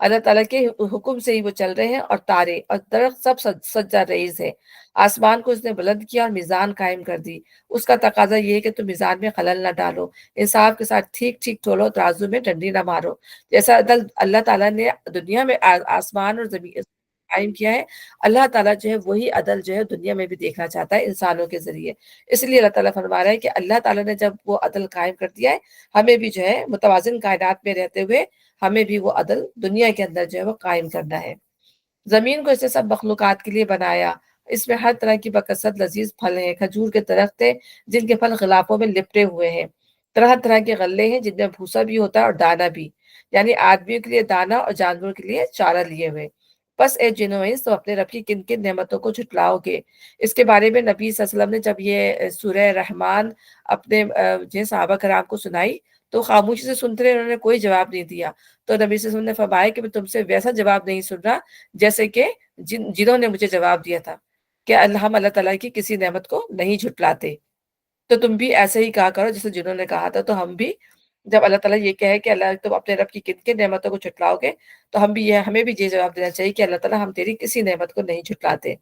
اللہ تعالیٰ کے حکم سے ہی وہ چل رہے ہیں، اور تارے اور درخت سب سجدہ ریز ہے۔ آسمان کو اس نے بلند کیا اور میزان قائم کر دی۔ اس کا تقاضا یہ ہے کہ تم میزان میں خلل نہ ڈالو، انصاف کے ساتھ ٹھیک ٹھیک تولو، ترازو میں ڈنڈی نہ مارو۔ جیسا عدل اللہ تعالیٰ نے دنیا میں آسمان اور زمین قائم کیا ہے، اللہ تعالیٰ جو ہے وہی عدل جو ہے دنیا میں بھی دیکھنا چاہتا ہے انسانوں کے ذریعے۔ اس لیے اللہ تعالیٰ فرما رہا ہے کہ اللہ تعالیٰ نے جب وہ عدل قائم کر دیا ہے، ہمیں بھی جو ہے متوازن کائنات میں رہتے ہوئے ہمیں بھی وہ عدل دنیا کے اندر جو ہے وہ قائم کرنا ہے۔ زمین کو اس نے سب مخلوقات کے لیے بنایا، اس میں ہر طرح کی بکثرت لذیذ پھل ہیں، کھجور کے درخت ہیں جن کے پھل غلافوں میں لپٹے ہوئے ہیں، طرح طرح کے غلے ہیں جن میں بھوسا بھی ہوتا ہے اور دانہ بھی، یعنی آدمیوں کے لیے دانہ اور جانوروں کے لیے چارہ لیے ہوئے۔ بس اے جنوں و انس، تو اپنے رب کی کن کن نعمتوں کو جھٹلاؤ گے؟ اس کے بارے میں نبی صلی اللہ علیہ وسلم نے جب یہ سورہ رحمان اپنے جو صحابہ کرام کو سنائی تو خاموشی سے سنتے رہے، انہوں نے کوئی جواب نہیں دیا۔ تو نبی صلی اللہ علیہ وسلم نے فرمایا کہ میں تم سے ویسا جواب نہیں سن رہا جیسے کہ جنہوں نے مجھے جواب دیا تھا کہ ہم اللہ تعالیٰ کی کسی نعمت کو نہیں جھٹلاتے، تو تم بھی ایسے ہی کہا کرو جیسے جنہوں نے کہا تھا۔ تو ہم بھی جب اللہ تعالیٰ یہ کہے کہ اللہ تم اپنے رب کی کن کن نعمتوں کو جھٹلاؤ گے، تو ہمیں بھی یہ جواب دینا چاہیے کہ اللہ تعالیٰ ہم تیری کسی نعمت کو نہیں جھٹلاتے۔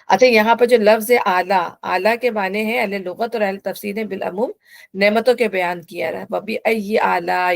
اچھا، یہاں پر جو لفظ اعلیٰ، اعلیٰ کے معنی ہیں اہل لغت اور اہل تفسیر نے بالعموم نعمتوں کے بیان کیا ہے، وبی ای اعلیٰ،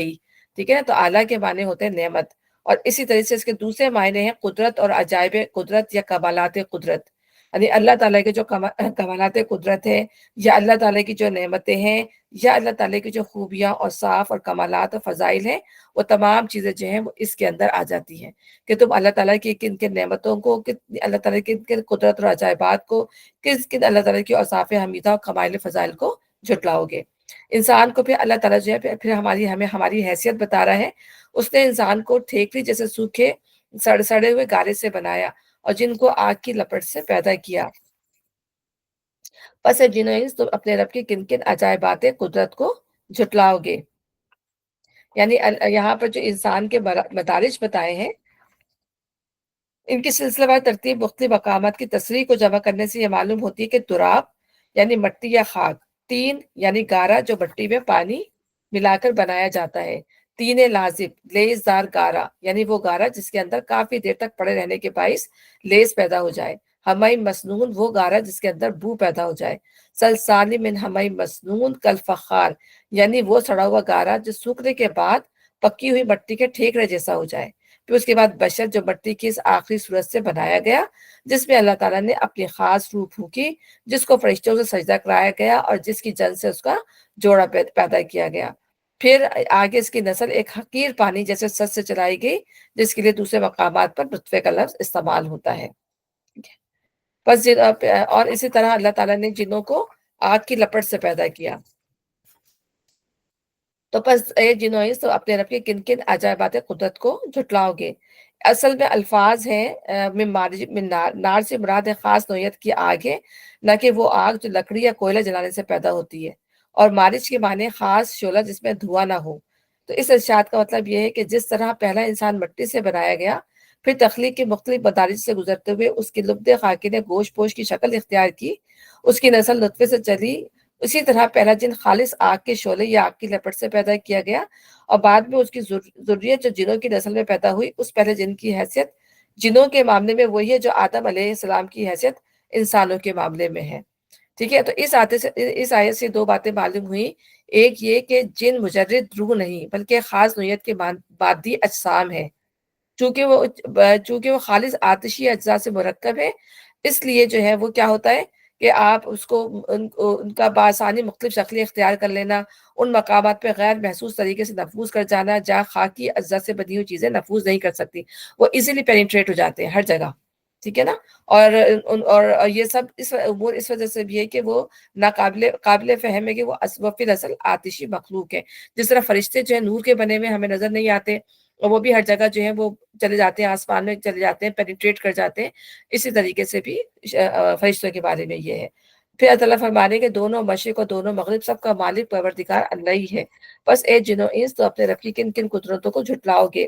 ٹھیک ہے نا، تو اعلیٰ کے معنی ہوتے ہیں نعمت، اور اسی طرح سے اس کے دوسرے معنی ہیں قدرت اور عجائب قدرت یا کمالات قدرت، یعنی اللہ تعالیٰ کے جو کمالات قدرت ہے، یا اللہ تعالیٰ کی جو نعمتیں ہیں، یا اللہ تعالیٰ کی جو خوبیاں اور صاف اور کمالات اور فضائل ہیں، وہ تمام چیزیں جو ہیں وہ اس کے اندر آ جاتی ہیں کہ تم اللہ تعالیٰ کی کن کن نعمتوں کو، اللہ تعالیٰ کی کن کن قدرت اور عجائبات کو، کن اللہ تعالیٰ کی اوصاف حمیدہ اور کمائل فضائل کو جھٹلاؤ گے؟ انسان کو پھر اللہ تعالیٰ جو ہے پھر ہمیں ہماری حیثیت بتا رہا ہے۔ اس نے انسان کو ٹھیکری جیسے سوکھے سڑے ہوئے گارے سے بنایا اور جن کو آگ کی لپٹ سے پیدا کیا۔ پس جنوں انس، تم اپنے رب کی کن کن عجائبات قدرت کو جھٹلاؤ گے؟ یعنی یہاں پر جو انسان کے مدارج بتائے ہیں، ان کی سلسلہ وار ترتیب مختلف مقامات کی تصریح کو جمع کرنے سے یہ معلوم ہوتی ہے کہ تراب یعنی مٹی یا خاک، تین یعنی گارا جو مٹی میں پانی ملا کر بنایا جاتا ہے، تین لازب لیز دار گارا یعنی وہ گارا جس کے اندر کافی دیر تک پڑے رہنے کے باعث لیز پیدا ہو جائے، ہمئی مسنون وہ گارا جس کے اندر بو پیدا ہو جائے، سلسال من ہمئی مسنون کل فخار یعنی وہ سڑا ہوا گارا جو سوکھنے کے بعد پکی ہوئی مٹی کے ٹھیکرے جیسا ہو جائے۔ پھر اس کے بعد بشر جو مٹی کی اس آخری صورت سے بنایا گیا جس میں اللہ تعالیٰ نے اپنی خاص روح پھونکی، جس کو فرشتوں سے سجدہ کرایا گیا اور جس کی جن سے اس کا جوڑا پیدا کیا گیا۔ پھر آگے اس کی نسل ایک حقیر پانی جیسے سچ سے چلائی گئی جس کے لیے دوسرے مقامات پر نطفے کا لفظ استعمال ہوتا ہے۔ بس اور اسی طرح اللہ تعالیٰ نے جنوں کو آگ کی لپٹ سے پیدا کیا۔ تو پس اے جنوں انس، تو اپنے رب کی کن کن عجائبات قدرت کو جھٹلاؤ گے؟ اصل میں الفاظ ہیں من نار، نار سے مراد ہے خاص نوعیت کی آگ ہے، نہ کہ وہ آگ جو لکڑی یا کوئلہ جلانے سے پیدا ہوتی ہے، اور مارچ کے معنی خاص شعلہ جس میں دھواں نہ ہو۔ تو اس ارشاد کا مطلب یہ ہے کہ جس طرح پہلا انسان مٹی سے بنایا گیا، پھر تخلیق کے مختلف مدارج سے گزرتے ہوئے اس کی لبد خاکی نے گوشت پوش کی شکل اختیار کی، اس کی نسل نطفے سے چلی، اسی طرح پہلا جن خالص آگ کے شعلے یا آگ کی لپٹ سے پیدا کیا گیا، اور بعد میں اس کی ذریت جو جنوں کی نسل میں پیدا ہوئی، اس پہلے جن کی حیثیت جنوں کے معاملے میں وہی ہے جو آدم علیہ السلام کی حیثیت انسانوں کے معاملے میں ہے۔ ٹھیک ہے، تو اس آیت سے دو باتیں معلوم ہوئی، ایک یہ کہ جن مجرد روح نہیں بلکہ خاص نوعیت کے مادی اجسام ہیں، چونکہ وہ خالص آتشی اجزاء سے مرکب ہے، اس لیے جو ہے وہ کیا ہوتا ہے کہ آپ اس کو ان کا بآسانی مختلف شکلیں اختیار کر لینا، ان مقامات پہ غیر محسوس طریقے سے نفوذ کر جانا جہاں خاکی اجزاء سے بنی ہوئی چیزیں نفوذ نہیں کر سکتی، وہ ایزیلی پینیٹریٹ ہو جاتے ہیں ہر جگہ، ٹھیک ہے نا، اور یہ سب امور اس وجہ سے بھی ہے کہ وہ قابل فہم ہے کہ وہ فی الاصل آتشی مخلوق ہے، جس طرح فرشتے جو ہیں نور کے بنے ہوئے ہمیں نظر نہیں آتے، اور وہ بھی ہر جگہ جو ہے وہ چلے جاتے ہیں، آسمان میں چلے جاتے ہیں، پینیٹریٹ کر جاتے ہیں، اسی طریقے سے بھی فرشتوں کے بارے میں یہ ہے۔ پھر اللہ تعالیٰ فرمانے کہ دونوں مشرق اور دونوں مغرب سب کا مالک پروردگار اللہ ہی ہے۔ بس اے جنوں انس، تو اپنے رب کی کن کن قدرتوں کو جھٹلاؤ گے؟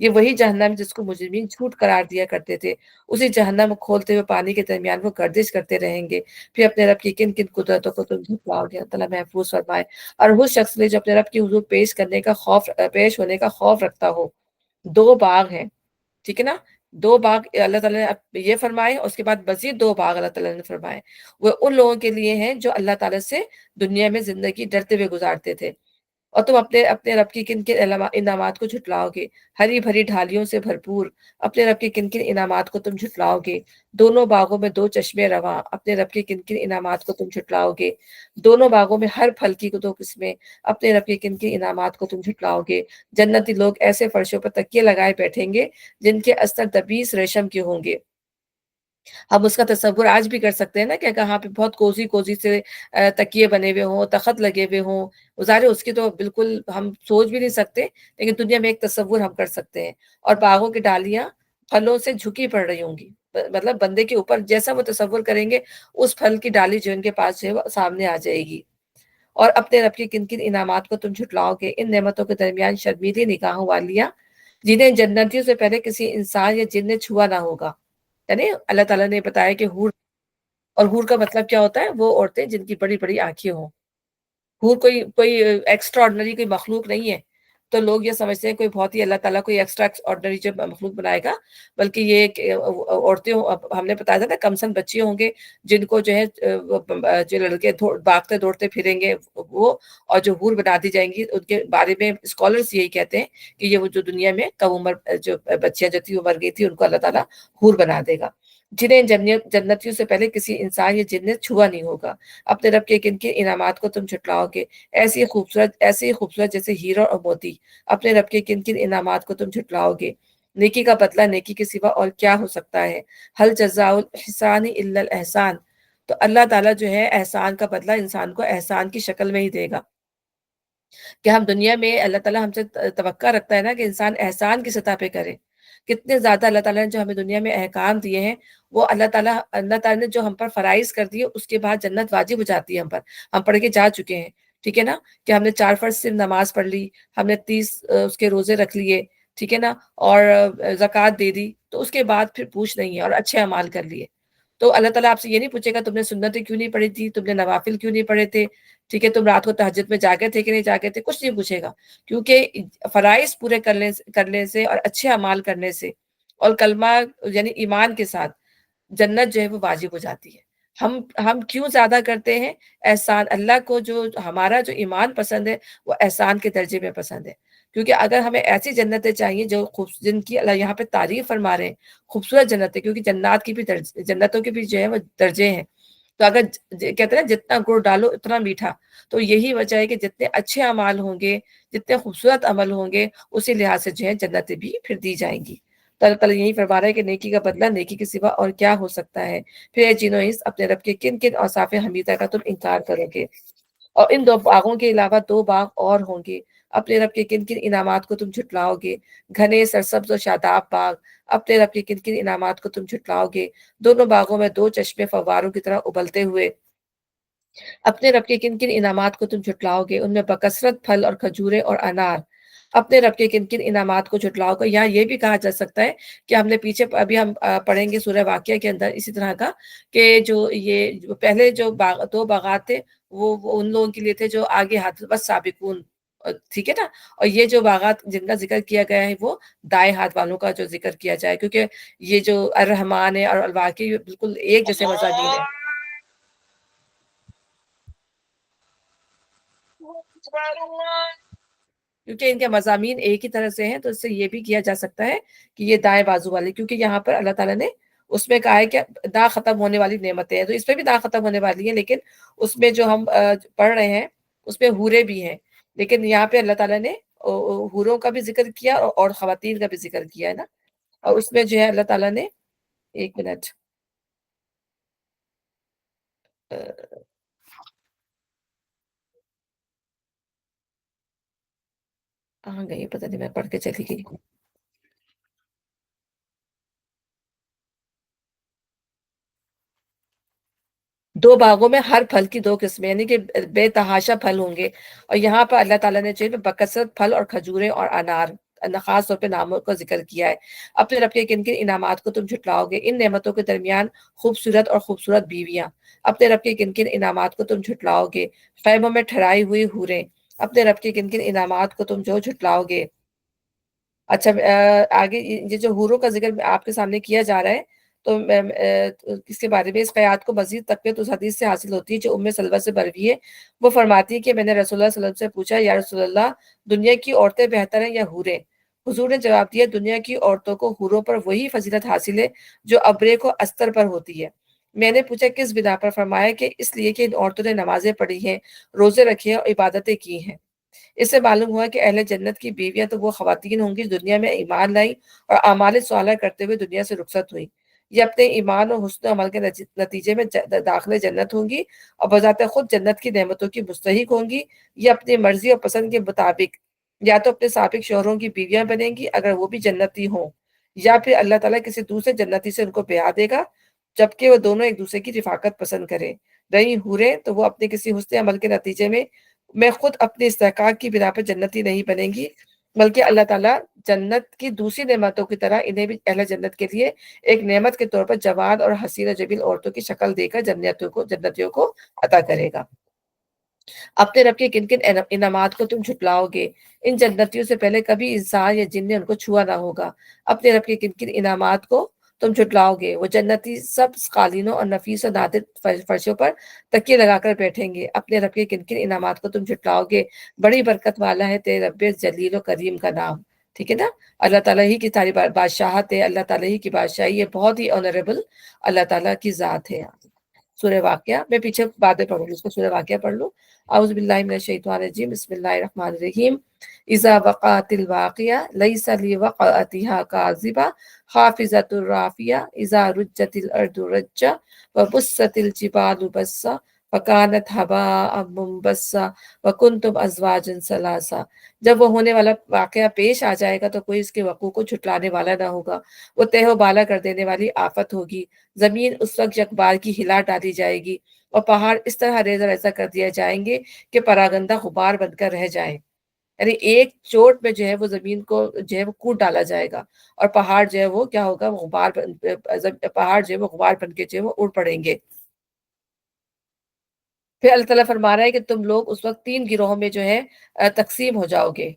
یہ وہی جہنم جس کو مجرمین جھوٹ قرار دیا کرتے تھے، اسی جہنم کو کھولتے ہوئے پانی کے درمیان وہ گردش کرتے رہیں گے، پھر اپنے رب کی کن کن قدرتوں کو تم جھٹلاؤ گے۔ اللہ تعالیٰ محفوظ فرمائے۔ اور وہ شخص نے جو اپنے رب کی حضور پیش ہونے کا خوف رکھتا ہو، دو باغ ہیں، ٹھیک ہے نا، دو باغ اللہ تعالیٰ نے یہ فرمائے، اور اس کے بعد مزید دو باغ اللہ تعالیٰ نے فرمائے، وہ ان لوگوں کے لیے ہیں جو اللہ تعالیٰ سے دنیا میں زندگی ڈرتے ہوئے گزارتے تھے۔ اور تم اپنے اپنے رب کی کن کن انعامات کو جھٹلاؤ گے، ہری بھری ڈھالیوں سے بھرپور اپنے رب کی کن کن انعامات کو تم جھٹلاؤ گے، دونوں باغوں میں دو چشمے رواں اپنے رب کی کن کن انعامات کو تم جھٹلاؤ گے، دونوں باغوں میں ہر پھل کی دو قسمیں اپنے رب کی کن کن انعامات کو تم جھٹلاؤ گے۔ جنتی لوگ ایسے فرشوں پر تکیے لگائے بیٹھیں گے جن کے استر 20 ریشم کے ہوں گے۔ ہم اس کا تصور آج بھی کر سکتے ہیں نا کہ کہاں پہ بہت کوزی کوزی سے تکیے بنے ہوئے ہوں، تخت لگے ہوئے ہوں، ظاہر اس کی تو بالکل ہم سوچ بھی نہیں سکتے، لیکن دنیا میں ایک تصور ہم کر سکتے ہیں۔ اور باغوں کی ڈالیاں پھلوں سے جھکی پڑ رہی ہوں گی، مطلب بندے کے اوپر جیسا وہ تصور کریں گے اس پھل کی ڈالی جو ان کے پاس جو ہے وہ سامنے آ جائے گی۔ اور اپنے رب کی کن کن انعامات کو تم جھٹلاؤ گے، ان نعمتوں کے درمیان شرمیلی نگاہوں والیاں جنہیں جنتیوں سے پہلے کسی انسان یا جن نے چھوا نہ ہوگا۔ یعنی اللہ تعالیٰ نے بتایا کہ حور، اور حور کا مطلب کیا ہوتا ہے؟ وہ عورتیں جن کی بڑی بڑی آنکھیں ہوں۔ حور کوئی ایکسٹرا آرڈنری کوئی مخلوق نہیں ہے، تو لوگ یہ سمجھتے ہیں کوئی بہت ہی اللہ تعالیٰ کوئی ایکسٹرا آرڈنری جو مخلوق بنائے گا، بلکہ یہ عورتیں ہم نے بتایا تھا نا کمسن بچے ہوں گے جن کو جو ہے جو لڑکے بھاگتے دوڑتے پھریں گے وہ، اور جو حور بنا دی جائیں گی ان کے بارے میں اسکالرس یہی کہتے ہیں کہ یہ وہ جو دنیا میں کم عمر جو بچیاں جو تھی وہ مر گئی تھی ان کو اللہ تعالیٰ حور بنا دے گا، جنہیں جنتیوں سے پہلے کسی انسان یا جن نے چھوا نہیں ہوگا۔ اپنے رب کے کن کے انعامات کو تم جھٹلاؤ گے، ایسی خوبصورت جیسے ہیرو اور موتی اپنے رب کے کن کن انعامات کو تم جھٹلاؤ گے۔ نیکی کا بدلہ نیکی کے سوا اور کیا ہو سکتا ہے؟ حل جزاء الاحسان الا الاحسان، تو اللہ تعالیٰ جو ہے احسان کا بدلہ انسان کو احسان کی شکل میں ہی دے گا۔ کہ ہم دنیا میں اللہ تعالیٰ ہم سے توقع رکھتا ہے نا کہ انسان احسان کی سطح پہ کرے۔ کتنے زیادہ اللہ تعالیٰ نے جو ہمیں دنیا میں احکام دیے ہیں، وہ اللہ تعالیٰ نے جو ہم پر فرائض کر دیے اس کے بعد جنت واجب ہو جاتی ہے ہم پر، ہم پڑھ کے جا چکے ہیں، ٹھیک ہے نا، کہ ہم نے 4 فرض صرف نماز پڑھ لی، ہم نے 30 اس کے روزے رکھ لیے، ٹھیک ہے نا، اور زکوٰۃ دے دی، تو اس کے بعد پھر پوچھ نہیں ہے، اور اچھے اعمال کر لیے، تو اللہ تعالیٰ آپ سے یہ نہیں پوچھے گا تم نے سنتیں کیوں نہیں پڑھی تھی، تم نے نوافل کیوں نہیں پڑھے تھے، ٹھیک ہے، تم رات کو تہجد میں جاگے تھے کہ نہیں جاگے تھے، کچھ نہیں پوچھے گا، کیونکہ فرائض پورے کرنے سے اور اچھے اعمال کرنے سے اور کلمہ یعنی ایمان کے ساتھ جنت جو ہے وہ واجب ہو جاتی ہے۔ ہم کیوں زیادہ کرتے ہیں احسان؟ اللہ کو جو ہمارا جو ایمان پسند ہے وہ احسان کے درجے میں پسند ہے، کیونکہ اگر ہمیں ایسی جنتیں چاہیے جو جن کی اللہ یہاں پہ تعریف فرما رہے ہیں، خوبصورت جنتیں، کیونکہ جنات کی بھی جنتوں کے بھی جو ہے وہ درجے ہیں، تو اگر کہتے ہیں نا جتنا گڑ ڈالو اتنا میٹھا، تو یہی وجہ ہے کہ جتنے اچھے اعمال ہوں گے، جتنے خوبصورت عمل ہوں گے، اسی لحاظ سے جو ہے جنتیں بھی پھر دی جائیں گی۔ تو اللہ تعالیٰ یہی فرما رہا ہے کہ نیکی کا بدلہ نیکی کے سوا اور کیا ہو سکتا ہے؟ پھر اے جنو انس اپنے رب کے کن کن اوصاف حمیدہ کا تم انکار کرو گے؟ اور ان دو باغوں کے علاوہ دو باغ اور ہوں گے، اپنے رب کے کن کن انعامات کو تم جھٹلاؤ گے؟ گھنے سرسبز و شاداب باغ اپنے رب کے کن کن انعامات کو تم جھٹلاؤ گے؟ دونوں باغوں میں دو چشمے فواروں کی طرح ابلتے ہوئے اپنے رب کے کن کن انعامات کو تم جھٹلاؤ گے؟ ان میں بکثرت پھل اور کھجورے اور انار اپنے رب کے کن کن انعامات کو جھٹلاؤ گے؟ یہاں یہ بھی کہا جا سکتا ہے کہ ہم نے پیچھے ابھی ہم پڑھیں گے سورہ واقعہ کے اندر اسی طرح کا، کہ جو یہ پہلے جو دو باغات تھے وہ ان لوگوں کے لیے تھے جو آگے ہاتھ بس سابقون، ٹھیک ہے نا، اور یہ جو باغات جن کا ذکر کیا گیا ہے وہ دائیں ہاتھ والوں کا جو ذکر کیا جائے، کیونکہ یہ جو الرحمن ہے اور الواقع بالکل ایک جیسے مضامین ہیں، کیونکہ ان کے مضامین ایک ہی طرح سے ہیں، تو اس سے یہ بھی کیا جا سکتا ہے کہ یہ دائیں بازو والے، کیونکہ یہاں پر اللہ تعالیٰ نے اس میں کہا ہے کہ دا ختم ہونے والی نعمتیں ہیں، تو اس میں بھی دا ختم ہونے والی ہیں، لیکن اس میں جو ہم پڑھ رہے ہیں اس میں حوریں بھی ہیں، لیکن یہاں پہ اللہ تعالیٰ نے حوروں کا بھی ذکر کیا اور خواتین کا بھی ذکر کیا ہے نا، اور اس میں جو ہے اللہ تعالیٰ نے، ایک منٹ، کہاں گئی پتہ نہیں، میں پڑھ کے چلی گئی۔ دو باغوں میں ہر پھل کی دو قسمیں، یعنی کہ بے تحاشا پھل ہوں گے، اور یہاں پر اللہ تعالیٰ نے جو ہے بکثرت پھل اور کھجورے اور انار خاص طور پہ ناموں کا ذکر کیا ہے۔ اپنے رب کے کن کن انعامات کو تم جھٹلاؤ گے؟ ان نعمتوں کے درمیان خوبصورت اور خوبصورت بیویاں۔ اپنے رب کے کن کن انعامات کو تم جھٹلاؤ گے؟ خیموں میں ٹھہرائی ہوئی حوریں۔ اپنے رب کے کن کن انعامات کو تم جو جھٹلاؤ گے؟ اچھا آگے یہ جو حوروں کا ذکر آپ کے سامنے کیا جا رہا ہے، تو اس کے بارے میں اس قیات کو مزید تقویت اس حدیث سے حاصل ہوتی ہے جو ام سلمہ سے بروی ہے۔ وہ فرماتی ہے کہ میں نے رسول اللہ صلی اللہ علیہ وسلم سے پوچھا، یا رسول اللہ، دنیا کی عورتیں بہتر ہیں یا حوریں؟ حضور نے جواب دیا، دنیا کی عورتوں کو حوروں پر وہی فضیلت حاصل ہے جو ابریق و استر پر ہوتی ہے۔ میں نے پوچھا کس بنا پر؟ فرمایا کہ اس لیے کہ ان عورتوں نے نمازیں پڑھی ہیں، روزے رکھے ہیں اور عبادتیں کی ہیں۔ اس سے معلوم ہوا کہ اہل جنت کی بیویاں تو وہ خواتین ہوں گی دنیا میں ایمان لائی اور اعمال صالحہ کرتے ہوئے دنیا سے رخصت ہوئی۔ یہ اپنے ایمان اور حسن عمل کے نتیجے میں داخل جنت ہوں گی اور بذات خود جنت کی نعمتوں کی مستحق ہوں گی۔ یہ اپنی مرضی اور پسند کے مطابق یا تو اپنے سابق شوہروں کی بیویاں بنیں گی اگر وہ بھی جنتی ہوں، یا پھر اللہ تعالیٰ کسی دوسرے جنتی سے ان کو بیاہ دے گا، جبکہ وہ دونوں ایک دوسرے کی رفاقت پسند کریں۔ رہی حوریں تو وہ اپنے کسی حسن عمل کے نتیجے میں خود اپنے استحقاق کی بنا پر جنتی نہیں بنیں گی، بلکہ اللہ تعالیٰ جنت کی دوسری نعمتوں کی طرح انہیں بھی اہل جنت کے لیے ایک نعمت کے طور پر جوان اور حسین و جمیل عورتوں کی شکل دے کر جنتیوں کو عطا کرے گا۔ اپنے رب کے کن کن انعامات کو تم جھٹلاؤ گے؟ ان جنتیوں سے پہلے کبھی انسان یا جن نے ان کو چھوا نہ ہوگا۔ اپنے رب کے کن کن انعامات کو تم جھٹلاؤ گے؟ وہ جنتی سبز قالینوں اور نفیس و نادر فرشوں پر تکیے لگا کر بیٹھیں گے۔ اپنے رب کے کن کن انعامات کو تم جھٹلاؤ گے؟ بڑی برکت والا ہے تیرے رب جلیل و کریم کا نام۔ ٹھیک ہے نا؟ اللہ تعالیٰ ہی کی ساری بادشاہت ہے، اللہ تعالیٰ ہی کی بادشاہی ہے، بہت ہی آنریبل اللہ تعالیٰ کی ذات ہے۔ سورہ واقعہ میں پیچھے باتیں پڑھوں گی، اس کو سورہ واقعہ پڑھ لوں۔ اعوذ باللہ من الشیطان الرجیم، بسم اللہ الرحمن الرحیم۔ اذا وقعت الواقعہ لیس لوقعتها کاذبہ خافضۃ رافعہ اذا رجت الارض رجا وبست الجبال بسا فکانت هباء منبثا وکنتم ازواجا ثلاثا۔ جب وہ ہونے والا واقعہ پیش آ جائے گا تو کوئی اس کے وقوع کو جھٹلانے والا نہ ہوگا، وہ تہ و بالا کر دینے والی آفت ہوگی۔ زمین اس وقت یکبار کی ہلا ڈالی جائے گی اور پہاڑ اس طرح ریزہ ریزہ کر دیا جائیں گے کہ پراگندہ غبار بن کر رہ جائیں۔ یعنی ایک چوٹ میں جو ہے وہ زمین کو جو ہے وہ کوٹ ڈالا جائے گا اور پہاڑ جو ہے وہ کیا ہوگا، پہاڑ جو ہے وہ غبار بن کے جو ہے وہ اڑ پڑیں گے۔ پھر اللہ تعالیٰ فرما رہا ہے کہ تم لوگ اس وقت تین گروہوں میں جو ہے تقسیم ہو جاؤ گے۔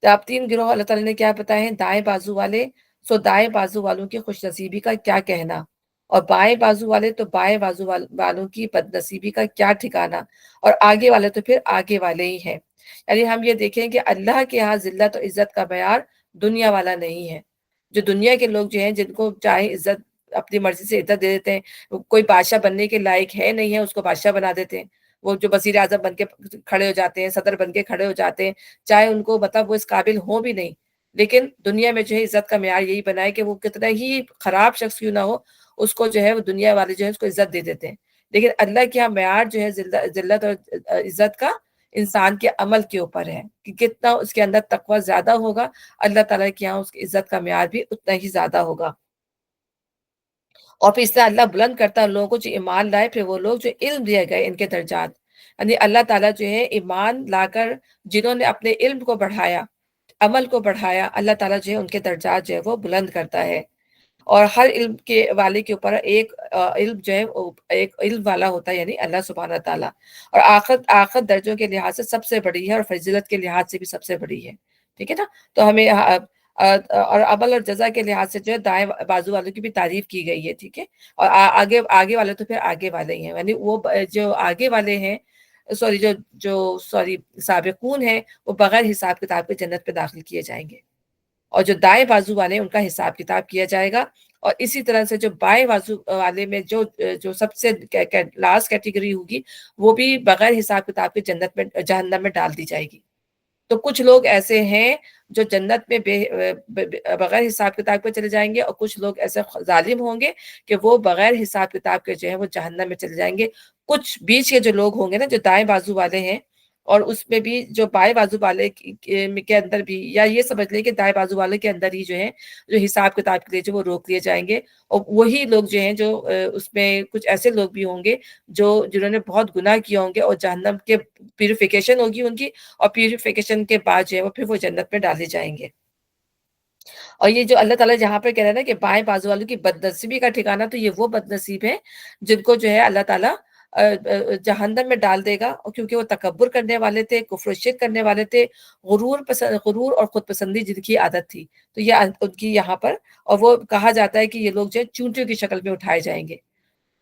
تو آپ تین گروہ اللہ تعالیٰ نے کیا بتائے ہیں؟ دائیں بازو والے، سو دائیں بازو والوں کی خوش نصیبی کا کیا کہنا، اور بائیں بازو والے تو بائیں بازو والوں کی بد نصیبی کا کیا ٹھکانا، اور آگے والے تو پھر آگے والے ہی ہیں۔ یعنی ہم یہ دیکھیں کہ اللہ کے ہاں ذلت و عزت کا معیار دنیا والا نہیں ہے۔ جو دنیا کے لوگ جو ہیں جن کو چاہے عزت اپنی مرضی سے عزت دے دیتے ہیں، کوئی بادشاہ بننے کے لائق ہے نہیں ہے اس کو بادشاہ بنا دیتے ہیں، وہ جو وزیر اعظم بن کے کھڑے ہو جاتے ہیں، صدر بن کے کھڑے ہو جاتے ہیں، چاہے ان کو مطلب وہ اس قابل ہوں بھی نہیں، لیکن دنیا میں جو ہے عزت کا معیار یہی بنا ہے کہ وہ کتنا ہی خراب شخص کیوں نہ ہو، اس کو جو ہے وہ دنیا والے جو ہے اس کو عزت دے دیتے ہیں۔ لیکن اللہ کے یہاں معیار جو ہے ذلت اور عزت کا انسان کے عمل کے اوپر ہے کہ کتنا اس کے اندر تقوی زیادہ ہوگا، اللہ تعالیٰ کے یہاں اس کی عزت کا معیار بھی اتنا ہی زیادہ ہوگا۔ اور پھر اس طرح اللہ بلند کرتا ہے لوگوں کو جو ایمان لائے، پھر وہ لوگ جو علم دیے گئے ان کے درجات، یعنی اللہ تعالیٰ جو ہے ایمان لا کر جنہوں نے اپنے علم کو بڑھایا، عمل کو بڑھایا، اللہ تعالیٰ جو ہے ان کے درجات جو ہے وہ بلند کرتا ہے۔ اور ہر علم کے والے کے اوپر ایک علم جو ہے ایک علم والا ہوتا ہے، یعنی اللہ سبحانہ تعالیٰ، اور آخر درجوں کے لحاظ سے سب سے بڑی ہے اور فضیلت کے لحاظ سے بھی سب سے بڑی ہے۔ ٹھیک ہے نا؟ تو ہمیں اور عمل اور جزا کے لحاظ سے جو ہے دائیں بازو والوں کی بھی تعریف کی گئی ہے۔ ٹھیک ہے؟ اور آگے والے تو پھر آگے والے ہی ہیں، یعنی وہ جو آگے والے ہیں سوری سابقون ہیں، وہ بغیر حساب کتاب کے جنت پہ داخل کیے جائیں گے، اور جو دائیں بازو والے ہیں ان کا حساب کتاب کیا جائے گا، اور اسی طرح سے جو بائیں بازو والے میں جو سب سے لاسٹ کیٹیگری ہوگی وہ بھی بغیر حساب کتاب کے جہنم میں ڈال دی جائے گی۔ تو کچھ لوگ ایسے ہیں جو جنت میں بغیر حساب کتاب کے چلے جائیں گے، اور کچھ لوگ ایسے ظالم ہوں گے کہ وہ بغیر حساب کتاب کے جو ہے وہ جہنم میں چلے جائیں گے۔ کچھ بیچ کے جو لوگ ہوں گے نا جو دائیں بازو والے ہیں، اور اس میں بھی جو بائیں بازو والے کے اندر بھی، یا یہ سمجھ لیں کہ دائیں بازو والے کے اندر ہی جو ہے جو حساب کتاب کے لیے جو وہ روک لیے جائیں گے، اور وہی لوگ جو ہیں جو اس میں کچھ ایسے لوگ بھی ہوں گے جنہوں نے بہت گناہ کیا ہوں گے، اور جہنم کے پیوریفیکیشن ہوگی ان کی، اور پیوریفیکیشن کے بعد جو ہے وہ پھر وہ جنت میں ڈالے جائیں گے۔ اور یہ جو اللہ تعالیٰ جہاں پہ کہہ رہا ہے نا کہ بائیں بازو والوں کی بدنصیبی کا ٹھکانہ، تو یہ وہ بدنصیب ہیں جن کو جو ہے اللہ تعالیٰ جہنم میں ڈال دے گا، اور کیونکہ وہ تکبر کرنے والے تھے، کفر و شرک کرنے والے تھے، غرور اور خود پسندی جن کی عادت تھی، تو یہ ان کی یہاں پر، اور وہ کہا جاتا ہے کہ یہ لوگ جو ہے چونٹیوں کی شکل میں اٹھائے جائیں گے۔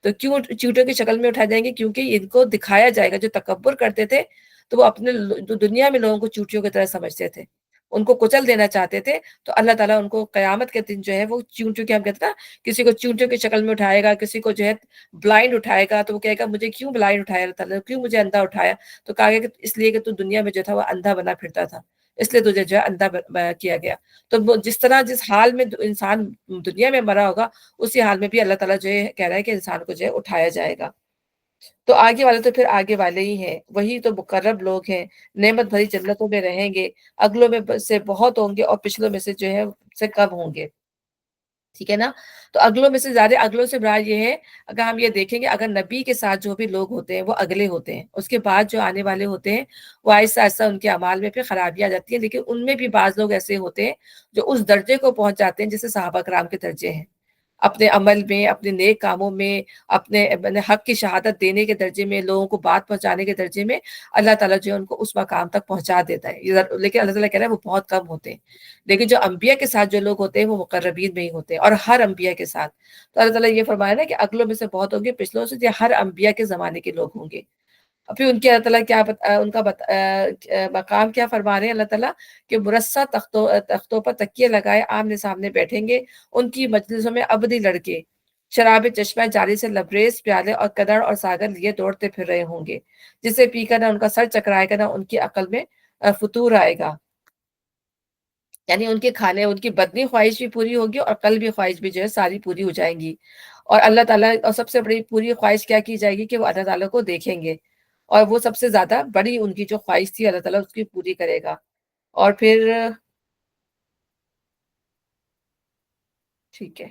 تو کیوں چونٹیوں کی شکل میں اٹھائے جائیں گے؟ کیونکہ ان کو دکھایا جائے گا، جو تکبر کرتے تھے تو وہ اپنے جو دنیا میں لوگوں کو چونٹیوں کی طرح سمجھتے تھے، ان کو کچل دینا چاہتے تھے، تو اللہ تعالیٰ ان کو قیامت کے دن جو ہے وہ چونٹیوں کی، ہم کہتے ہیں نا کسی کو چونٹیوں کی شکل میں اٹھائے گا، کسی کو جو ہے بلائنڈ اٹھائے گا، تو وہ کہے گا مجھے کیوں بلائنڈ اٹھایا اللہ تعالیٰ نے، کیوں مجھے اندھا اٹھایا؟ تو کہا گیا کہ اس لیے کہ تو دنیا میں جو تھا وہ اندھا بنا پھرتا تھا، اس لیے تجھے جو ہے اندھا کیا گیا۔ تو وہ جس طرح جس حال میں انسان دنیا میں مرا ہوگا، اسی حال میں بھی اللہ تعالیٰ جو ہے کہہ رہا ہے کہ انسان کو جو ہے اٹھایا جائے گا۔ تو آگے والے تو پھر آگے والے ہی ہیں، وہی تو مقرب لوگ ہیں، نعمت بھری جنتوں میں رہیں گے، اگلوں میں سے بہت ہوں گے اور پچھلوں میں سے جو ہے سے کم ہوں گے، ٹھیک ہے نا؟ تو اگلوں میں سے زیادہ، اگلوں سے مراد یہ ہے، اگر ہم یہ دیکھیں گے اگر نبی کے ساتھ جو بھی لوگ ہوتے ہیں وہ اگلے ہوتے ہیں، اس کے بعد جو آنے والے ہوتے ہیں وہ آہستہ آہستہ ان کے اعمال میں پھر خرابی آ جاتی ہے، لیکن ان میں بھی بعض لوگ ایسے ہوتے ہیں جو اس درجے کو پہنچ جاتے ہیں جیسے صحابہ کرام کے درجے ہیں، اپنے عمل میں، اپنے نیک کاموں میں، اپنے حق کی شہادت دینے کے درجے میں، لوگوں کو بات پہنچانے کے درجے میں، اللہ تعالیٰ جو ہے ان کو اس مقام تک پہنچا دیتا ہے، لیکن اللہ تعالیٰ کہہ رہا ہے وہ بہت کم ہوتے ہیں۔ لیکن جو انبیاء کے ساتھ جو لوگ ہوتے ہیں وہ مقربین میں ہی ہوتے ہیں، اور ہر انبیاء کے ساتھ، تو اللہ تعالیٰ یہ فرمایا نا کہ اگلوں میں سے بہت ہوں گے، پچھلوں سے، یہ ہر انبیاء کے زمانے کے لوگ ہوں گے۔ اور پھر ان کی اللہ تعالیٰ کیا ان کا مقام کیا فرما رہے ہیں اللہ تعالیٰ، کہ مرصع تختوں پر تکیے لگائے آمنے سامنے بیٹھیں گے، ان کی مجلسوں میں ابدی لڑکے شراب چشمہ جاری سے لبریز پیالے اور قدر اور ساگر لیے دوڑتے پھر رہے ہوں گے، جسے پی کر نہ ان کا سر چکرائے گا، نہ ان کی عقل میں فطور آئے گا۔ یعنی ان کے کھانے، ان کی بدنی خواہش بھی پوری ہوگی اور قلبی خواہش بھی جو ہے ساری پوری ہو جائیں گی، اور اللہ تعالیٰ، اور سب سے بڑی پوری خواہش کیا کی جائے گی کہ وہ اللہ تعالیٰ کو دیکھیں گے، اور وہ سب سے زیادہ بڑی ان کی جو خواہش تھی اللہ تعالیٰ اس کی پوری کرے گا۔ اور پھر ٹھیک ہے،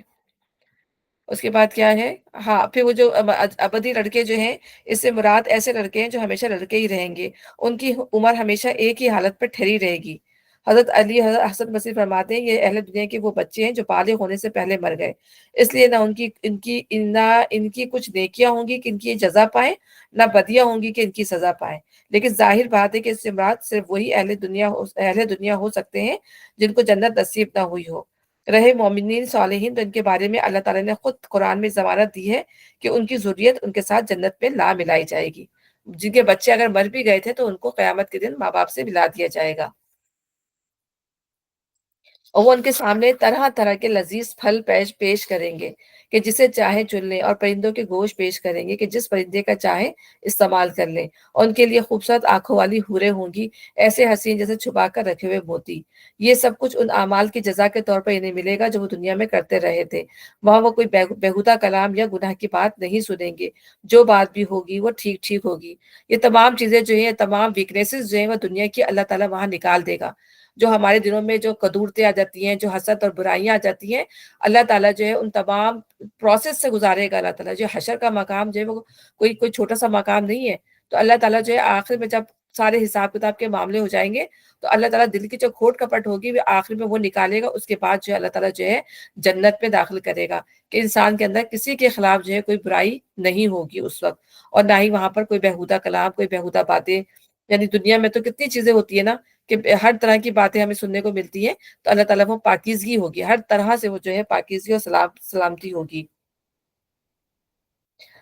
اس کے بعد کیا ہے؟ ہاں، پھر وہ جو ابدی لڑکے جو ہیں، اس سے مراد ایسے لڑکے ہیں جو ہمیشہ لڑکے ہی رہیں گے، ان کی عمر ہمیشہ ایک ہی حالت پر ٹھہری رہے گی۔ حضرت علی حضرت حسن بصری فرماتے ہیں یہ اہل دنیا کے وہ بچے ہیں جو بالغ ہونے سے پہلے مر گئے، اس لیے نہ ان کی کچھ نیکیاں ہوں گی کہ ان کی جزا پائیں، نہ بدیاں ہوں گی کہ ان کی سزا پائیں، لیکن ظاہر بات ہے کہ اس سے مراد صرف وہی اہل دنیا ہو سکتے ہیں جن کو جنت نصیب نہ ہوئی ہو۔ رہے مومنین صالحین، تو ان کے بارے میں اللہ تعالیٰ نے خود قرآن میں ضمانت دی ہے کہ ان کی ذریت ان کے ساتھ جنت میں لا ملائی جائے گی، جن کے بچے اگر مر بھی گئے تھے تو ان کو قیامت کے دن ماں باپ سے ملا دیا جائے گا، اور وہ ان کے سامنے طرح طرح کے لذیذ پھل پیش کریں گے کہ جسے چاہے چن لیں، اور پرندوں کے گوشت پیش کریں گے کہ جس پرندے کا چاہے استعمال کر لیں، اور ان کے لیے خوبصورت آنکھوں والی حوریں ہوں گی، ایسے حسین جیسے چھپا کر رکھے ہوئے موتی۔ یہ سب کچھ ان اعمال کی جزا کے طور پر انہیں ملے گا جو وہ دنیا میں کرتے رہے تھے، وہاں وہ کوئی بیہودہ کلام یا گناہ کی بات نہیں سنیں گے، جو بات بھی ہوگی وہ ٹھیک ٹھیک ہوگی۔ یہ تمام چیزیں جو ہیں، تمام ویکنیسز جو ہیں وہ دنیا کی اللہ تعالیٰ وہاں نکال دے گا، جو ہمارے دلوں میں جو قدورتیں آ جاتی ہیں، جو حسد اور برائیاں آ جاتی ہیں، اللہ تعالیٰ جو ہے ان تمام پروسیس سے گزارے گا۔ اللہ تعالیٰ جو حشر کا مقام جو ہے وہ کوئی چھوٹا سا مقام نہیں ہے، تو اللہ تعالیٰ جو ہے آخر میں جب سارے حساب کتاب کے معاملے ہو جائیں گے، تو اللہ تعالیٰ دل کی جو کھوٹ کپٹ ہوگی وہ آخر میں وہ نکالے گا، اس کے بعد جو ہے اللہ تعالیٰ جو ہے جنت میں داخل کرے گا، کہ انسان کے اندر کسی کے خلاف جو ہے کوئی برائی نہیں ہوگی اس وقت، اور نہ ہی وہاں پر کوئی بیہودہ کلام، کوئی بیہودہ باتیں۔ یعنی دنیا میں تو کتنی چیزیں ہوتی ہے نا، کہ ہر طرح کی باتیں ہمیں سننے کو ملتی ہیں، تو اللہ تعالیٰ وہ پاکیزگی ہوگی، ہر طرح سے وہ جو ہے پاکیزگی اور سلامتی ہوگی۔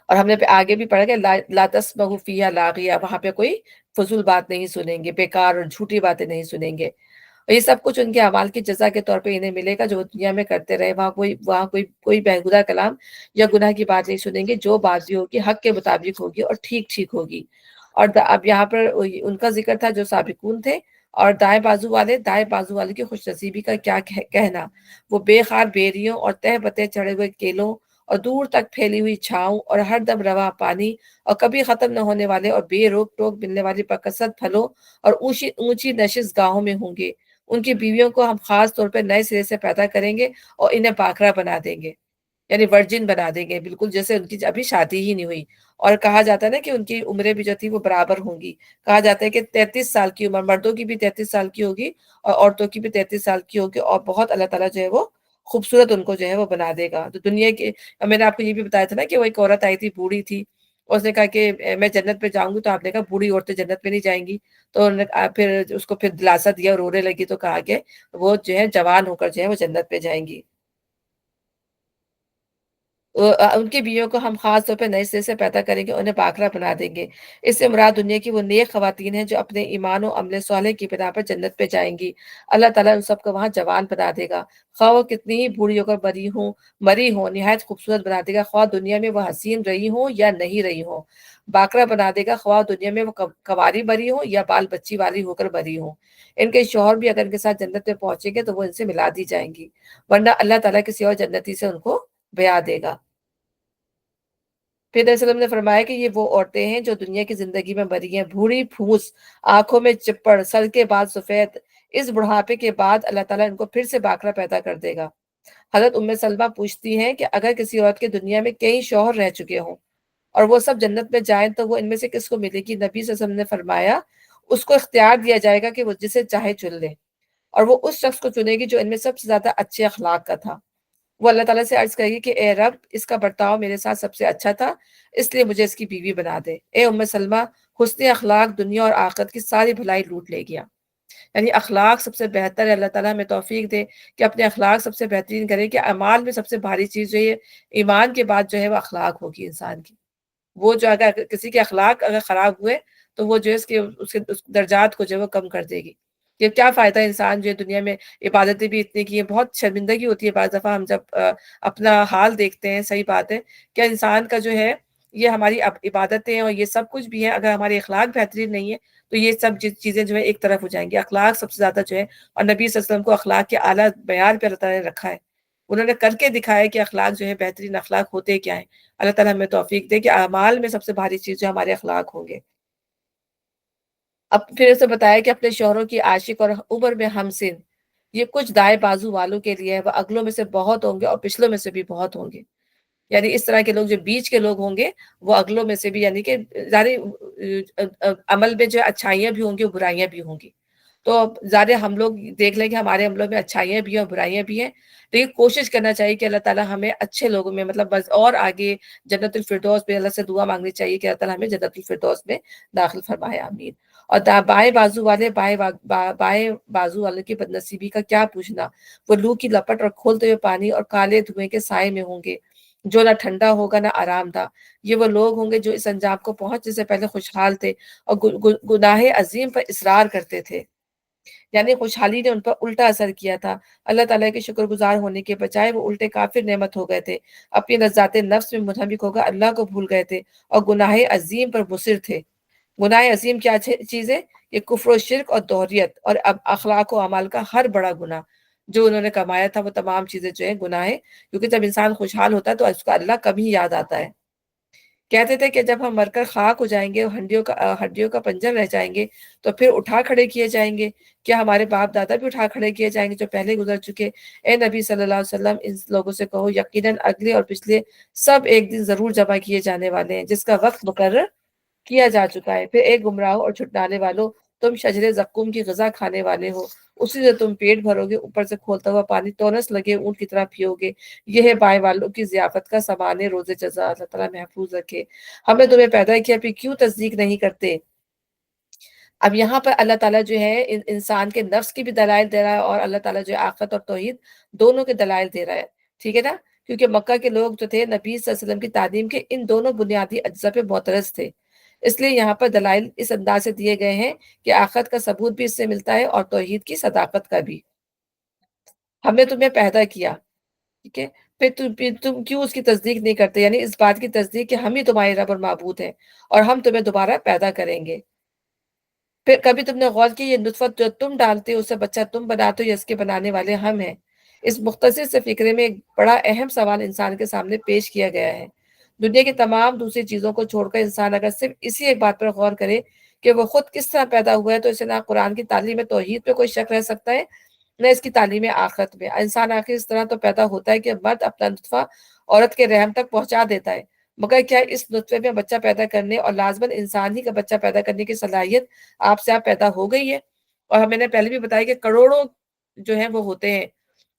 اور ہم نے آگے بھی پڑھا کہ لا تسمعوا فیہا لاغیہ، وہاں پہ کوئی فضول بات نہیں سنیں گے، بیکار اور جھوٹی باتیں نہیں سنیں گے، اور یہ سب کچھ ان کے اعمال کی جزا کے طور پہ انہیں ملے گا جو وہ دنیا میں کرتے رہے، وہاں کوئی بیہودہ کلام یا گناہ کی بات نہیں سنیں گے، جو بات بھی ہوگی حق کے مطابق ہوگی اور ٹھیک ٹھیک ہوگی۔ اور اب یہاں پر ان کا ذکر تھا جو سابقون تھے، اور دائیں بازو والے کی خوش نصیبی کا کیا کہنا، وہ بے خار بیریوں اور تہ بتے چڑھے ہوئے کیلوں اور دور تک پھیلی ہوئی چھاؤں اور ہر دم رواں پانی اور کبھی ختم نہ ہونے والے اور بے روک ٹوک ملنے والی بکثرت پھلوں اور اونچی اونچی نشست گاہوں میں ہوں گے۔ ان کی بیویوں کو ہم خاص طور پر نئے سرے سے پیدا کریں گے اور انہیں باکرا بنا دیں گے۔ یعنی ورجن بنا دیں گے، بالکل جیسے ان کی ابھی شادی ہی نہیں ہوئی۔ اور کہا جاتا ہے نا کہ ان کی عمریں بھی جو تھی وہ برابر ہوں گی۔ کہا جاتا ہے کہ 33 سال کی عمر، مردوں کی بھی 33 سال کی ہوگی اور عورتوں کی بھی 33 سال کی ہوگی، اور بہت اللہ تعالیٰ جو ہے وہ خوبصورت ان کو جو ہے وہ بنا دے گا۔ تو دنیا کے، میں نے آپ کو یہ بھی بتایا تھا نا کہ وہ ایک عورت آئی تھی، بوڑھی تھی، اس نے کہا کہ میں جنت پہ جاؤں گی، تو آپ نے کہا بوڑھی عورتیں جنت پہ نہیں جائیں گی؟ تو انہوں نے پھر اس کو پھر دلاسا دیا، رونے لگی، تو کہا کہ وہ جو ہے جوان ہو کر جو ہے وہ جنت پہ جائیں گی۔ ان کی بیویوں کو ہم خاص طور پہ نئے سرے سے پیدا کریں گے، انہیں باکرا بنا دیں گے۔ اس سے مراد دنیا کی وہ نیک خواتین ہیں جو اپنے ایمان و عمل صالح کی بنا پر جنت پہ جائیں گی۔ اللہ تعالیٰ ان سب کو وہاں جوان بنا دے گا، خواہ وہ کتنی ہی بوڑھی ہو کر مری ہوں، نہایت خوبصورت بنا دے گا، خواہ دنیا میں وہ حسین رہی ہوں یا نہیں رہی ہوں۔ باکرا بنا دے گا، خواہ دنیا میں وہ کواری بری ہوں یا بال بچی والی ہو کر بری ہوں۔ ان کے شوہر بھی اگر ان کے ساتھ جنت میں پہنچیں گے تو وہ ان سے ملا دی جائیں گی، ورنہ اللہ تعالیٰ کسی اور جنتی سے ان کو بیاہ دے گا۔ پھر نبی صلی اللہ علیہ وسلم نے فرمایا کہ یہ وہ عورتیں ہیں جو دنیا کی زندگی میں بری ہیں، بھوری پھوس، آنکھوں میں چپڑ، سر کے بعد سفید۔ اس بڑھاپے کے بعد اللہ تعالیٰ ان کو پھر سے باکرا پیدا کر دے گا۔ حضرت ام سلمہ پوچھتی ہیں کہ اگر کسی عورت کے دنیا میں کئی شوہر رہ چکے ہوں اور وہ سب جنت میں جائیں تو وہ ان میں سے کس کو ملے گی؟ نبی صلی اللہ علیہ وسلم نے فرمایا اس کو اختیار دیا جائے گا کہ وہ جسے چاہے چن لے، اور وہ اس شخص کو چنے گی جو ان میں سب سے زیادہ اچھے اخلاق کا تھا۔ وہ اللہ تعالیٰ سے عرض کرے گی کہ اے رب، اس کا برتاؤ میرے ساتھ سب سے اچھا تھا، اس لیے مجھے اس کی بیوی بنا دے۔ اے ام سلمہ، حسن اخلاق دنیا اور آخرت کی ساری بھلائی لوٹ لے گیا۔ یعنی اخلاق سب سے بہتر ہے۔ اللہ تعالیٰ ہمیں توفیق دے کہ اپنے اخلاق سب سے بہترین کرے، کہ اعمال میں سب سے بھاری چیز جو ہے ایمان کے بعد جو ہے وہ اخلاق ہوگی انسان کی۔ وہ جو اگر کسی کے اخلاق اگر خراب ہوئے تو وہ جو ہے اس درجات کو جو ہے وہ کم کر دے گی۔ یہ کیا فائدہ انسان جو ہے دنیا میں عبادتیں بھی اتنی کی ہیں، بہت شرمندگی ہوتی ہے بعض دفعہ ہم جب اپنا حال دیکھتے ہیں۔ صحیح بات ہے، کیا انسان کا جو ہے یہ ہماری عبادتیں اور یہ سب کچھ بھی ہے، اگر ہمارے اخلاق بہترین نہیں ہے تو یہ سب چیزیں جو ہے ایک طرف ہو جائیں گی۔ اخلاق سب سے زیادہ جو ہے، اور نبی صلی اللہ علیہ وسلم کو اخلاق کے اعلیٰ معیار پہ اللہ تعالیٰ نے رکھا ہے، انہوں نے کر کے دکھایا کہ اخلاق جو ہے بہترین اخلاق ہوتے کیا ہیں۔ اللہ تعالیٰ ہمیں توفیق دے کہ اعمال میں سب سے بھاری چیز جو ہمارے اخلاق ہوں گے۔ اب پھر اسے بتایا کہ اپنے شوہروں کی عاشق اور عمر میں ہمسن، یہ کچھ دائیں بازو والوں کے لیے ہے، وہ اگلوں میں سے بہت ہوں گے اور پچھلوں میں سے بھی بہت ہوں گے۔ یعنی اس طرح کے لوگ جو بیچ کے لوگ ہوں گے وہ اگلوں میں سے بھی، یعنی کہ عمل میں جو اچھائیاں بھی ہوں گی اور برائیاں بھی ہوں گی۔ تو زیادہ ہم لوگ دیکھ لیں کہ ہمارے عملوں میں اچھائیاں بھی ہیں اور برائیاں بھی ہیں، لیکن کوشش کرنا چاہیے کہ اللہ تعالیٰ ہمیں اچھے لوگوں میں، مطلب بس اور آگے جنت الفردوس میں اللہ سے دعا مانگنی چاہیے کہ اللہ تعالیٰ ہمیں جنت الفردوس میں داخل فرمائے، آمین۔ اور بائیں بازو والے، بائیں بازو والے کی بدنصیبی کا کیا پوچھنا، وہ لو کی لپٹ اور کھولتے ہوئے پانی اور کالے دھوئیں کے سائے میں ہوں گے، جو نہ ٹھنڈا ہوگا نہ آرام دہ۔ یہ وہ لوگ ہوں گے جو اس انجام کو پہنچنے سے پہلے خوشحال تھے اور گناہ عظیم پر اصرار کرتے تھے، یعنی خوشحالی نے ان پر الٹا اثر کیا تھا۔ اللہ تعالیٰ کے شکر گزار ہونے کے بجائے وہ الٹے کافر نعمت ہو گئے تھے، اپنی لذات نفس میں منہمک ہو کر اللہ کو بھول گئے تھے اور گناہ عظیم پر مصر تھے۔ گناہ عظیم کیا چیز ہے؟ یہ کفر و شرک اور دوہریت اور اب اخلاق و اعمال کا ہر بڑا گناہ جو انہوں نے کمایا تھا، وہ تمام چیزیں جو ہیں گناہ ہے، کیونکہ جب انسان خوشحال ہوتا ہے تو اس کا اللہ کم ہی یاد آتا ہے۔ کہتے تھے کہ جب ہم مر کر خاک ہو جائیں گے اور ہڈیوں کا پنجر رہ جائیں گے تو پھر اٹھا کھڑے کیے جائیں گے، کیا ہمارے باپ دادا بھی اٹھا کھڑے کیے جائیں گے جو پہلے گزر چکے؟ اے نبی صلی اللہ علیہ وسلم، ان لوگوں سے کہو یقیناً اگلے اور پچھلے سب ایک دن ضرور جمع کیے جانے والے ہیں جس کا وقت مقرر کیا جا چکا ہے۔ پھر ایک گمراہوں اور چھٹانے والوں، تم شجر زقوم کی غذا کھانے والے ہو، اسی سے تم پیٹ بھرو گے، اوپر سے کھولتا ہوا پانی تونس لگے اونٹ کی طرح پیو گے۔ یہ ہے بائیں والوں کی ضیافت کا سامان روز جزا۔ اللہ تعالیٰ محفوظ رکھے۔ ہم نے تمہیں پیدا کیا، پھر کیوں تصدیق نہیں کرتے؟ اب یہاں پر اللہ تعالیٰ جو ہے انسان کے نفس کی بھی دلائل دے رہا ہے، اور اللہ تعالیٰ جو ہے آخرت اور توحید دونوں کے دلائل دے رہا ہے، ٹھیک ہے نا؟ کیونکہ مکہ کے لوگ جو تھے نبی صلی اللہ علیہ وسلم کی تعلیم کے ان دونوں بنیادی اجزاء پہ معترض تھے، اس لیے یہاں پر دلائل اس انداز سے دیے گئے ہیں کہ آخرت کا ثبوت بھی اس سے ملتا ہے اور توحید کی صداقت کا بھی۔ ہم نے تمہیں پیدا کیا، ٹھیک ہے، پھر تم کیوں اس کی تصدیق نہیں کرتے؟ یعنی اس بات کی تصدیق کہ ہم ہی تمہارے رب اور معبود ہیں اور ہم تمہیں دوبارہ پیدا کریں گے۔ پھر کبھی تم نے غور کی یہ نطفت جو تم ڈالتے ہو اسے بچہ تم بناتے ہو یا اس کے بنانے والے ہم ہیں؟ اس مختصر سے فکرے میں ایک بڑا اہم سوال انسان کے سامنے پیش کیا گیا ہے۔ دنیا کی تمام دوسری چیزوں کو چھوڑ کر انسان اگر صرف اسی ایک بات پر غور کرے کہ وہ خود کس طرح پیدا ہوا ہے تو اسے نہ قرآن کی تعلیم توحید پہ کوئی شک رہ سکتا ہے نہ اس کی تعلیم آخرت میں۔ انسان آخر اس طرح تو پیدا ہوتا ہے کہ مرد اپنا نطفہ عورت کے رحم تک پہنچا دیتا ہے، مگر کیا اس نطفے میں بچہ پیدا کرنے اور لازماً انسان ہی کا بچہ پیدا کرنے کی صلاحیت آپ سے آپ پیدا ہو گئی ہے؟ اور میں نے پہلے بھی بتایا کہ کروڑوں جو ہیں وہ ہوتے ہیں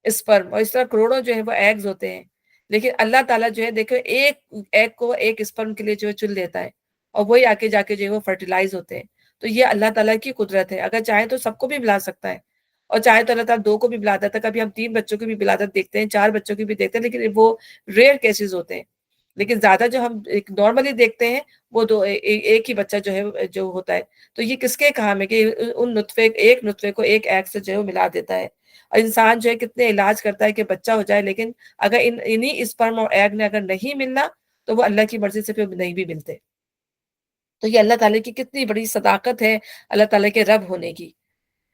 اسپرم، اور اس طرح کروڑوں جو ہے وہ ایگز ہوتے ہیں، لیکن اللہ تعالیٰ جو ہے دیکھو ایک ایگ کو ایک اسپرم کے لیے جو ہے چن لیتا ہے، اور وہی آگے جا کے جو ہے وہ فرٹیلائز ہوتے ہیں۔ تو یہ اللہ تعالیٰ کی قدرت ہے، اگر چاہے تو سب کو بھی ملا سکتا ہے، اور چاہے تو اللہ تعالیٰ دو کو بھی ملا دیتا ہے۔ کبھی ہم 3 بچوں کی بھی ولادت دیکھتے ہیں، 4 بچوں کی بھی دیکھتے ہیں، لیکن وہ ریئر کیسز ہوتے ہیں۔ لیکن زیادہ جو ہم ایک نارملی دیکھتے ہیں وہ ایک ہی بچہ جو ہے جو ہوتا ہے۔ تو یہ کس کے کام ہے کہ ان ایک نطفے کو ایک ایگ سے جو ہے وہ ملا دیتا ہے، اور انسان جو ہے کتنے علاج کرتا ہے کہ بچہ ہو جائے، لیکن اگر انہی اسپرم اور ایگ نے اگر نہیں ملنا تو وہ اللہ کی مرضی سے پھر نہیں بھی ملتے۔ تو یہ اللہ تعالیٰ کی کتنی بڑی صداقت ہے اللہ تعالیٰ کے رب ہونے کی۔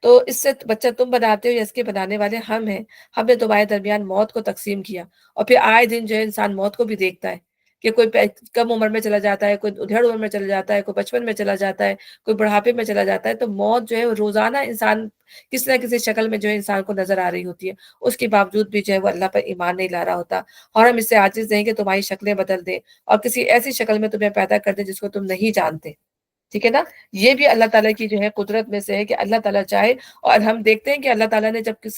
تو اس سے بچہ تم بناتے ہو یا اس کے بنانے والے ہم ہیں۔ ہم نے تمہارے درمیان موت کو تقسیم کیا، اور پھر آئے دن جو ہے انسان موت کو بھی دیکھتا ہے کہ کوئی کم عمر میں چلا جاتا ہے، کوئی ادھیڑ عمر میں چلا جاتا ہے، کوئی بچپن میں چلا جاتا ہے، کوئی بڑھاپے میں چلا جاتا ہے۔ تو موت جو ہے وہ روزانہ انسان کسی نہ کسی شکل میں جو ہے انسان کو نظر آ رہی ہوتی ہے، اس کے باوجود بھی جو ہے وہ اللہ پر ایمان نہیں لا رہا ہوتا، اور ہم اس سے عاجز ہیں کہ تمہاری شکلیں بدل دیں اور کسی ایسی شکل میں تمہیں پیدا کر دیں جس کو تم نہیں جانتے۔ ٹھیک ہے نا؟ یہ بھی اللہ تعالیٰ کی جو ہے قدرت میں سے ہے کہ اللہ تعالیٰ چاہے، اور ہم دیکھتے ہیں کہ اللہ تعالیٰ نے جب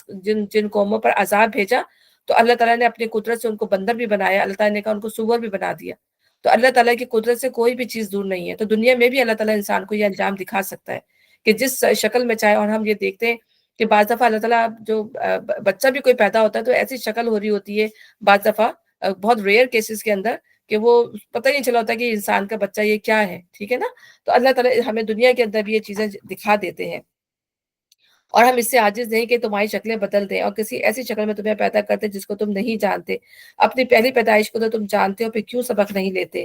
جن قوموں پر عذاب بھیجا تو اللہ تعالیٰ نے اپنی قدرت سے ان کو بندر بھی بنایا، اللہ تعالیٰ نے کہا ان کو سور بھی بنا دیا۔ تو اللہ تعالیٰ کی قدرت سے کوئی بھی چیز دور نہیں ہے۔ تو دنیا میں بھی اللہ تعالیٰ انسان کو یہ انجام دکھا سکتا ہے کہ جس شکل میں چاہے، اور ہم یہ دیکھتے ہیں کہ بعض دفعہ اللہ تعالیٰ جو بچہ بھی کوئی پیدا ہوتا ہے تو ایسی شکل ہو رہی ہوتی ہے بعض دفعہ، بہت ریئر کیسز کے اندر، کہ وہ پتہ ہی نہیں چلا ہوتا کہ انسان کا بچہ یہ کیا ہے۔ ٹھیک ہے نا؟ تو اللہ تعالیٰ ہمیں دنیا کے اندر بھی یہ چیزیں دکھا دیتے ہیں، اور ہم اس سے عاجز نہیں کہ تمہاری شکلیں بدل دیں اور کسی ایسی شکل میں تمہیں پیدا کرتے جس کو تم نہیں جانتے۔ اپنی پہلی پیدائش کو تو تم جانتے ہو، پھر کیوں سبق نہیں لیتے؟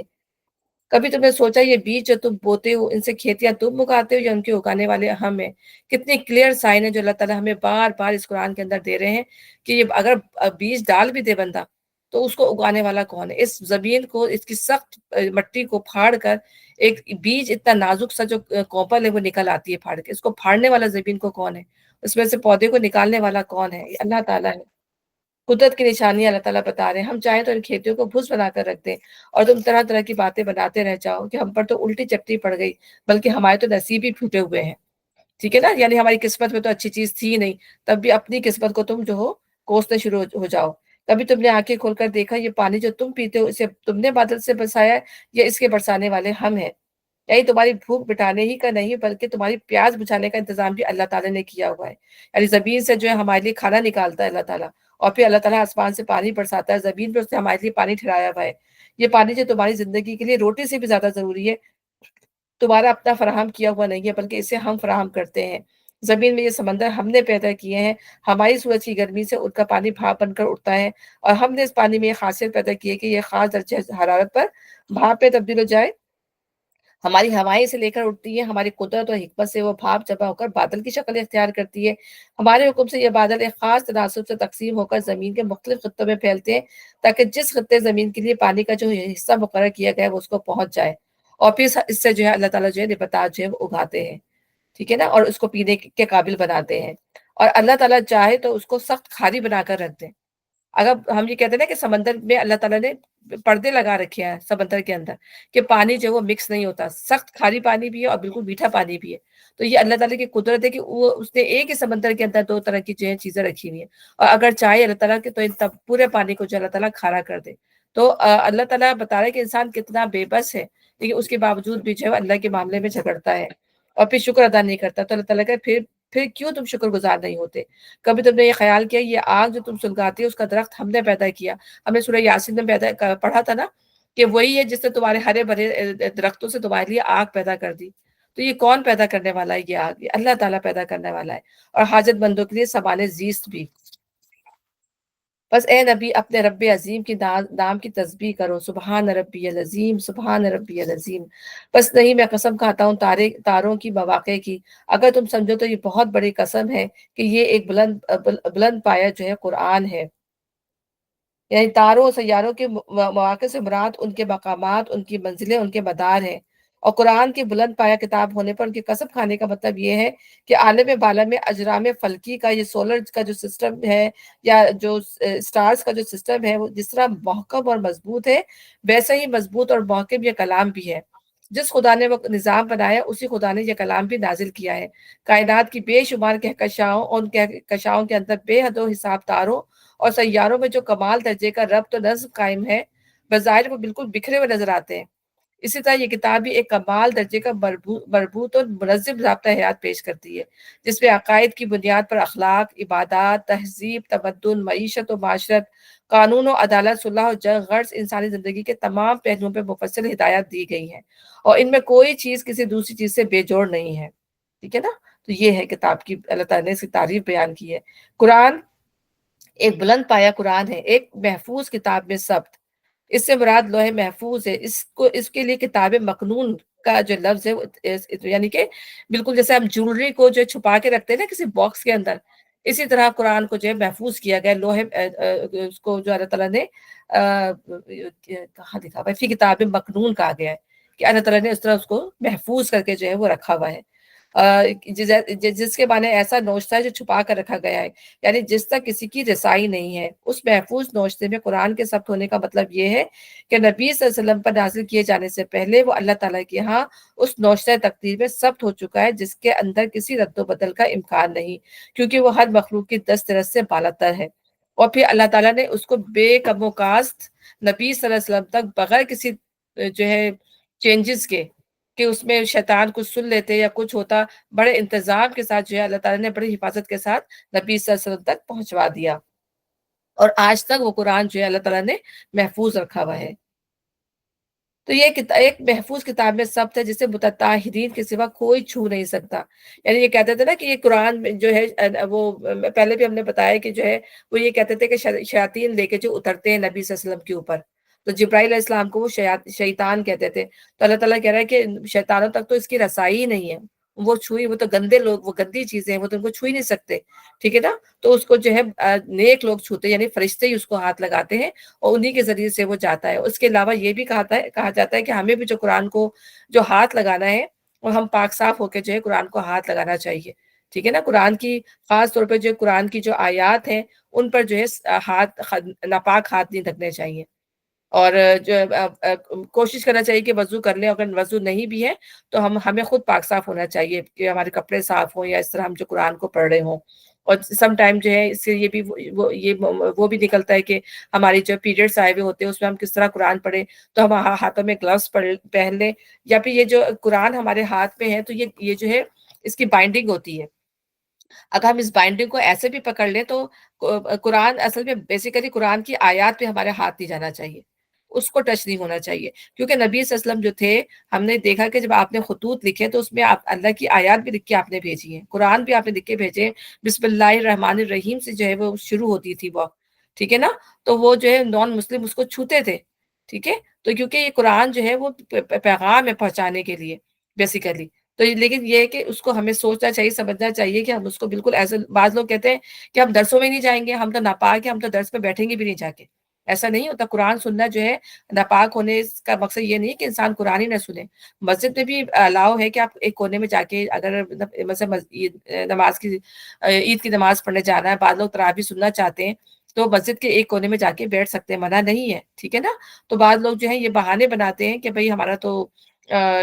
کبھی تم نے سوچا یہ بیج جو تم بوتے ہو ان سے کھیتیاں تم اگاتے ہو یا ان کے اگانے والے ہم ہیں؟ کتنی کلیئر سائن ہے جو اللہ تعالیٰ ہمیں بار بار اس قرآن کے اندر دے رہے ہیں کہ یہ اگر بیج ڈال بھی دے بندہ تو اس کو اگانے والا کون ہے؟ اس زمین کو، اس کی سخت مٹی کو پھاڑ کر ایک بیج اتنا نازک سا جو کوپل ہے وہ نکل آتی ہے پھاڑ کے، اس کو پھاڑنے والا زمین کو کون ہے؟ اس میں سے پودے کو نکالنے والا کون ہے؟ یہ اللہ تعالیٰ ہے۔ قدرت کی نشانی اللہ تعالیٰ بتا رہے ہیں۔ ہم چاہیں تو ان کھیتیوں کو بھوس بنا کر رکھ دیں اور تم طرح طرح کی باتیں بناتے رہ جاؤ کہ ہم پر تو الٹی چپٹی پڑ گئی، بلکہ ہمارے تو نصیب ہی پھوٹے ہوئے ہیں۔ ٹھیک ہے نا؟ یعنی ہماری قسمت میں تو اچھی چیز تھی ہی نہیں، تب بھی اپنی قسمت کو تم جو ہو کوسنے شروع ہو جاؤ۔ کبھی تم نے آنکھیں کھول کر دیکھا یہ پانی جو تم پیتے ہو اسے تم نے بادل سے برسایا ہے یا اس کے برسانے والے ہم ہیں؟ یعنی تمہاری بھوک مٹانے ہی کا نہیں بلکہ تمہاری پیاس بجھانے کا انتظام بھی اللہ تعالیٰ نے کیا ہوا ہے۔ یعنی زمین سے جو ہے ہمارے لیے کھانا نکالتا ہے اللہ تعالیٰ، اور پھر اللہ تعالیٰ آسمان سے پانی برساتا ہے، زمین پہ اس نے ہمارے لیے پانی ٹھہرایا ہوا ہے۔ یہ پانی جو تمہاری زندگی کے لیے روٹی سے بھی زیادہ ضروری ہے، تمہارا اپنا فراہم کیا ہوا نہیں ہے بلکہ اسے ہم فراہم کرتے ہیں۔ زمین میں یہ سمندر ہم نے پیدا کیے ہیں، ہماری سورج کی گرمی سے ان کا پانی بھاپ بن کر اٹھتا ہے، اور ہم نے اس پانی میں یہ خاصیت پیدا کی ہے کہ یہ خاص درجہ حرارت پر بھاپ پہ تبدیل ہو جائے۔ ہماری ہوائیں سے لے کر اٹھتی ہیں، ہماری قدرت اور حکمت سے وہ بھاپ جمع ہو کر بادل کی شکل اختیار کرتی ہے۔ ہمارے حکم سے یہ بادل ایک خاص تناسب سے تقسیم ہو کر زمین کے مختلف خطوں میں پھیلتے ہیں تاکہ جس خطے زمین کے لیے پانی کا جو حصہ مقرر کیا گیا ہے وہ اس کو پہنچ جائے، اور پھر اس سے جو ہے اللہ تعالیٰ جو ہے نباتات جو ہے وہ اگاتے ہیں۔ ٹھیک ہے نا؟ اور اس کو پینے کے قابل بناتے ہیں، اور اللہ تعالیٰ چاہے تو اس کو سخت کھاری بنا کر رکھ دیں۔ اگر ہم یہ کہتے ہیں نا کہ سمندر میں اللہ تعالیٰ نے پردے لگا رکھے ہیں سمندر کے اندر کہ پانی جو ہے وہ مکس نہیں ہوتا، سخت کھاری پانی بھی ہے اور بالکل میٹھا پانی بھی ہے۔ تو یہ اللہ تعالیٰ کی قدرت ہے کہ وہ اس نے ایک ہی سمندر کے اندر 2 طرح کی جو ہے چیزیں رکھی ہوئی ہیں، اور اگر چاہے اللہ تعالیٰ کہ تو ان پورے پانی کو جو اللہ تعالیٰ کھارا کر دے۔ تو اللہ تعالیٰ بتا رہا ہے کہ انسان کتنا بے بس ہے، لیکن اس کے باوجود بھی جو ہے اللہ کے معاملے میں جھگڑتا ہے اور پھر شکر ادا نہیں کرتا۔ تو اللہ تعالیٰ کہ پھر کیوں تم شکر گزار نہیں ہوتے؟ کبھی تم نے یہ خیال کیا یہ آگ جو تم سلگاتی ہو اس کا درخت ہم نے پیدا کیا؟ ہم نے سورہ یاسین میں پڑھا تھا نا کہ وہی ہے جس نے تمہارے ہرے بھرے درختوں سے تمہارے لیے آگ پیدا کر دی۔ تو یہ کون پیدا کرنے والا ہے؟ یہ آگ یہ اللہ تعالیٰ پیدا کرنے والا ہے، اور حاجت مندوں کے لیے سامان زیست بھی۔ بس اے نبی اپنے رب عظیم کی نام کی تسبیح کرو، سبحان ربی العظیم، سبحان ربی العظیم۔ بس نہیں، میں قسم کھاتا ہوں تاروں کی، مواقع کی۔ اگر تم سمجھو تو یہ بہت بڑی قسم ہے کہ یہ ایک بلند پایا جو ہے قرآن ہے۔ یعنی تاروں اور سیاروں کے مواقع سے مراد ان کے مقامات، ان کی منزلیں، ان کے مدار ہیں۔ اور قرآن کی بلند پایہ کتاب ہونے پر ان کی قسم کھانے کا مطلب یہ ہے کہ عالم بالا میں اجرام فلکی کا یہ سولر کا جو سسٹم ہے یا جو سٹارز کا جو سسٹم ہے وہ جس طرح محکم اور مضبوط ہے، ویسے ہی مضبوط اور محکم یہ کلام بھی ہے۔ جس خدا نے وہ نظام بنایا اسی خدا نے یہ کلام بھی نازل کیا ہے۔ کائنات کی بے شمار کہکشاؤں اور ان کہکشاؤں کے اندر بے حد و حساب تاروں اور سیاروں میں جو کمال درجے کا ربط و نظم قائم ہے، بظاہر وہ بالکل بکھرے ہوئے نظر آتے ہیں۔ اسی طرح یہ کتاب بھی ایک کمال درجے کا مربوط اور منظم ضابطہ حیات پیش کرتی ہے، جس میں عقائد کی بنیاد پر اخلاق، عبادات، تہذیب، تمدن، معیشت و معاشرت، قانون و عدالت، صلح و جنگ، غرض انسانی زندگی کے تمام پہلوؤں پہ مفصل ہدایات دی گئی ہیں، اور ان میں کوئی چیز کسی دوسری چیز سے بے جوڑ نہیں ہے۔ ٹھیک ہے نا؟ تو یہ ہے کتاب کی اللہ تعالیٰ نے اس کی تعریف بیان کی ہے۔ قرآن ایک بلند پایا قرآن ہے، ایک محفوظ کتاب میں ثبت۔ اس سے مراد لوح محفوظ ہے۔ اس کے لیے کتاب مکنون کا جو لفظ ہے یعنی کہ بالکل جیسے ہم جولری کو جو چھپا کے رکھتے ہیں نا کسی باکس کے اندر، اسی طرح قرآن کو جو ہے محفوظ کیا گیا اس کو جو اللہ تعالیٰ نے کہاں لکھا ہوا ہے، فی کتاب مکنون کہا گیا ہے کہ اللہ تعالیٰ نے اس طرح اس کو محفوظ کر کے جو ہے وہ رکھا ہوا ہے، جس کے معنی ایسا نوشتہ ہے جو چھپا کر رکھا گیا ہے، یعنی جس تک کسی کی رسائی نہیں ہے۔ اس محفوظ نوشتے میں قرآن کے ثبت ہونے کا مطلب یہ ہے کہ نبی صلی اللہ علیہ وسلم پر نازل کیے جانے سے پہلے وہ اللہ تعالیٰ کے ہاں اس نوشتہ تقدیر میں ثبت ہو چکا ہے، جس کے اندر کسی رد و بدل کا امکان نہیں، کیونکہ وہ ہر مخلوق کی دست رس سے بالاتر ہے۔ اور پھر اللہ تعالیٰ نے اس کو بے کم و کاست نبی صلی اللہ علیہ وسلم تک بغیر کسی جو ہے چینجز کے، کہ اس میں شیطان کچھ سن لیتے یا کچھ ہوتا، بڑے انتظام کے ساتھ جو ہے اللہ تعالیٰ نے بڑی حفاظت کے ساتھ نبی صلی اللہ علیہ وسلم تک پہنچوا دیا، اور آج تک وہ قرآن جو ہے اللہ تعالیٰ نے محفوظ رکھا ہوا ہے۔ تو یہ ایک محفوظ کتاب میں ثبت ہے جسے متطہرین کے سوا کوئی چھو نہیں سکتا۔ یعنی یہ کہتے تھے نا کہ یہ قرآن میں جو ہے وہ پہلے بھی ہم نے بتایا کہ جو ہے وہ یہ کہتے تھے کہ شیاطین لے کے جو اترتے ہیں نبی صلی اللہ علیہ وسلم کے اوپر، تو جبرائیل علیہ السلام کو وہ شیطان کہتے تھے، تو اللہ تعالیٰ کہہ رہا ہے کہ شیطانوں تک تو اس کی رسائی ہی نہیں ہے، وہ چھوئی، وہ تو گندے لوگ، وہ گندی چیزیں ہیں، وہ تو ان کو چھو ہی نہیں سکتے۔ ٹھیک ہے نا؟ تو اس کو جو ہے نیک لوگ چھوتے، یعنی فرشتے ہی اس کو ہاتھ لگاتے ہیں اور انہی کے ذریعے سے وہ جاتا ہے۔ اس کے علاوہ یہ بھی کہا جاتا ہے کہ ہمیں بھی جو قرآن کو جو ہاتھ لگانا ہے اور ہم پاک صاف ہو کے جو ہے قرآن کو ہاتھ لگانا چاہیے۔ ٹھیک ہے نا؟ قرآن کی خاص طور پہ جو قرآن کی جو آیات ہیں ان پر جو ہے ناپاک ہاتھ نہیں رکھنے چاہیے، اور جو کوشش کرنا چاہیے کہ وضو کر لیں، اگر وضو نہیں بھی ہے تو ہمیں خود پاک صاف ہونا چاہیے کہ ہمارے کپڑے صاف ہوں، یا اس طرح ہم جو قرآن کو پڑھ رہے ہوں۔ اور سم ٹائم جو ہے اس سے یہ بھی وہ بھی نکلتا ہے کہ ہماری جو پیریڈس آئے ہوئے ہوتے ہیں اس میں ہم کس طرح قرآن پڑھیں، تو ہم ہاتھوں میں گلوز پہن لیں، یا پھر یہ جو قرآن ہمارے ہاتھ میں ہے تو یہ جو ہے اس کی بائنڈنگ ہوتی ہے، اگر ہم اس بائنڈنگ کو ایسے بھی پکڑ لیں تو قرآن اصل میں بیسیکلی قرآن کی آیات پہ ہمارے ہاتھ نہیں جانا چاہیے، اس کو ٹچ نہیں ہونا چاہیے، کیونکہ نبی صلی اللہ علیہ وسلم جو تھے، ہم نے دیکھا کہ جب آپ نے خطوط لکھے تو اس میں آپ اللہ کی آیات بھی لکھ کے آپ نے بھیجی ہیں، قرآن بھی آپ نے لکھ کے بھیجے، بسم اللہ الرحمن الرحیم سے جو ہے وہ شروع ہوتی تھی وہ، ٹھیک ہے نا؟ تو وہ جو ہے نان مسلم اس کو چھوتے تھے، ٹھیک ہے؟ تو کیونکہ یہ قرآن جو ہے وہ پیغام ہے پہنچانے کے لیے بیسیکلی، تو لیکن یہ ہے کہ اس کو ہمیں سوچنا چاہیے، سمجھنا چاہیے کہ ہم اس کو بالکل ایسے، بعض لوگ کہتے ہیں کہ ہم درسوں میں نہیں جائیں گے، ہم تو ناپاک ہیں، ہم تو درس میں بیٹھیں گے بھی نہیں جا کے، ایسا نہیں ہوتا۔ قرآن سننا جو ہے ناپاک ہونے کا مقصد یہ نہیں کہ انسان قرآن ہی نہ سنے، مسجد میں بھی الاؤ ہے کہ آپ ایک کونے میں جا کے، اگر مثلا نماز کی عید کی نماز پڑھنے جانا ہے، بعض لوگ تراویح سننا چاہتے ہیں تو مسجد کے ایک کونے میں جا کے بیٹھ سکتے ہیں، منع نہیں ہے، ٹھیک ہے نا؟ تو بعض لوگ جو ہے یہ بہانے بناتے ہیں کہ بھئی ہمارا تو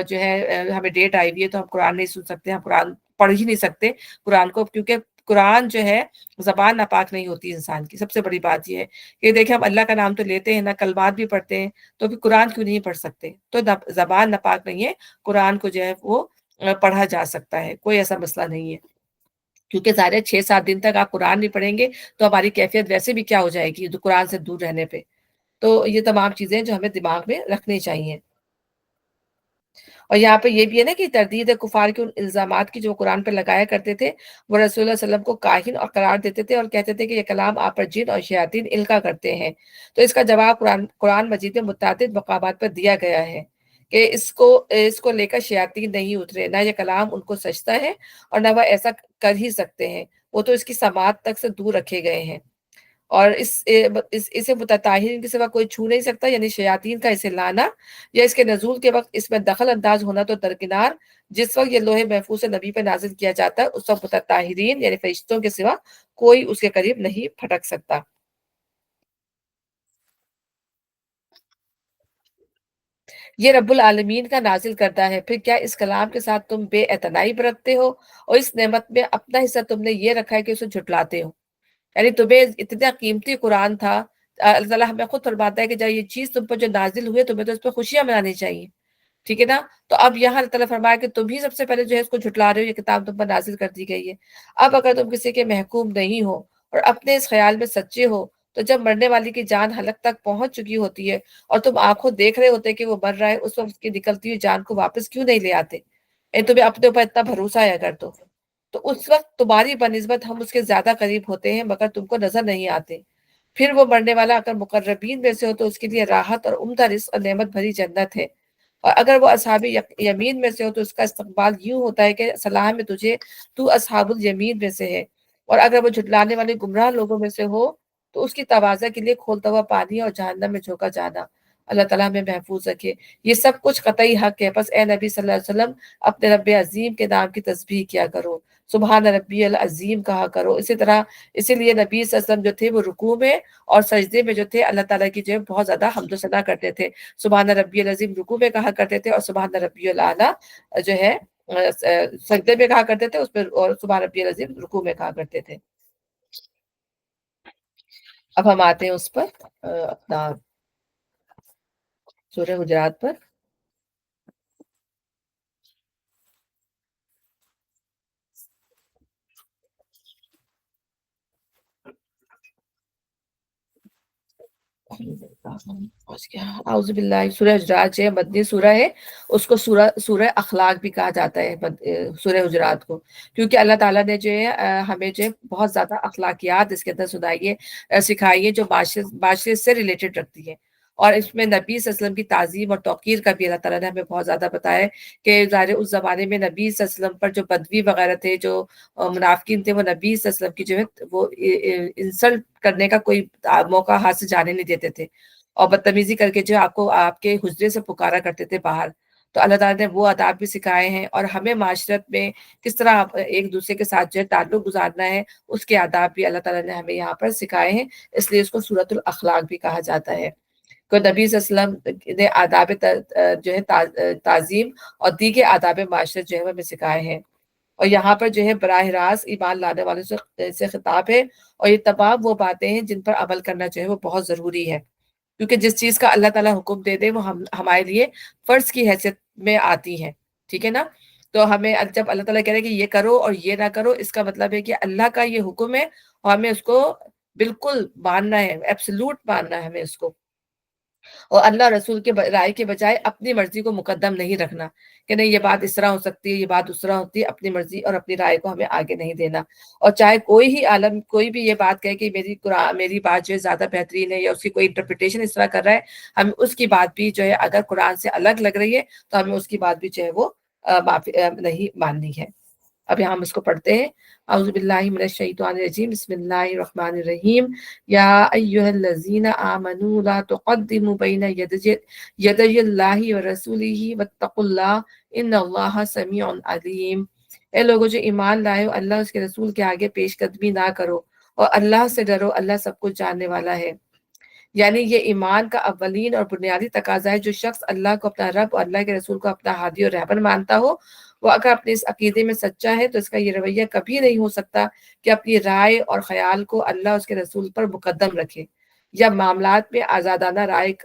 جو ہے ہمیں ڈیٹ آئی ہوئی ہے تو ہم قرآن نہیں سن سکتے، ہم قرآن پڑھ ہی نہیں سکتے قرآن کو، کیونکہ قرآن جو ہے زبان ناپاک نہیں ہوتی انسان کی۔ سب سے بڑی بات یہ ہے کہ دیکھیں ہم اللہ کا نام تو لیتے ہیں نا، کلمات بھی پڑھتے ہیں، تو پھر قرآن کیوں نہیں پڑھ سکتے؟ تو زبان ناپاک نہیں ہے، قرآن کو جو ہے وہ پڑھا جا سکتا ہے، کوئی ایسا مسئلہ نہیں ہے، کیونکہ ظاہر ہے 6-7 دن تک آپ قرآن نہیں پڑھیں گے تو ہماری کیفیت ویسے بھی کیا ہو جائے گی قرآن سے دور رہنے پہ۔ تو یہ تمام چیزیں جو ہمیں دماغ میں رکھنی چاہیے۔ اور یہاں پہ یہ بھی ہے نا کہ تردید کفار کے ان الزامات کی جو قرآن پہ لگایا کرتے تھے، وہ رسول اللہ صلی اللہ علیہ وسلم کو کاہن اور قرار دیتے تھے اور کہتے تھے کہ یہ کلام آپ پر جن اور شیاطین القا کرتے ہیں۔ تو اس کا جواب قرآن مجید میں متعدد مقامات پر دیا گیا ہے کہ اس کو لے کر شیاطین نہیں اترے، نہ یہ کلام ان کو سجتا ہے اور نہ وہ ایسا کر ہی سکتے ہیں، وہ تو اس کی سماعت تک سے دور رکھے گئے ہیں۔ اور اسے متطہرین کے سوا کوئی چھو نہیں سکتا، یعنی شیاطین کا اسے لانا یا اس کے نزول کے وقت اس میں دخل انداز ہونا تو درکنار۔ جس وقت یہ لوح محفوظ سے نبی پہ نازل کیا جاتا ہے اس وقت متطہرین یعنی فرشتوں کے سوا کوئی اس کے قریب نہیں پھٹک سکتا۔ یہ رب العالمین کا نازل کرتا ہے، پھر کیا اس کلام کے ساتھ تم بے اعتنائی برتتے ہو اور اس نعمت میں اپنا حصہ تم نے یہ رکھا ہے کہ اسے جھٹلاتے ہو؟ یعنی تمہیں اتنا قیمتی قرآن تھا، اللہ تعالیٰ ہمیں خود فرماتا ہے کہ جب یہ چیز تم پر جو نازل ہوئی ہے تمہیں تو اس پہ خوشیاں منانی چاہیے، ٹھیک ہے نا؟ تو اب یہاں اللہ تعالیٰ فرمایا کہ تم ہی سب سے پہلے جو ہے اس کو جھٹلا رہے ہو، یہ کتاب تم پر نازل کر دی گئی ہے۔ اب اگر تم کسی کے محکوم نہیں ہو اور اپنے اس خیال میں سچے ہو تو جب مرنے والی کی جان حلق تک پہنچ چکی ہوتی ہے اور تم آنکھوں دیکھ رہے ہوتے کہ وہ مر رہا ہے، اس وقت اس کی نکلتی ہوئی جان کو واپس کیوں نہیں لے آتے؟ تمہیں اپنے اوپر اتنا بھروسہ ہے اگر تو اس وقت تمہاری بنسبت ہم اس کے زیادہ قریب ہوتے ہیں مگر تم کو نظر نہیں آتے۔ پھر وہ مرنے والا اگر مقربین میں سے ہو تو اس کے لیے راحت اور عمدہ رزق اور نعمت بھری جنت ہے، اور اگر وہ اصحاب یمین میں سے ہو تو اس کا استقبال یوں ہوتا ہے کہ سلام ہے تجھے، تو اصحاب الیمین میں سے ہے۔ اور اگر وہ جھٹلانے والے گمراہ لوگوں میں سے ہو تو اس کی تواضع کے لیے کھولتا ہوا پانی اور جہنم میں جھونکا جانا۔ اللہ تعالیٰ ہمیں محفوظ رکھے۔ یہ سب کچھ قطعی حق ہے، بس اے نبی صلی اللہ علیہ وسلم اپنے رب عظیم کے نام کی تسبیح کیا کرو، سبحان ربی العظیم کہا کرو۔ اسی طرح اسی لیے نبی صلی اللہ علیہ وسلم جو تھے وہ رکوع میں اور سجدے میں جو تھے اللہ تعالیٰ کی جو ہے بہت زیادہ حمد و ثنا کرتے تھے۔ سبحان ربی العظیم رکوع میں کہا کرتے تھے اور سبحان ربی الاعلیٰ جو ہے سجدے میں کہا کرتے تھے، اس میں اور سبحان ربی العظیم رکوع میں کہا کرتے تھے۔ اب ہم آتے ہیں اس پر اپنا سورہ حجرات پر۔ اعوذ باللہ، سورہ حجرات جو ہے مدنی سورہ ہے، اس کو سورہ اخلاق بھی کہا جاتا ہے، سورہ حجرات کو، کیونکہ اللہ تعالیٰ نے جو ہے ہمیں جو ہے بہت زیادہ اخلاقیات اس کے اندر سکھائی ہے جو معاشرے سے ریلیٹڈ رکھتی ہے۔ اور اس میں نبی صلی اللہ علیہ وسلم کی تعظیم اور توقیر کا بھی اللہ تعالیٰ نے ہمیں بہت زیادہ بتایا ہے کہ ظاہر اس زمانے میں نبی صلی اللہ علیہ وسلم پر جو بدوی وغیرہ تھے، جو منافقین تھے، وہ نبی صلی اللہ علیہ وسلم کی جو ہے وہ انسلٹ کرنے کا کوئی موقع ہاتھ سے جانے نہیں دیتے تھے، اور بدتمیزی کر کے جو آپ کو آپ کے حجرے سے پکارا کرتے تھے باہر۔ تو اللہ تعالیٰ نے وہ آداب بھی سکھائے ہیں، اور ہمیں معاشرت میں کس طرح ایک دوسرے کے ساتھ جو ہے تعلق گزارنا ہے اس کے آداب بھی اللہ تعالیٰ نے ہمیں یہاں پر سکھائے ہیں، اس لیے اس کو سورۃ الاخلاق بھی کہا جاتا ہے۔ تو نبی صلی اللہ علیہ وسلم نے آداب جو ہے تعظیم اور دیگر آداب معاشرت جو ہے وہ ہمیں سکھائے ہیں، اور یہاں پر جو ہے براہ راست ایمان لانے والوں سے خطاب ہے، اور یہ تمام وہ باتیں ہیں جن پر عمل کرنا جو ہے وہ بہت ضروری ہے، کیونکہ جس چیز کا اللہ تعالیٰ حکم دے دے وہ ہمارے لیے فرض کی حیثیت میں آتی ہے، ٹھیک ہے نا؟ تو ہمیں جب اللہ تعالیٰ کہہ رہے ہیں کہ یہ کرو اور یہ نہ کرو، اس کا مطلب ہے کہ اللہ کا یہ حکم ہے اور ہمیں اس کو بالکل ماننا ہے، ایبسلوٹ ماننا ہے ہمیں اس کو، اور اللہ رسول کے رائے کے بجائے اپنی مرضی کو مقدم نہیں رکھنا کہ نہیں یہ بات اس طرح ہو سکتی ہے، یہ بات اس طرح ہوتی ہے، اپنی مرضی اور اپنی رائے کو ہمیں آگے نہیں دینا۔ اور چاہے کوئی ہی عالم کوئی بھی یہ بات کہے کہ میری بات جو ہے زیادہ بہترین ہے، یا اس کی کوئی انٹرپریٹیشن اس طرح کر رہا ہے، ہمیں اس کی بات بھی جو ہے اگر قرآن سے الگ لگ رہی ہے تو ہمیں اس کی بات بھی جو ہے وہ نہیں ماننی ہے۔ اب یہاں ہم اس کو پڑھتے ہیں۔ اعوذ باللہ من الشیطان الرجیم، بسم اللہ الرحمن الرحیم۔ یا ایھا الذین آمنوا لا تقدموا بین یدی اللہ ورسولہ واتقوا اللہ ان اللہ سمیع علیم۔ اے لوگوں جو ایمان لائے ہو، اللہ اس کے رسول کے آگے پیش قدمی نہ کرو، اور اللہ سے ڈرو، اللہ سب کچھ جاننے والا ہے۔ یعنی یہ ایمان کا اولین اور بنیادی تقاضا ہے۔ جو شخص اللہ کو اپنا رب اور اللہ کے رسول کو اپنا ہادی اور رہبر مانتا ہو، وہ اگر اپنے اس عقیدے میں سچا ہے تو اس کا یہ رویہ کبھی نہیں ہو سکتا کہ اپنی رائے اور خیال کو اللہ اس کے رسول پر مقدم رکھے، یا معاملات میں آزادانہ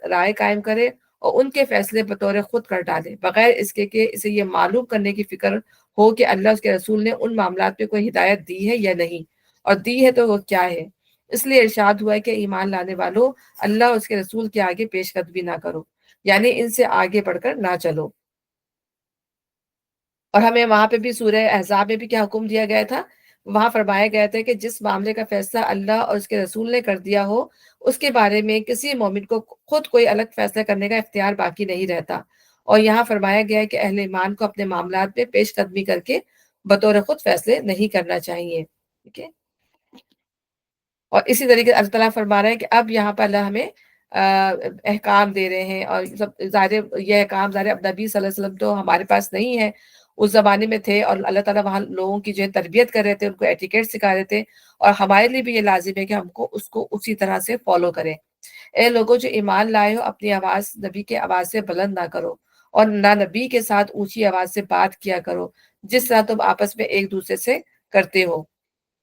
رائے قائم کرے اور ان کے فیصلے بطور خود کر ڈالے، بغیر اس کے کہ اسے یہ معلوم کرنے کی فکر ہو کہ اللہ اس کے رسول نے ان معاملات میں کوئی ہدایت دی ہے یا نہیں، اور دی ہے تو وہ کیا ہے۔ اس لیے ارشاد ہوا ہے کہ ایمان لانے والوں، اللہ اور اس کے رسول کے آگے پیش قدمی نہ کرو، یعنی ان سے آگے بڑھ کر نہ چلو۔ اور ہمیں وہاں پہ بھی سورہ احزاب میں بھی کیا حکم دیا گیا تھا؟ وہاں فرمایا گیا تھا کہ جس معاملے کا فیصلہ اللہ اور اس کے رسول نے کر دیا ہو، اس کے بارے میں کسی مومن کو خود کوئی الگ فیصلہ کرنے کا اختیار باقی نہیں رہتا، اور یہاں فرمایا گیا ہے کہ اہل ایمان کو اپنے معاملات میں پیش قدمی کر کے بطور خود فیصلے نہیں کرنا چاہیے، ٹھیک ہے؟ اور اسی طریقے سے اللہ تعالیٰ فرما رہے ہیں کہ اب یہاں پر اللہ ہمیں احکام دے رہے ہیں، اور سب ظاہر یہ احکام ظاہر اب نبی صلی اللہ علیہ وسلم تو ہمارے پاس نہیں ہے، اس زمانے میں تھے، اور اللہ تعالیٰ وہاں لوگوں کی جو ہے تربیت کر رہے تھے، ان کو ایٹیکیٹ سکھا رہے تھے، اور ہمارے لیے بھی یہ لازم ہے کہ ہم کو اس کو اسی طرح سے فالو کریں۔ اے لوگوں جو ایمان لائے ہو، اپنی آواز نبی کے آواز سے بلند نہ کرو، اور نہ نبی کے ساتھ اونچی آواز سے بات کیا کرو، جس طرح تم آپس میں ایک دوسرے سے کرتے ہو۔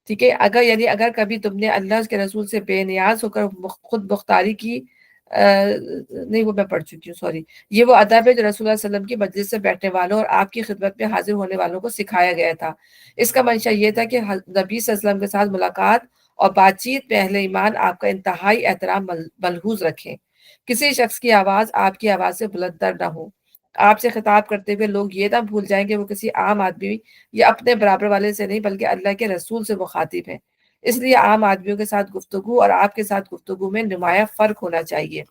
ٹھیک ہے، اگر یعنی اگر کبھی تم نے اللہ کے رسول سے بے نیاز ہو کر خود مختاری کی، نہیں وہ میں پڑھ چکی ہوں، سوری، یہ وہ ادب ہے جو رسول اللہ صلی اللہ علیہ وسلم کی مجلس سے بیٹھنے والوں اور آپ کی خدمت میں حاضر ہونے والوں کو سکھایا گیا تھا۔ اس کا منشا یہ تھا کہ نبی صلی اللہ علیہ وسلم کے ساتھ ملاقات اور بات چیت میں اہل ایمان آپ کا انتہائی احترام ملحوظ رکھیں۔ کسی شخص کی آواز آپ کی آواز سے بلند تر نہ ہو۔ آپ سے خطاب کرتے ہوئے لوگ یہ نہ بھول جائیں کہ وہ کسی عام آدمی یا اپنے برابر والے سے نہیں بلکہ اللہ کے رسول سے مخاطب ہیں۔ اس لیے عام آدمیوں کے ساتھ گفتگو اور آپ کے ساتھ گفتگو میں نمایاں فرق ہونا چاہیے۔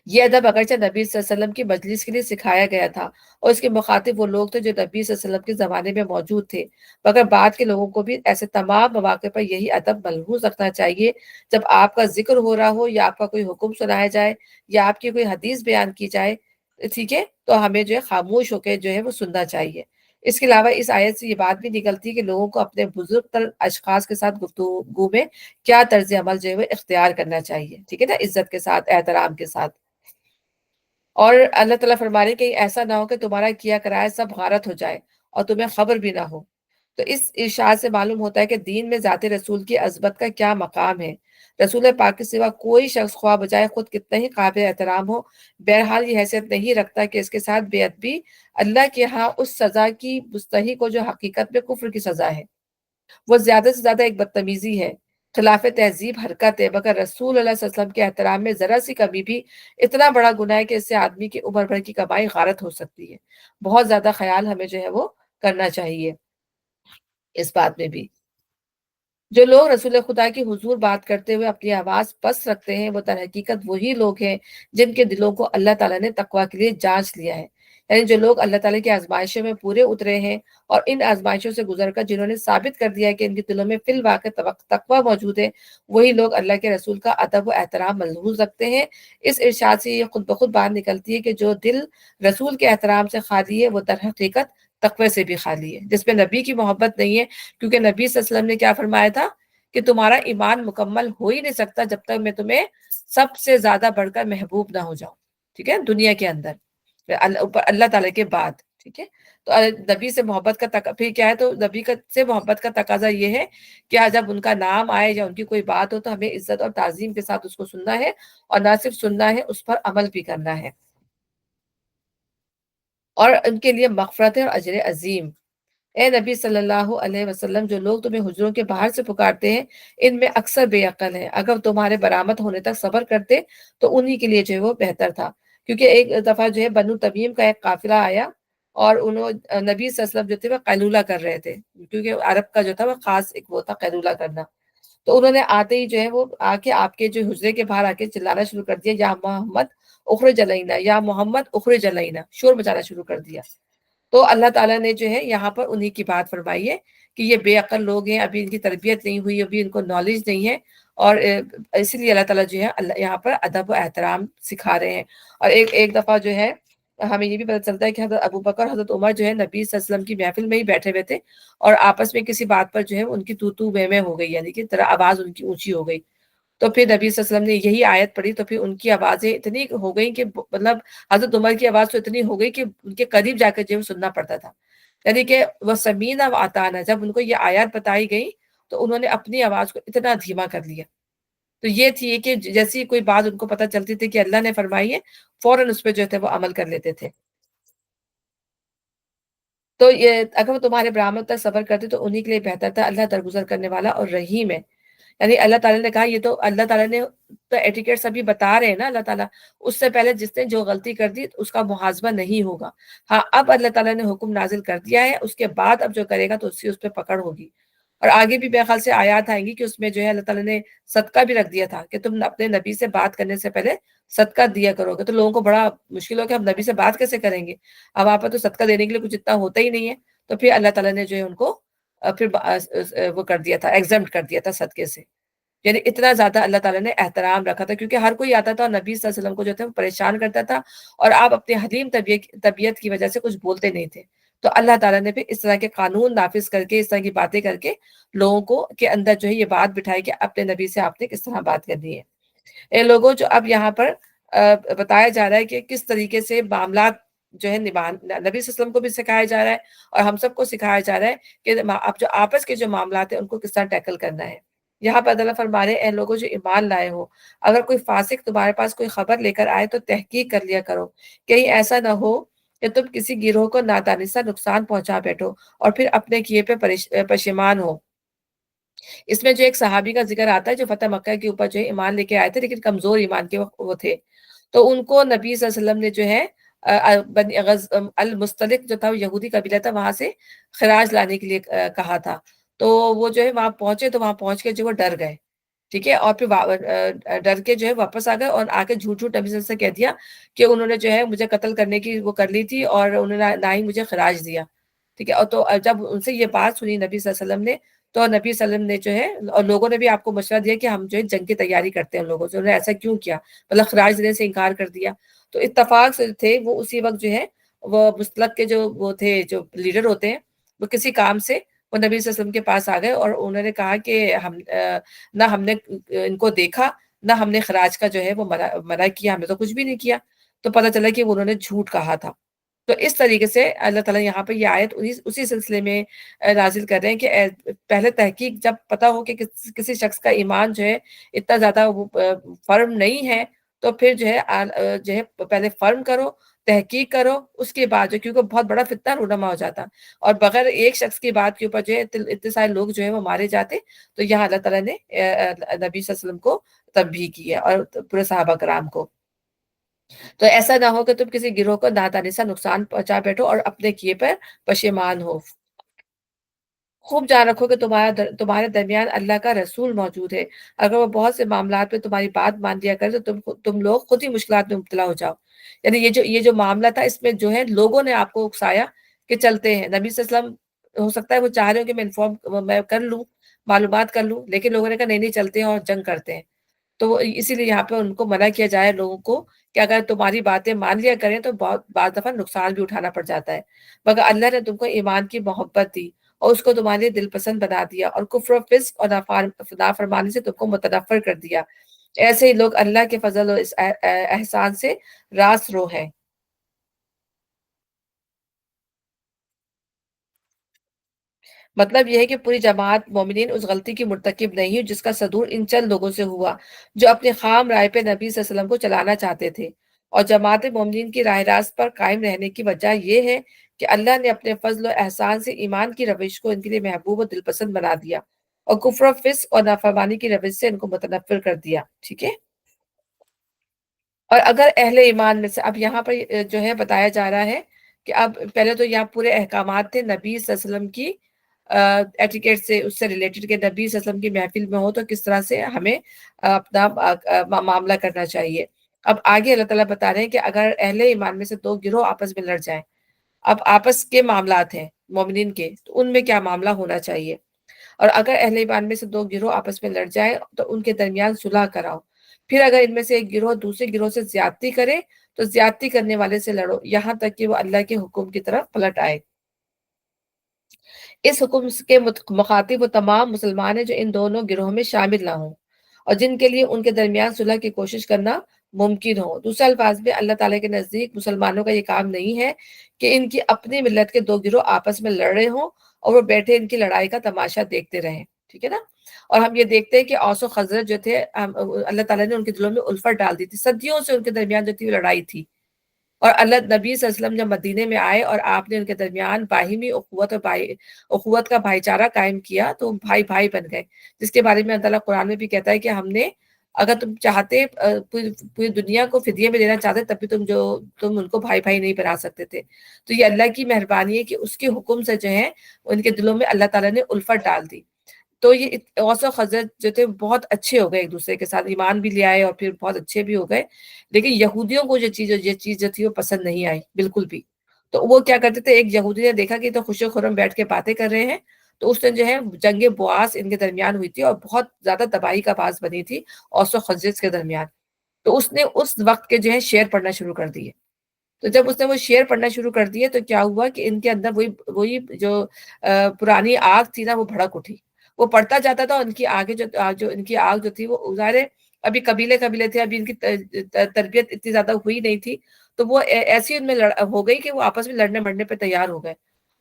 یہ ادب اگرچہ نبی صلی اللہ علیہ وسلم کی مجلس کے لیے سکھایا گیا تھا، اور اس کے مخاطب وہ لوگ تھے جو نبی صلی اللہ علیہ وسلم کے زمانے میں موجود تھے، مگر بعد کے لوگوں کو بھی ایسے تمام مواقع پر یہی ادب ملحوظ رکھنا چاہیے۔ جب آپ کا ذکر ہو رہا ہو، یا آپ کا کوئی حکم سنایا جائے، یا آپ کی کوئی حدیث بیان کی جائے، ٹھیک ہے، تو ہمیں جو ہے خاموش ہو کے جو ہے وہ سننا چاہیے۔ اس کے علاوہ اس آیت سے یہ بات بھی نکلتی ہے کہ لوگوں کو اپنے بزرگ تر اشخاص کے ساتھ گفتگو میں کیا طرز عمل جو ہے وہ اختیار کرنا چاہیے، ٹھیک ہے نا، عزت کے ساتھ، احترام کے ساتھ۔ اور اللہ تعالیٰ فرما رہے ہیں کہ ایسا نہ ہو کہ تمہارا کیا کرایا سب غارت ہو جائے اور تمہیں خبر بھی نہ ہو۔ تو اس ارشاد سے معلوم ہوتا ہے کہ دین میں ذات رسول کی عظمت کا کیا مقام ہے۔ رسول پاک کے سوا کوئی شخص خواہ بجائے خود کتنا ہی قابل احترام ہو، بہرحال یہ حیثیت نہیں رکھتا کہ اس کے ساتھ بے ادبی اللہ کے ہاں اس سزا کی مستحق ہو جو حقیقت میں کفر کی سزا ہے۔ وہ زیادہ سے زیادہ ایک بدتمیزی ہے، خلاف تہذیب حرکت ہے، مگر رسول اللہ صلی اللہ علیہ وسلم کے احترام میں ذرا سی کمی بھی اتنا بڑا گناہ ہے کہ اس سے آدمی کی عمر بھر کی کمائی غارت ہو سکتی ہے۔ بہت زیادہ خیال ہمیں جو ہے وہ کرنا چاہیے اس بات میں بھی۔ جو لوگ رسول خدا کی حضور بات کرتے ہوئے اپنی آواز پست رکھتے ہیں، وہ در حقیقت وہی لوگ ہیں جن کے دلوں کو اللہ تعالیٰ نے تقویٰ کے لیے جانچ لیا ہے۔ یعنی جو لوگ اللہ تعالیٰ کی آزمائشوں میں پورے اترے ہیں، اور ان آزمائشوں سے گزر کر جنہوں نے ثابت کر دیا ہے کہ ان کے دلوں میں فی الواقع تقویٰ موجود ہے، وہی لوگ اللہ کے رسول کا ادب و احترام ملحوظ رکھتے ہیں۔ اس ارشاد سے یہ خود بخود بات نکلتی ہے کہ جو دل رسول کے احترام سے خالی ہے، وہ در حقیقت تقوی سے بھی خالی ہے، جس میں نبی کی محبت نہیں ہے، کیونکہ نبی صلی اللہ علیہ وسلم نے کیا فرمایا تھا کہ تمہارا ایمان مکمل ہو ہی نہیں سکتا جب تک میں تمہیں سب سے زیادہ بڑھ کر محبوب نہ ہو جاؤں، ٹھیک ہے، دنیا کے اندر، اللہ تعالیٰ کے بعد، ٹھیک ہے۔ تو نبی سے محبت کا پھر کیا ہے، تو نبی سے محبت کا تقاضا یہ ہے کہ جب ان کا نام آئے یا ان کی کوئی بات ہو تو ہمیں عزت اور تعظیم کے ساتھ اس کو سننا ہے، اور نہ صرف سننا ہے، اس پر عمل بھی کرنا ہے، اور ان کے لیے مغفرت ہے اور اجر عظیم۔ اے نبی صلی اللہ علیہ وسلم، جو لوگ تمہیں حجروں کے باہر سے پکارتے ہیں، ان میں اکثر بے عقل ہیں۔ اگر تمہارے برآمد ہونے تک صبر کرتے تو انہی کے لیے جو ہے وہ بہتر تھا، کیونکہ ایک دفعہ جو ہے بنو تمیم کا ایک قافلہ آیا، اور انہوں نبی صلی اللہ علیہ وسلم جو تھے وہ قیلولہ کر رہے تھے، کیونکہ عرب کا جو تھا وہ خاص ایک وہ تھا قیلولہ کرنا۔ تو انہوں نے آتے ہی جو ہے وہ آ کے آپ کے جو حجرے کے باہر آ کے چلانا شروع کر دیا، یا محمد اخرج علینا، یا محمد اخرج علینا، شور مچانا شروع کر دیا۔ تو اللہ تعالیٰ نے جو ہے یہاں پر انہی کی بات فرمائی ہے کہ یہ بے عقل لوگ ہیں، ابھی ان کی تربیت نہیں ہوئی، ابھی ان کو نالج نہیں ہے، اور اسی لیے اللہ تعالیٰ جو ہے یہاں پر ادب و احترام سکھا رہے ہیں۔ اور ایک دفعہ جو ہے ہمیں یہ بھی پتہ چلتا ہے کہ حضرت ابو بکر، حضرت عمر جو ہے نبی صلی اللہ علیہ وسلم کی محفل میں ہی بیٹھے ہوئے تھے، اور آپس میں کسی بات پر جو ہے ان کی تو میں ہو گئی، یعنی کہ طرح آواز ان کی اونچی ہو گئی۔ تو پھر نبی صلی اللہ علیہ وسلم نے یہی آیت پڑھی، تو پھر ان کی آوازیں اتنی ہو گئی کہ مطلب حضرت عمر کی آواز تو اتنی ہو گئی کہ ان کے قریب جا کر جو سننا پڑتا تھا، یعنی کہ وہ سمینا و اطاعنا، جب ان کو یہ آیات بتائی گئی تو انہوں نے اپنی آواز کو اتنا دھیما کر لیا۔ تو یہ تھی کہ جیسی کوئی بات ان کو پتہ چلتی تھی کہ اللہ نے فرمائی ہے، فوراً اس پہ جو تھے وہ عمل کر لیتے تھے۔ تو یہ اگر وہ تمہارے برآمد تک صبر کرتے تو انہی کے لیے بہتر تھا، اللہ درگزر کرنے والا اور رحیم ہے۔ یعنی اللہ تعالیٰ نے کہا، یہ تو اللہ تعالیٰ نے تو ایٹیکیٹس ابھی بتا رہے ہیں نا، اللہ تعالیٰ اس سے پہلے جس نے جو غلطی کر دی اس کا محاسبہ نہیں ہوگا۔ ہاں، اب اللہ تعالیٰ نے حکم نازل کر دیا ہے، اس کے بعد اب جو کرے گا تو اس پہ پکڑ ہوگی۔ اور آگے بھی میرے خیال سے آیات آئیں گی کہ اس میں جو ہے اللہ تعالیٰ نے صدقہ بھی رکھ دیا تھا کہ تم اپنے نبی سے بات کرنے سے پہلے صدقہ دیا کرو گے۔ تو لوگوں کو بڑا مشکل ہو کہ ہم نبی سے بات کیسے کریں گے، اب آپ تو صدقہ دینے کے لیے کچھ اتنا ہوتا ہی نہیں ہے۔ تو پھر اللہ تعالیٰ نے جو ہے ان کو پھر وہ کر دیا تھا، ایگزمپٹ کر دیا تھا صدقے سے۔ یعنی اتنا زیادہ اللہ تعالیٰ نے احترام رکھا تھا، کیونکہ ہر کوئی آتا تھا اور نبی صلی اللہ علیہ وسلم کو جو تھا وہ پریشان کرتا تھا، اور آپ اپنے حلیم طبیعت کی وجہ سے کچھ بولتے نہیں تھے. تو اللہ تعالیٰ نے پھر اس طرح کے قانون نافذ کر کے، اس طرح کی باتیں کر کے لوگوں کو کے اندر جو ہے یہ بات بٹھائی کہ اپنے نبی سے آپ نے کس طرح بات کرنی ہے. اے لوگوں، جو اب یہاں پر بتایا جا رہا ہے کہ کس طریقے سے معاملات جو ہے نبی صلی اللہ علیہ وسلم کو بھی سکھایا جا رہا ہے، اور ہم سب کو سکھایا جا رہا ہے کہ اب جو آپس کے جو معاملات ہیں ان کو کس طرح ٹیکل کرنا ہے. یہاں پر اللہ فرما رہے ہیں، اے لوگوں جو ایمان لائے ہو، اگر کوئی فاسق تمہارے پاس کوئی خبر لے کر آئے تو تحقیق کر لیا کرو، کہیں ایسا نہ ہو کہ تم کسی گروہ کو نادانستہ نقصان پہنچا بیٹھو اور پھر اپنے کیے پہ پشیمان ہو. اس میں جو ایک صحابی کا ذکر آتا ہے جو فتح مکہ کے اوپر جو ہے ایمان لے کے آئے تھے، لیکن کمزور ایمان کے وہ تھے. تو ان کو نبی صلی اللہ علیہ وسلم نے جو ہے بنی المستلق جو تھا، وہ یہودی قبیلہ تھا، وہاں سے خراج لانے کے لیے کہا تھا. تو وہ جو ہے وہاں پہنچے، تو وہاں پہنچ کے جو وہ ڈر گئے. ٹھیک ہے، اور پھر ڈر کے جو ہے واپس آ گئے اور آ کے جھوٹ جھوٹ نبی صلی اللہ علیہ وسلم سے کہہ دیا کہ انہوں نے جو ہے مجھے قتل کرنے کی وہ کر لی تھی، اور انہوں نے نہ ہی مجھے خراج دیا. ٹھیک ہے، اور تو جب ان سے یہ بات سنی نبی صلی اللہ علیہ وسلم نے، تو نبی صلی اللہ علیہ وسلم نے جو ہے، اور لوگوں نے بھی آپ کو مشورہ دیا کہ ہم جو ہے جنگ کی تیاری کرتے ہیں. لوگوں سے انہوں نے ایسا کیوں کیا، مطلب خراج دینے سے انکار کر دیا. تو اتفاق سے تھے وہ اسی وقت جو ہے وہ مستلق کے جو وہ تھے، جو لیڈر ہوتے ہیں، وہ کسی کام سے وہ نبی صلی اللہ علیہ وسلم کے پاس آ گئے، اور انہوں نے کہا کہ نہ ہم نے ان کو دیکھا، نہ ہم نے خراج کا جو ہے وہ منع کیا، ہم نے تو کچھ بھی نہیں کیا. تو پتہ چلا کہ انہوں نے جھوٹ کہا تھا. تو اس طریقے سے اللہ تعالیٰ یہاں پہ یہ آیت اسی سلسلے میں نازل کر رہے ہیں کہ پہلے تحقیق، جب پتہ ہو کہ کسی شخص کا ایمان جو ہے اتنا زیادہ فرم نہیں ہے، تو پھر جو ہے پہلے فرم کرو، تحقیق کرو، اس کے بعد جو، کیونکہ بہت بڑا فتنہ رونما ہو جاتا، اور بغیر ایک شخص کی بات کے اوپر جو ہے اتنے سارے لوگ جو ہے وہ مارے جاتے. تو یہاں اللہ تعالیٰ نے نبی صلی اللہ علیہ وسلم کو تنبیہ کی ہے، اور پورے صحابہ کرام کو. تو ایسا نہ ہو کہ تم کسی گروہ کو نادانستہ نقصان پہنچا بیٹھو اور اپنے کیے پر پشیمان ہو. خوب جان رکھو کہ تمہارے درمیان اللہ کا رسول موجود ہے، اگر وہ بہت سے معاملات میں تمہاری بات مان لیا کرے تو تم لوگ خود ہی مشکلات میں مبتلا ہو جاؤ. یعنی یہ جو معاملہ تھا، اس میں جو ہے لوگوں نے آپ کو اکسایا کہ چلتے ہیں. نبی صلی اللہ علیہ وسلم ہو سکتا ہے وہ چاہ رہے ہو کہ میں کر لوں، معلومات کر لوں، لیکن لوگوں نے کہا نہیں نہیں، چلتے ہیں اور جنگ کرتے ہیں. تو اسی لیے یہاں پہ ان کو منع کیا جائے لوگوں کو کہ اگر تمہاری باتیں مان لیا کریں تو بعض دفعہ نقصان بھی اٹھانا پڑ جاتا ہے. مگر اللہ نے تم کو ایمان کی محبت دی اور اس کو تمہارے لیے دل پسند بنا دیا، اور کفر و فسق اور نافرمانی سے تم کو متنفر کر دیا. ایسے ہی لوگ اللہ کے فضل اور اس احسان سے راست رو ہیں. مطلب یہ ہے کہ پوری جماعت مومنین اس غلطی کی مرتکب نہیں ہوئی جس کا صدور ان چند لوگوں سے ہوا جو اپنے خام رائے پہ نبی صلی اللہ علیہ وسلم کو چلانا چاہتے تھے. اور جماعت مومنین کی راہ راست پر قائم رہنے کی وجہ یہ ہے کہ اللہ نے اپنے فضل و احسان سے ایمان کی روش کو ان کے لیے محبوب و دل پسند بنا دیا، اور کفر و فسق اور نافرمانی کی روش سے ان کو متنفر کر دیا. ٹھیک ہے، اور اگر اہل ایمان میں سے، اب یہاں پر جو ہے بتایا جا رہا ہے کہ اب پہلے تو یہاں پورے احکامات تھے نبی صلی اللہ علیہ وسلم کی ایٹیکیٹ سے، اس سے ریلیٹڈ کہ نبی صلی اللہ علیہ وسلم کی محفل میں ہو تو کس طرح سے ہمیں اپنا معاملہ کرنا چاہیے. اب آگے اللہ تعالیٰ بتا رہے ہیں کہ اگر اہل ایمان میں سے دو گروہ آپس میں لڑ جائیں، اب آپس کے معاملات ہیں مومنین کے، تو ان میں کیا معاملہ ہونا چاہیے. اور اگر اہل ایمان میں سے دو گروہ آپس میں لڑ جائیں تو ان کے درمیان صلح کراؤ. پھر اگر ان میں سے ایک گروہ دوسرے گروہ سے زیادتی کرے تو زیادتی کرنے والے سے لڑو، یہاں تک کہ وہ اللہ کے حکم کی طرف پلٹ آئے. اس حکم کے مخاطب وہ تمام مسلمان ہیں جو ان دونوں گروہوں میں شامل نہ ہوں اور جن کے لیے ان کے درمیان صلح کی کوشش کرنا ممکن ہو. دوسرے الفاظ میں اللہ تعالیٰ کے نزدیک مسلمانوں کا یہ کام نہیں ہے کہ ان کی اپنی ملت کے دو گروہ آپس میں لڑ رہے ہوں اور وہ بیٹھے ان کی لڑائی کا تماشا دیکھتے رہیں. ٹھیک ہے نا. اور ہم یہ دیکھتے ہیں کہ اوس و خزرج جو تھے، اللہ تعالیٰ نے ان کے دلوں میں الفت ڈال دی تھی، صدیوں سے ان کے درمیان جو تھی وہ لڑائی تھی. اور اللہ نبی صلی اللہ علیہ وسلم جب مدینے میں آئے اور آپ نے ان کے درمیان باہمی اخوت کا بھائی چارہ قائم کیا تو بھائی بھائی بن گئے، جس کے بارے میں اللہ تعالیٰ قرآن میں بھی کہتا ہے کہ ہم نے، اگر تم چاہتے پوری دنیا کو فدیے میں دینا چاہتے تب بھی تم ان کو بھائی بھائی نہیں بنا سکتے تھے. تو یہ اللہ کی مہربانی ہے کہ اس کے حکم سے جو ہے ان کے دلوں میں اللہ تعالیٰ نے الفت ڈال دی. تو یہ اوس و خزرج جو تھے بہت اچھے ہو گئے، ایک دوسرے کے ساتھ ایمان بھی لے آئے اور پھر بہت اچھے بھی ہو گئے. لیکن یہودیوں کو یہ چیز جو تھی وہ پسند نہیں آئی بالکل بھی. تو وہ کیا کرتے تھے، ایک یہودی نے دیکھا کہ تو خوش و خرم بیٹھ کے باتیں کر رہے ہیں، تو اس دن جو ہے جنگ بواس ان کے درمیان ہوئی تھی اور بہت زیادہ تباہی کا باعث بنی تھی اوس و خزرج کے درمیان. تو اس نے اس وقت کے جو ہے شعر پڑھنا شروع کر دیے. تو جب اس نے وہ شعر پڑھنا شروع کر دیے تو کیا ہوا کہ ان کے اندر وہی جو پرانی آگ تھی نا وہ بھڑک اٹھی. وہ پڑھتا جاتا تھا، ان کی آگے جو ان کی آگ جو تھی وہ ظاہر ہے ابھی قبیلے قبیلے تھے، ابھی ان کی تربیت اتنی زیادہ ہوئی نہیں تھی، تو وہ ایسی ان میں ہو گئی کہ وہ آپس میں لڑنے مرنے پہ تیار ہو گئے.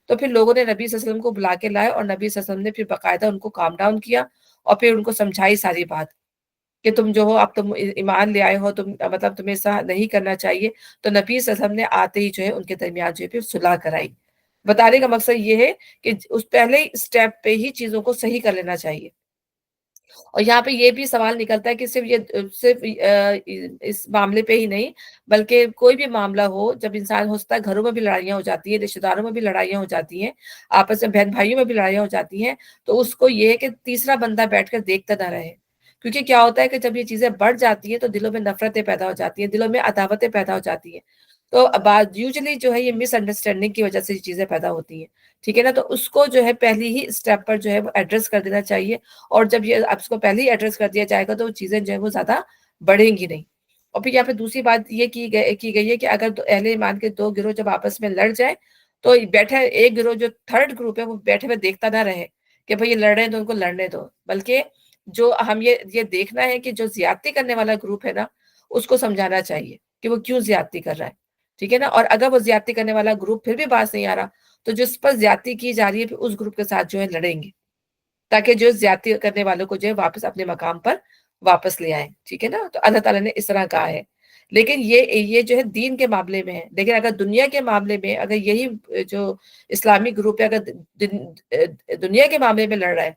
تو پھر لوگوں نے نبی صلی اللہ علیہ وسلم کو بلا کے لائے اور نبی صلی اللہ علیہ وسلم نے پھر باقاعدہ ان کو کام ڈاؤن کیا اور پھر ان کو سمجھائی ساری بات کہ تم جو ہو، اب تم ایمان لے آئے ہو، تم مطلب تمہیں ایسا نہیں کرنا چاہیے. تو نبی صلی اللہ علیہ وسلم نے آتے ہی جو ہے ان کے درمیان جو ہے پھر صلح کرائی. بتانے کا مقصد یہ ہے کہ اس پہلے اسٹیپ پہ ہی چیزوں کو صحیح کر لینا چاہیے. اور یہاں پہ یہ بھی سوال نکلتا ہے کہ صرف اس معاملے پہ ہی نہیں، بلکہ کوئی بھی معاملہ ہو، جب انسان ہوتا ہے گھروں میں بھی لڑائیاں ہو جاتی ہیں، رشتے داروں میں بھی لڑائیاں ہو جاتی ہیں، آپس میں بہن بھائیوں میں بھی لڑائیاں ہو جاتی ہیں، تو اس کو یہ ہے کہ تیسرا بندہ بیٹھ کر دیکھتا نہ رہے. کیونکہ کیا ہوتا ہے کہ جب یہ چیزیں بڑھ جاتی ہیں تو دلوں میں نفرتیں پیدا ہو جاتی ہیں، دلوں میں عداوتیں پیدا ہو جاتی ہیں. تو یوزلی جو ہے یہ مس انڈرسٹینڈنگ کی وجہ سے یہ چیزیں پیدا ہوتی ہیں. ٹھیک ہے نا. تو اس کو جو ہے پہلی ہی اسٹیپ پر جو ہے وہ ایڈریس کر دینا چاہیے. اور جب یہ آپ اس کو پہلے ہی ایڈریس کر دیا جائے گا تو وہ چیزیں جو ہے وہ زیادہ بڑھیں گی نہیں. اور پھر یہاں پہ دوسری بات یہ کی گئی ہے کہ اگر اہل ایمان کے دو گروہ جب آپس میں لڑ جائیں تو بیٹھے ایک گروہ جو تھرڈ گروپ ہے وہ بیٹھے ہوئے دیکھتا نہ رہے کہ بھئی یہ لڑ رہے ہیں تو ان کو لڑنے دو، بلکہ جو ہم یہ دیکھنا ہے کہ جو زیادتی کرنے والا گروپ ہے نا اس کو سمجھانا چاہیے کہ وہ کیوں زیادتی کر رہا ہے. ٹھیک ہے نا. اور اگر وہ زیادتی کرنے والا گروپ پھر بھی باز نہیں آ رہا تو جس پر زیادتی کی جا رہی ہے پھر اس گروپ کے ساتھ جو ہے لڑیں گے تاکہ جو زیادتی کرنے والوں کو جو ہے واپس اپنے مقام پر واپس لے آئیں. ٹھیک ہے نا. تو اللہ تعالیٰ نے اس طرح کہا ہے. لیکن یہ جو ہے دین کے معاملے میں ہے. لیکن اگر دنیا کے معاملے میں اگر یہی جو اسلامی گروپ ہے اگر دنیا کے معاملے میں لڑ رہا ہے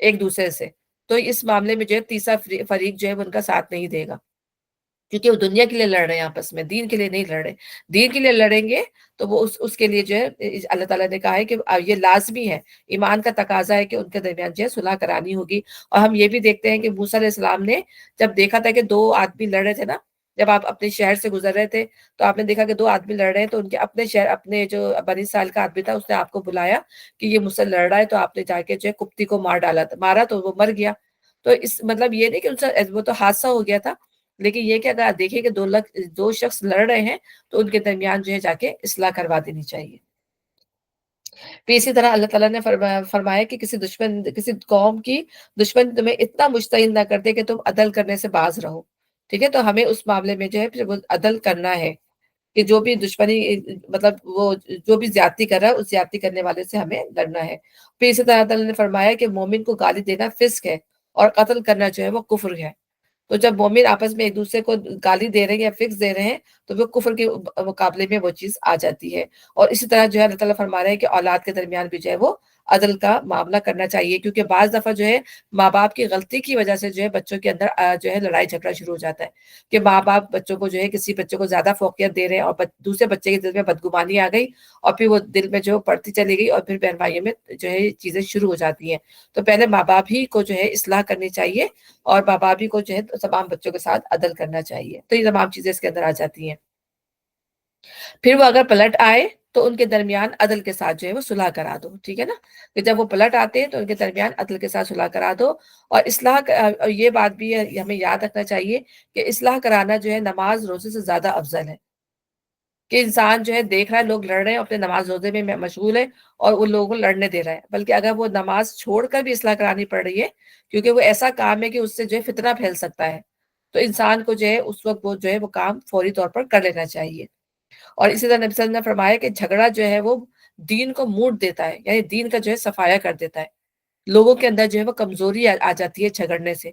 ایک دوسرے سے تو اس معاملے میں جو ہے تیسرا فریق جو ہے وہ ان کا ساتھ نہیں دے گا، کیونکہ وہ دنیا کے لیے لڑ رہے ہیں، آپس میں دین کے لیے نہیں لڑ رہے. دین کے لیے لڑیں گے تو وہ اس کے لیے جو ہے اللہ تعالیٰ نے کہا ہے کہ یہ لازمی ہے، ایمان کا تقاضا ہے کہ ان کے درمیان جو ہے صلح کرانی ہوگی. اور ہم یہ بھی دیکھتے ہیں کہ موسیٰ علیہ السلام نے جب دیکھا تھا کہ دو آدمی لڑ رہے تھے نا، جب آپ اپنے شہر سے گزر رہے تھے تو آپ نے دیکھا کہ دو آدمی لڑ رہے ہیں، تو ان کے اپنے شہر اپنے جو بنی اسرائیل کا آدمی تھا اس نے آپ کو بلایا کہ یہ مجھ سے لڑ رہا ہے، تو آپ نے جا کے جو ہے کپتی کو مارا تو وہ مر گیا. تو اس مطلب یہ نہیں کہ ان سے وہ تو حادثہ ہو گیا تھا، لیکن یہ کہ اگر آپ دیکھیں کہ دو شخص لڑ رہے ہیں تو ان کے درمیان جو ہے جا کے اصلاح کروا دینی چاہیے. پھر اسی طرح اللہ تعالیٰ نے فرمایا کہ کسی قوم کی دشمن تمہیں اتنا مشتعل نہ کر دے کہ تم عدل کرنے سے باز رہو. ٹھیک ہے. تو ہمیں اس معاملے میں جو ہے پھر وہ عدل کرنا ہے کہ جو بھی دشمنی مطلب وہ جو بھی زیادتی کر رہا ہے اس زیادتی کرنے والے سے ہمیں لڑنا ہے. پھر اسی طرح اللہ تعالیٰ نے فرمایا کہ مومن کو گالی دینا فسق ہے اور قتل کرنا جو ہے وہ کفر ہے. تو جب مومن آپس میں ایک دوسرے کو گالی دے رہے ہیں یا فکس دے رہے ہیں تو وہ کفر کے مقابلے میں وہ چیز آ جاتی ہے. اور اسی طرح جو ہے اللہ تعالیٰ فرما رہے ہیں کہ اولاد کے درمیان بھی جو ہے وہ عدل کا معاملہ کرنا چاہیے، کیونکہ بعض دفعہ جو ہے ماں باپ کی غلطی کی وجہ سے جو ہے بچوں کے اندر جو ہے لڑائی جھگڑا شروع ہو جاتا ہے کہ ماں باپ بچوں کو جو ہے کسی بچے کو زیادہ فوقیت دے رہے ہیں اور دوسرے بچے کے دل میں بدگمانی آ گئی اور پھر وہ دل میں جو پڑتی چلی گئی اور پھر بہن بھائیوں میں جو ہے چیزیں شروع ہو جاتی ہیں. تو پہلے ماں باپ ہی کو جو ہے اصلاح کرنی چاہیے اور ماں باپ ہی کو جو ہے تمام بچوں کے ساتھ عدل کرنا چاہیے. تو یہ تمام چیزیں اس کے اندر آ جاتی ہیں. پھر وہ اگر پلٹ آئے تو ان کے درمیان عدل کے ساتھ جو ہے وہ صلح کرا دو. ٹھیک ہے نا. کہ جب وہ پلٹ آتے ہیں تو ان کے درمیان عدل کے ساتھ صلح کرا دو. اور اصلاح اور یہ بات بھی ہمیں یاد رکھنا چاہیے کہ اصلاح کرانا جو ہے نماز روزے سے زیادہ افضل ہے. کہ انسان جو ہے دیکھ رہا ہے لوگ لڑ رہے ہیں اپنے نماز روزے میں مشغول ہے اور ان لوگوں کو لڑنے دے رہا ہے، بلکہ اگر وہ نماز چھوڑ کر بھی اصلاح کرانی پڑ رہی ہے کیونکہ وہ ایسا کام ہے کہ اس سے جو ہے فتنہ پھیل سکتا ہے، تو انسان کو جو ہے اس وقت وہ جو ہے وہ کام فوری طور پر کر لینا چاہیے. اور اسی طرح نبی صلی اللہ علیہ وسلم نے فرمایا کہ جھگڑا جو ہے وہ دین کو موڑ دیتا ہے، یعنی دین کا جو ہے صفایا کر دیتا ہے. لوگوں کے اندر جو ہے وہ کمزوری آ جاتی ہے جھگڑنے سے.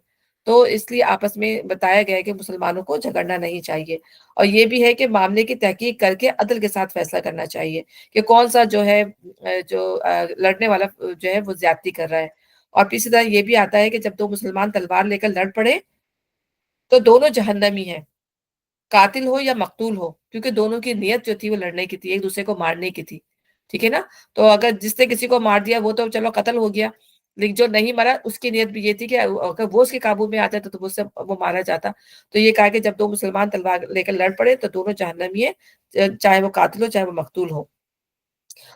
تو اس لیے آپس میں بتایا گیا ہے کہ مسلمانوں کو جھگڑنا نہیں چاہیے. اور یہ بھی ہے کہ معاملے کی تحقیق کر کے عدل کے ساتھ فیصلہ کرنا چاہیے کہ کون سا جو ہے جو لڑنے والا جو ہے وہ زیادتی کر رہا ہے. اور اسی طرح یہ بھی آتا ہے کہ جب دو مسلمان تلوار لے کر لڑ پڑے تو دونوں جہنمی ہیں، قاتل ہو یا مقتول ہو، کیونکہ دونوں کی نیت جو تھی وہ لڑنے کی تھی، ایک دوسرے کو مارنے کی تھی. ٹھیک ہے نا. تو اگر جس نے کسی کو مار دیا وہ تو چلو قتل ہو گیا، لیکن جو نہیں مرا اس کی نیت بھی یہ تھی کہ اگر وہ اس کے قابو میں آ جاتا تو وہ مارا جاتا. تو یہ کہا کہ جب دو مسلمان تلوار لے کر لڑ پڑے تو دونوں جہنمی ہیں، چاہے وہ قاتل ہو چاہے وہ مقتول ہو.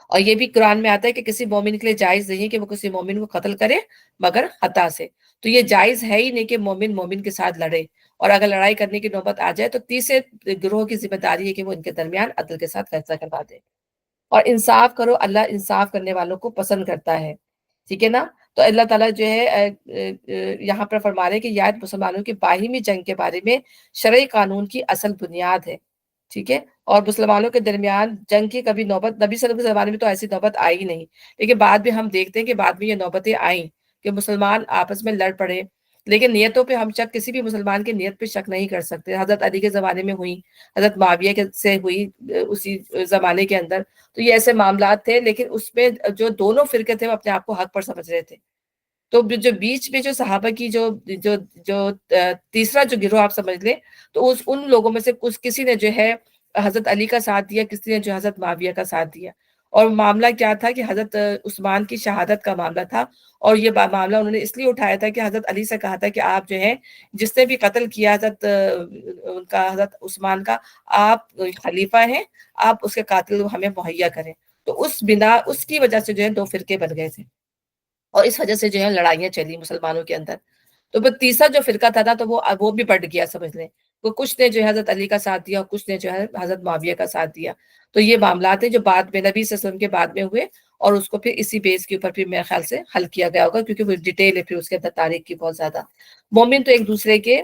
اور یہ بھی قرآن میں آتا ہے کہ کسی مومن کے لیے جائز نہیں ہے کہ وہ کسی مومن کو قتل کرے مگر خطا سے. تو یہ جائز ہے ہی نہیں کہ مومن مومن کے ساتھ لڑے، اور اگر لڑائی کرنے کی نوبت آ جائے تو تیسرے گروہ کی ذمہ داری ہے کہ وہ ان کے درمیان عدل کے ساتھ فیصلہ کروا دے. اور انصاف کرو، اللہ انصاف کرنے والوں کو پسند کرتا ہے. ٹھیک ہے نا. تو اللہ تعالیٰ جو ہے یہاں پر فرما رہے ہیں کہ یہ آیت مسلمانوں کی باہمی جنگ کے بارے میں شرعی قانون کی اصل بنیاد ہے. ٹھیک ہے. اور مسلمانوں کے درمیان جنگ کی کبھی نوبت نبی صلی اللہ علیہ وسلم کے زمانے میں تو ایسی نوبت آئی ہی نہیں، لیکن بعد میں ہم دیکھتے ہیں کہ بعد میں یہ نوبتیں آئیں کہ مسلمان آپس میں لڑ پڑے. لیکن نیتوں پہ ہم شک، کسی بھی مسلمان کی نیت پہ شک نہیں کر سکتے. حضرت علی کے زمانے میں ہوئی، حضرت معاویہ سے ہوئی اسی زمانے کے اندر. تو یہ ایسے معاملات تھے، لیکن اس میں جو دونوں فرقے تھے وہ اپنے آپ کو حق پر سمجھ رہے تھے. تو جو بیچ میں جو صحابہ کی جو جو جو تیسرا جو گروہ آپ سمجھ لیں، تو ان لوگوں میں سے کسی نے جو ہے حضرت علی کا ساتھ دیا، کسی نے جو حضرت معاویہ کا ساتھ دیا. اور معاملہ کیا تھا کہ حضرت عثمان کی شہادت کا معاملہ تھا، اور یہ معاملہ انہوں نے اس لیے اٹھایا تھا کہ حضرت علی سے کہا تھا کہ آپ جو ہے جس نے بھی قتل کیا حضرت ان کا حضرت عثمان کا، آپ خلیفہ ہیں، آپ اس کے قاتل ہمیں مہیا کریں. تو اس کی وجہ سے جو ہے دو فرقے بن گئے تھے، اور اس وجہ سے جو ہے لڑائیاں چلی مسلمانوں کے اندر. تو پھر تیسرا جو فرقہ تھا نا، تو وہ بھی بٹ گیا سمجھ لیں. وہ کچھ نے جو ہے حضرت علی کا ساتھ دیا اور کچھ نے جو ہے حضرت معاویہ کا ساتھ دیا. تو یہ معاملات ہیں جو بعد میں نبی صلی اللہ علیہ وسلم کے بعد میں ہوئے، اور اس کو پھر اسی بیس کے اوپر پھر میرے خیال سے حل کیا گیا ہوگا، کیونکہ وہ ڈیٹیل ہے پھر اس کے اندر تاریخ کی بہت زیادہ. مومن تو ایک دوسرے کے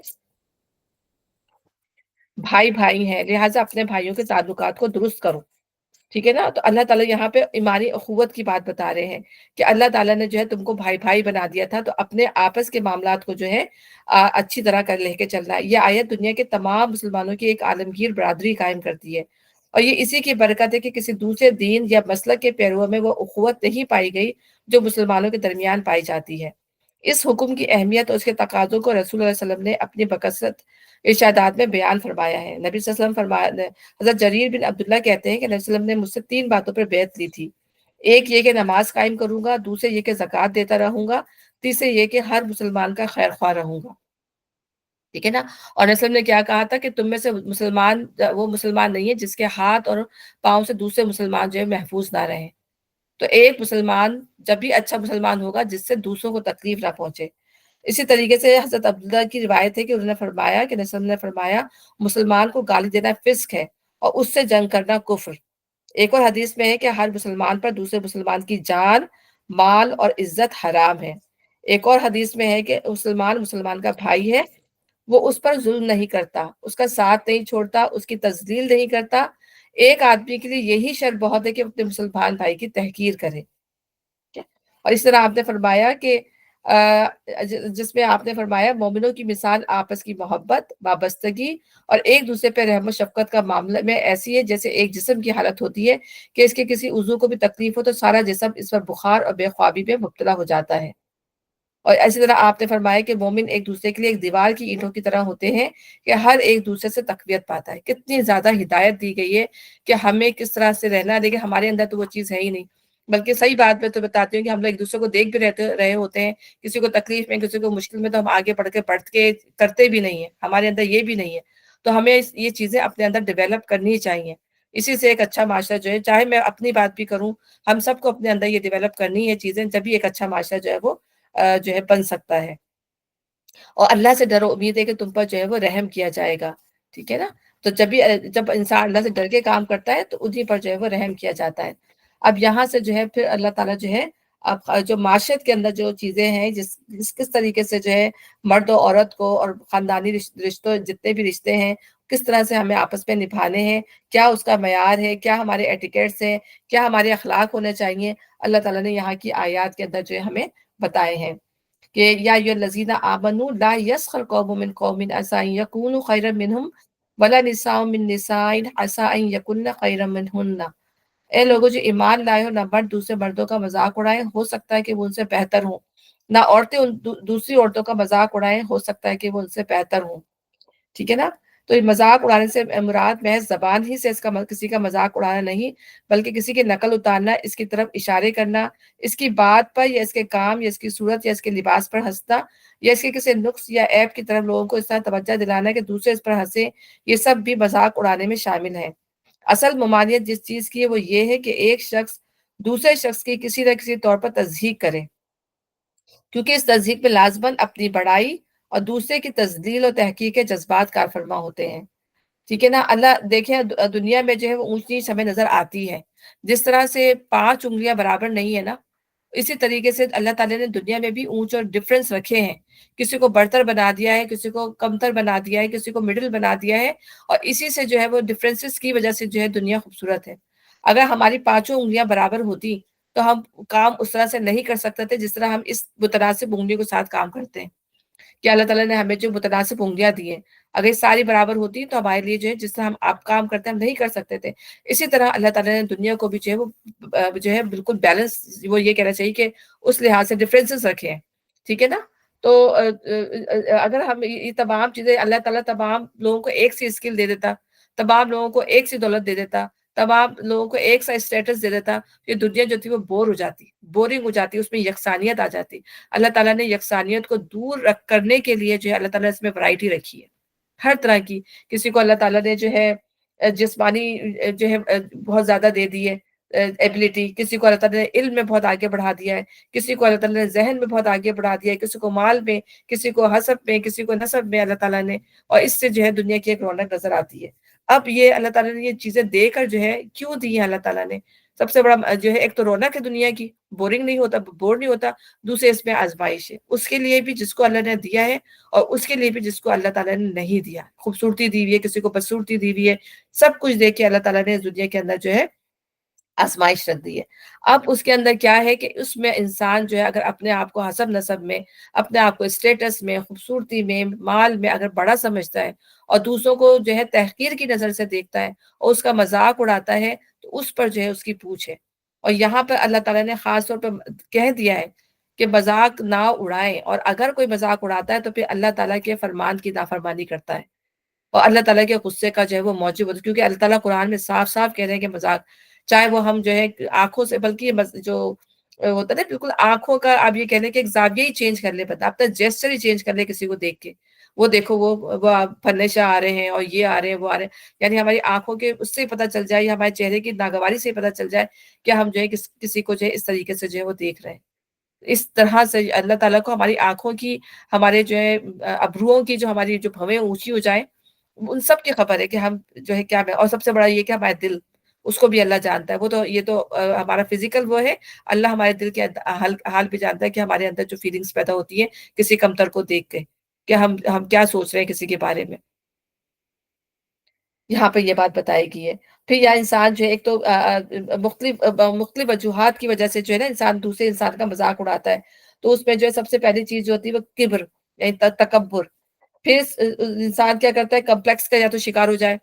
بھائی بھائی ہیں، لہٰذا اپنے بھائیوں کے تعلقات کو درست کرو. ٹھیک ہے نا. تو اللہ تعالیٰ یہاں پہ ایمانی اخوت کی بات بتا رہے ہیں کہ اللہ تعالیٰ نے جو ہے تم کو بھائی بھائی بنا دیا تھا، تو اپنے آپس کے معاملات کو جو ہے اچھی طرح کر لے کے چلنا ہے. یہ آیت دنیا کے تمام مسلمانوں کی ایک عالمگیر برادری قائم کرتی ہے، اور یہ اسی کی برکت ہے کہ کسی دوسرے دین یا مسلک کے پیرووں میں وہ اخوت نہیں پائی گئی جو مسلمانوں کے درمیان پائی جاتی ہے. اس حکم کی اہمیت اور اس کے تقاضوں کو رسول اللہ علیہ وسلم نے اپنی بکثرت ارشادات میں بیان فرمایا ہے. نبی صلی اللہ علیہ وسلم حضرت جریر بن عبداللہ کہتے ہیں کہ نبی صلی اللہ علیہ وسلم نے مجھ سے 3 باتوں پر بیعت لی تھی. ایک یہ کہ نماز قائم کروں گا، دوسرے یہ کہ زکوٰۃ دیتا رہوں گا، تیسرے یہ کہ ہر مسلمان کا خیر خواہ رہوں گا. ٹھیک ہے نا. اور نبی صلی اللہ علیہ وسلم نے کیا کہا تھا کہ تم میں سے مسلمان وہ مسلمان نہیں ہے جس کے ہاتھ اور پاؤں سے دوسرے مسلمان جو ہے محفوظ نہ رہیں. تو ایک مسلمان جب بھی اچھا مسلمان ہوگا جس سے دوسروں کو تکلیف نہ پہنچے. اسی طریقے سے حضرت عبداللہ کی روایت ہے کہ انہوں نے فرمایا کہ نبی صلی اللہ علیہ وسلم نے فرمایا مسلمان کو گالی دینا فسق ہے اور اس سے جنگ کرنا کفر. ایک اور حدیث میں ہے کہ ہر مسلمان پر دوسرے مسلمان کی جان، مال اور عزت حرام ہے. ایک اور حدیث میں ہے کہ مسلمان کا بھائی ہے، وہ اس پر ظلم نہیں کرتا، اس کا ساتھ نہیں چھوڑتا، اس کی تذلیل نہیں کرتا. ایک آدمی کے لیے یہی شرط بہت ہے کہ اپنے مسلمان بھائی کی تحقیر کرے. اور اس طرح آپ نے فرمایا کہ جس میں آپ نے فرمایا مومنوں کی مثال آپس کی محبت، وابستگی اور ایک دوسرے پہ رحم و شفقت کا معاملہ میں ایسی ہے جیسے ایک جسم کی حالت ہوتی ہے کہ اس کے کسی عضو کو بھی تکلیف ہو تو سارا جسم اس پر بخار اور بے خوابی میں مبتلا ہو جاتا ہے. اور اسی طرح آپ نے فرمایا کہ مومن ایک دوسرے کے لیے ایک دیوار کی اینٹوں کی طرح ہوتے ہیں کہ ہر ایک دوسرے سے تقویت پاتا ہے. کتنی زیادہ ہدایت دی گئی ہے کہ ہمیں کس طرح سے رہنا ہے، لیکن ہمارے اندر تو وہ چیز ہے ہی نہیں. بلکہ صحیح بات میں تو بتاتی ہوں کہ ہم لوگ ایک دوسرے کو دیکھ بھی رہے ہوتے ہیں، کسی کو تکلیف میں کسی کو مشکل میں، تو ہم آگے بڑھ کے کرتے بھی نہیں ہیں. ہمارے اندر یہ بھی نہیں ہے. تو ہمیں یہ چیزیں اپنے اندر ڈیولپ کرنی چاہیے. اسی سے ایک اچھا معاشرہ جو ہے، چاہے میں اپنی بات بھی کروں، ہم سب کو اپنے اندر یہ ڈیولپ کرنی ہے چیزیں، جبھی ایک اچھا معاشرہ جو ہے وہ جو ہے بن سکتا ہے. اور اللہ سے ڈرو، امید ہے کہ تم پر جو ہے وہ رحم کیا جائے گا. ٹھیک ہے نا. تو جب انسان اللہ سے ڈر کے کام کرتا ہے تو انہیں پر جو ہے وہ رحم کیا جاتا ہے. اب یہاں سے جو ہے پھر اللہ تعالیٰ جو ہے اب جو معاشرت کے اندر جو چیزیں ہیں کس طریقے سے جو ہے مرد و عورت کو اور خاندانی رشتوں جتنے بھی رشتے ہیں کس طرح سے ہمیں آپس میں نبھانے ہیں، کیا اس کا معیار ہے، کیا ہمارے ایٹیکیٹس ہیں، کیا ہمارے اخلاق ہونے چاہیے، اللہ تعالیٰ نے یہاں کی آیات کے اندر جو ہے ہمیں بتائے ہیں کہ یا الذین آمنوا لا یسخر قوم من قوم عسى ان یکونوا خیرا منهم ولا نساء من نساء عسى ان یکن خیرا منهن. اے لوگوں جو ایمان لائے ہو، نہ مرد دوسرے مردوں کا مذاق اڑائیں، ہو سکتا ہے کہ وہ ان سے بہتر ہوں، نہ عورتیں دوسری عورتوں کا مذاق اڑائیں، ہو سکتا ہے کہ وہ ان سے بہتر ہوں. ٹھیک ہے نا. تو یہ مذاق اڑانے سے مراد محض زبان ہی سے کسی کا مذاق اڑانا نہیں، بلکہ کسی کی نقل اتارنا، اس کی طرف اشارے کرنا، اس کی بات پر یا اس کے کام یا اس کی صورت یا اس کے لباس پر ہنسنا، یا اس کے کسی نقص یا عیب کی طرف لوگوں کو اس طرح توجہ دلانا کہ دوسرے اس پر ہنسے، یہ سب بھی مذاق اڑانے میں شامل ہیں. اصل ممانعت جس چیز کی ہے وہ یہ ہے کہ ایک شخص دوسرے شخص کی کسی نہ کسی طور پر تصدیق کریں، کیونکہ اس تصدیق میں لازماً اپنی بڑائی اور دوسرے کی تذلیل و تحقیر کے جذبات کار فرما ہوتے ہیں۔ ٹھیک ہے نا؟ اللہ دیکھیں دنیا میں جو ہے وہ اونچ نیچ ہمیں نظر آتی ہے، جس طرح سے 5 انگلیاں برابر نہیں ہے نا، اسی طریقے سے اللہ تعالیٰ نے دنیا میں بھی اونچ اور ڈفرینس رکھے ہیں، کسی کو برتر بنا دیا ہے، کسی کو کمتر بنا دیا ہے، کسی کو مڈل بنا دیا ہے، اور اسی سے جو ہے وہ ڈفرینسز کی وجہ سے جو ہے دنیا خوبصورت ہے۔ اگر ہماری 5 انگلیاں برابر ہوتی تو ہم کام اس طرح سے نہیں کر سکتے تھے جس طرح ہم اس متناسب انگلیوں کے ساتھ کام کرتے ہیں، کہ اللہ تعالیٰ نے ہمیں جو متناسب انگلیاں دی ہیں، اگر یہ ساری برابر ہوتی تو ہمارے لیے جو ہے جس طرح ہم آپ کام کرتے ہیں ہم نہیں کر سکتے تھے۔ اسی طرح اللہ تعالیٰ نے دنیا کو بھی جو ہے وہ جو ہے بالکل بیلنس، وہ یہ کہنا چاہیے کہ اس لحاظ سے ڈفرینسز رکھے ہیں۔ ٹھیک ہے نا؟ تو اگر ہم یہ تمام چیزیں، اللہ تعالیٰ تمام لوگوں کو ایک سی اسکل دے دیتا، تمام لوگوں کو ایک سی دولت دے دیتا، تمام لوگوں کو ایک سا اسٹیٹس دے دیتا، یہ دنیا جو تھی وہ بور ہو جاتی، بورنگ ہو جاتی، اس میں یکسانیت آ جاتی۔ اللہ تعالیٰ نے یکسانیت کو دور کرنے کے لیے جو ہے اللہ تعالیٰ نے اس میں ورائٹی رکھی ہے ہر طرح کی۔ کسی کو اللہ تعالیٰ نے جو ہے جسمانی جو ہے بہت زیادہ دے دی ہے ایبلٹی، کسی کو اللہ تعالیٰ نے علم میں بہت آگے بڑھا دیا ہے، کسی کو اللہ تعالیٰ نے ذہن میں بہت آگے بڑھا دیا ہے، کسی کو مال میں، کسی کو حسب میں، کسی کو نسب میں اللہ تعالیٰ نے، اور اس سے جو ہے دنیا کی ایک رونق نظر آتی ہے۔ اب یہ اللہ تعالیٰ نے یہ چیزیں دے کر جو ہے کیوں دی ہیں اللہ تعالیٰ نے؟ سب سے بڑا جو ہے ایک تو رونق ہے دنیا کی، بورنگ نہیں ہوتا، بور نہیں ہوتا، دوسرے اس میں آزمائش ہے، اس کے لیے بھی جس کو اللہ نے دیا ہے اور اس کے لیے بھی جس کو اللہ تعالیٰ نے نہیں دیا۔ خوبصورتی دی ہوئی ہے، کسی کو بدصورتی دی ہوئی ہے، سب کچھ دے کے اللہ تعالیٰ نے اس دنیا کے اندر جو ہے آزمائش رکھ دی ہے۔ اب اس کے اندر کیا ہے کہ اس میں انسان جو ہے اگر اپنے آپ کو حسب نسب میں، اپنے آپ کو اسٹیٹس میں، خوبصورتی میں، مال میں اگر بڑا سمجھتا ہے اور دوسروں کو جو ہے تحقیر کی نظر سے دیکھتا ہے اور اس کا مذاق اڑاتا ہے، تو اس پر جو ہے اس کی پوچھ ہے۔ اور یہاں پر اللہ تعالیٰ نے خاص طور پر کہہ دیا ہے کہ مذاق نہ اڑائیں، اور اگر کوئی مذاق اڑاتا ہے تو پھر اللہ تعالیٰ کے فرمان کی نافرمانی کرتا ہے اور اللہ تعالیٰ کے غصے کا جو ہے وہ موجب ہوتا ہے، کیونکہ اللہ تعالیٰ قرآن میں صاف صاف کہہ رہے ہیں کہ مذاق، چاہے وہ ہم جو ہے آنکھوں سے، بلکہ یہ جو ہوتا ہے نا بالکل آنکھوں کا، آپ یہ کہہ لیں کہ ایک زاویہ ہی چینج کر لے، بتا اپنا جیسچر ہی چینج کر لے کسی کو دیکھ کے، وہ دیکھو وہ پھنے شاہ آ رہے ہیں اور یہ آ رہے ہیں وہ آ رہے ہیں، یعنی ہماری آنکھوں کے اس سے پتہ چل جائے یا ہمارے چہرے کی ناگواری سے پتہ چل جائے کہ ہم جو ہے کسی کو جو ہے اس طریقے سے جو ہے وہ دیکھ رہے ہیں۔ اس طرح سے اللہ تعالیٰ کو ہماری آنکھوں کی، ہمارے جو ہے ابروؤں کی، جو ہماری جو بھویں اونچی ہو جائیں، ان سب کی خبر ہے کہ ہم جو ہے کیا، اور سب سے بڑا یہ کہ ہمارا دل، اس کو بھی اللہ جانتا ہے۔ وہ تو یہ تو ہمارا فزیکل وہ ہے، اللہ ہمارے دل کے حال بھی جانتا ہے کہ ہمارے اندر جو فیلنگز پیدا ہوتی ہیں کسی کمتر کو دیکھ کے، کہ ہم کیا سوچ رہے ہیں کسی کے بارے میں، یہاں پہ یہ بات بتائی گئی ہے۔ پھر یا انسان جو ہے ایک تو مختلف وجوہات کی وجہ سے جو ہے نا انسان دوسرے انسان کا مذاق اڑاتا ہے، تو اس میں جو ہے سب سے پہلی چیز جو ہوتی ہے وہ کبر، یعنی تکبر۔ پھر انسان کیا کرتا ہے، کمپلیکس کا یا تو شکار ہو جائے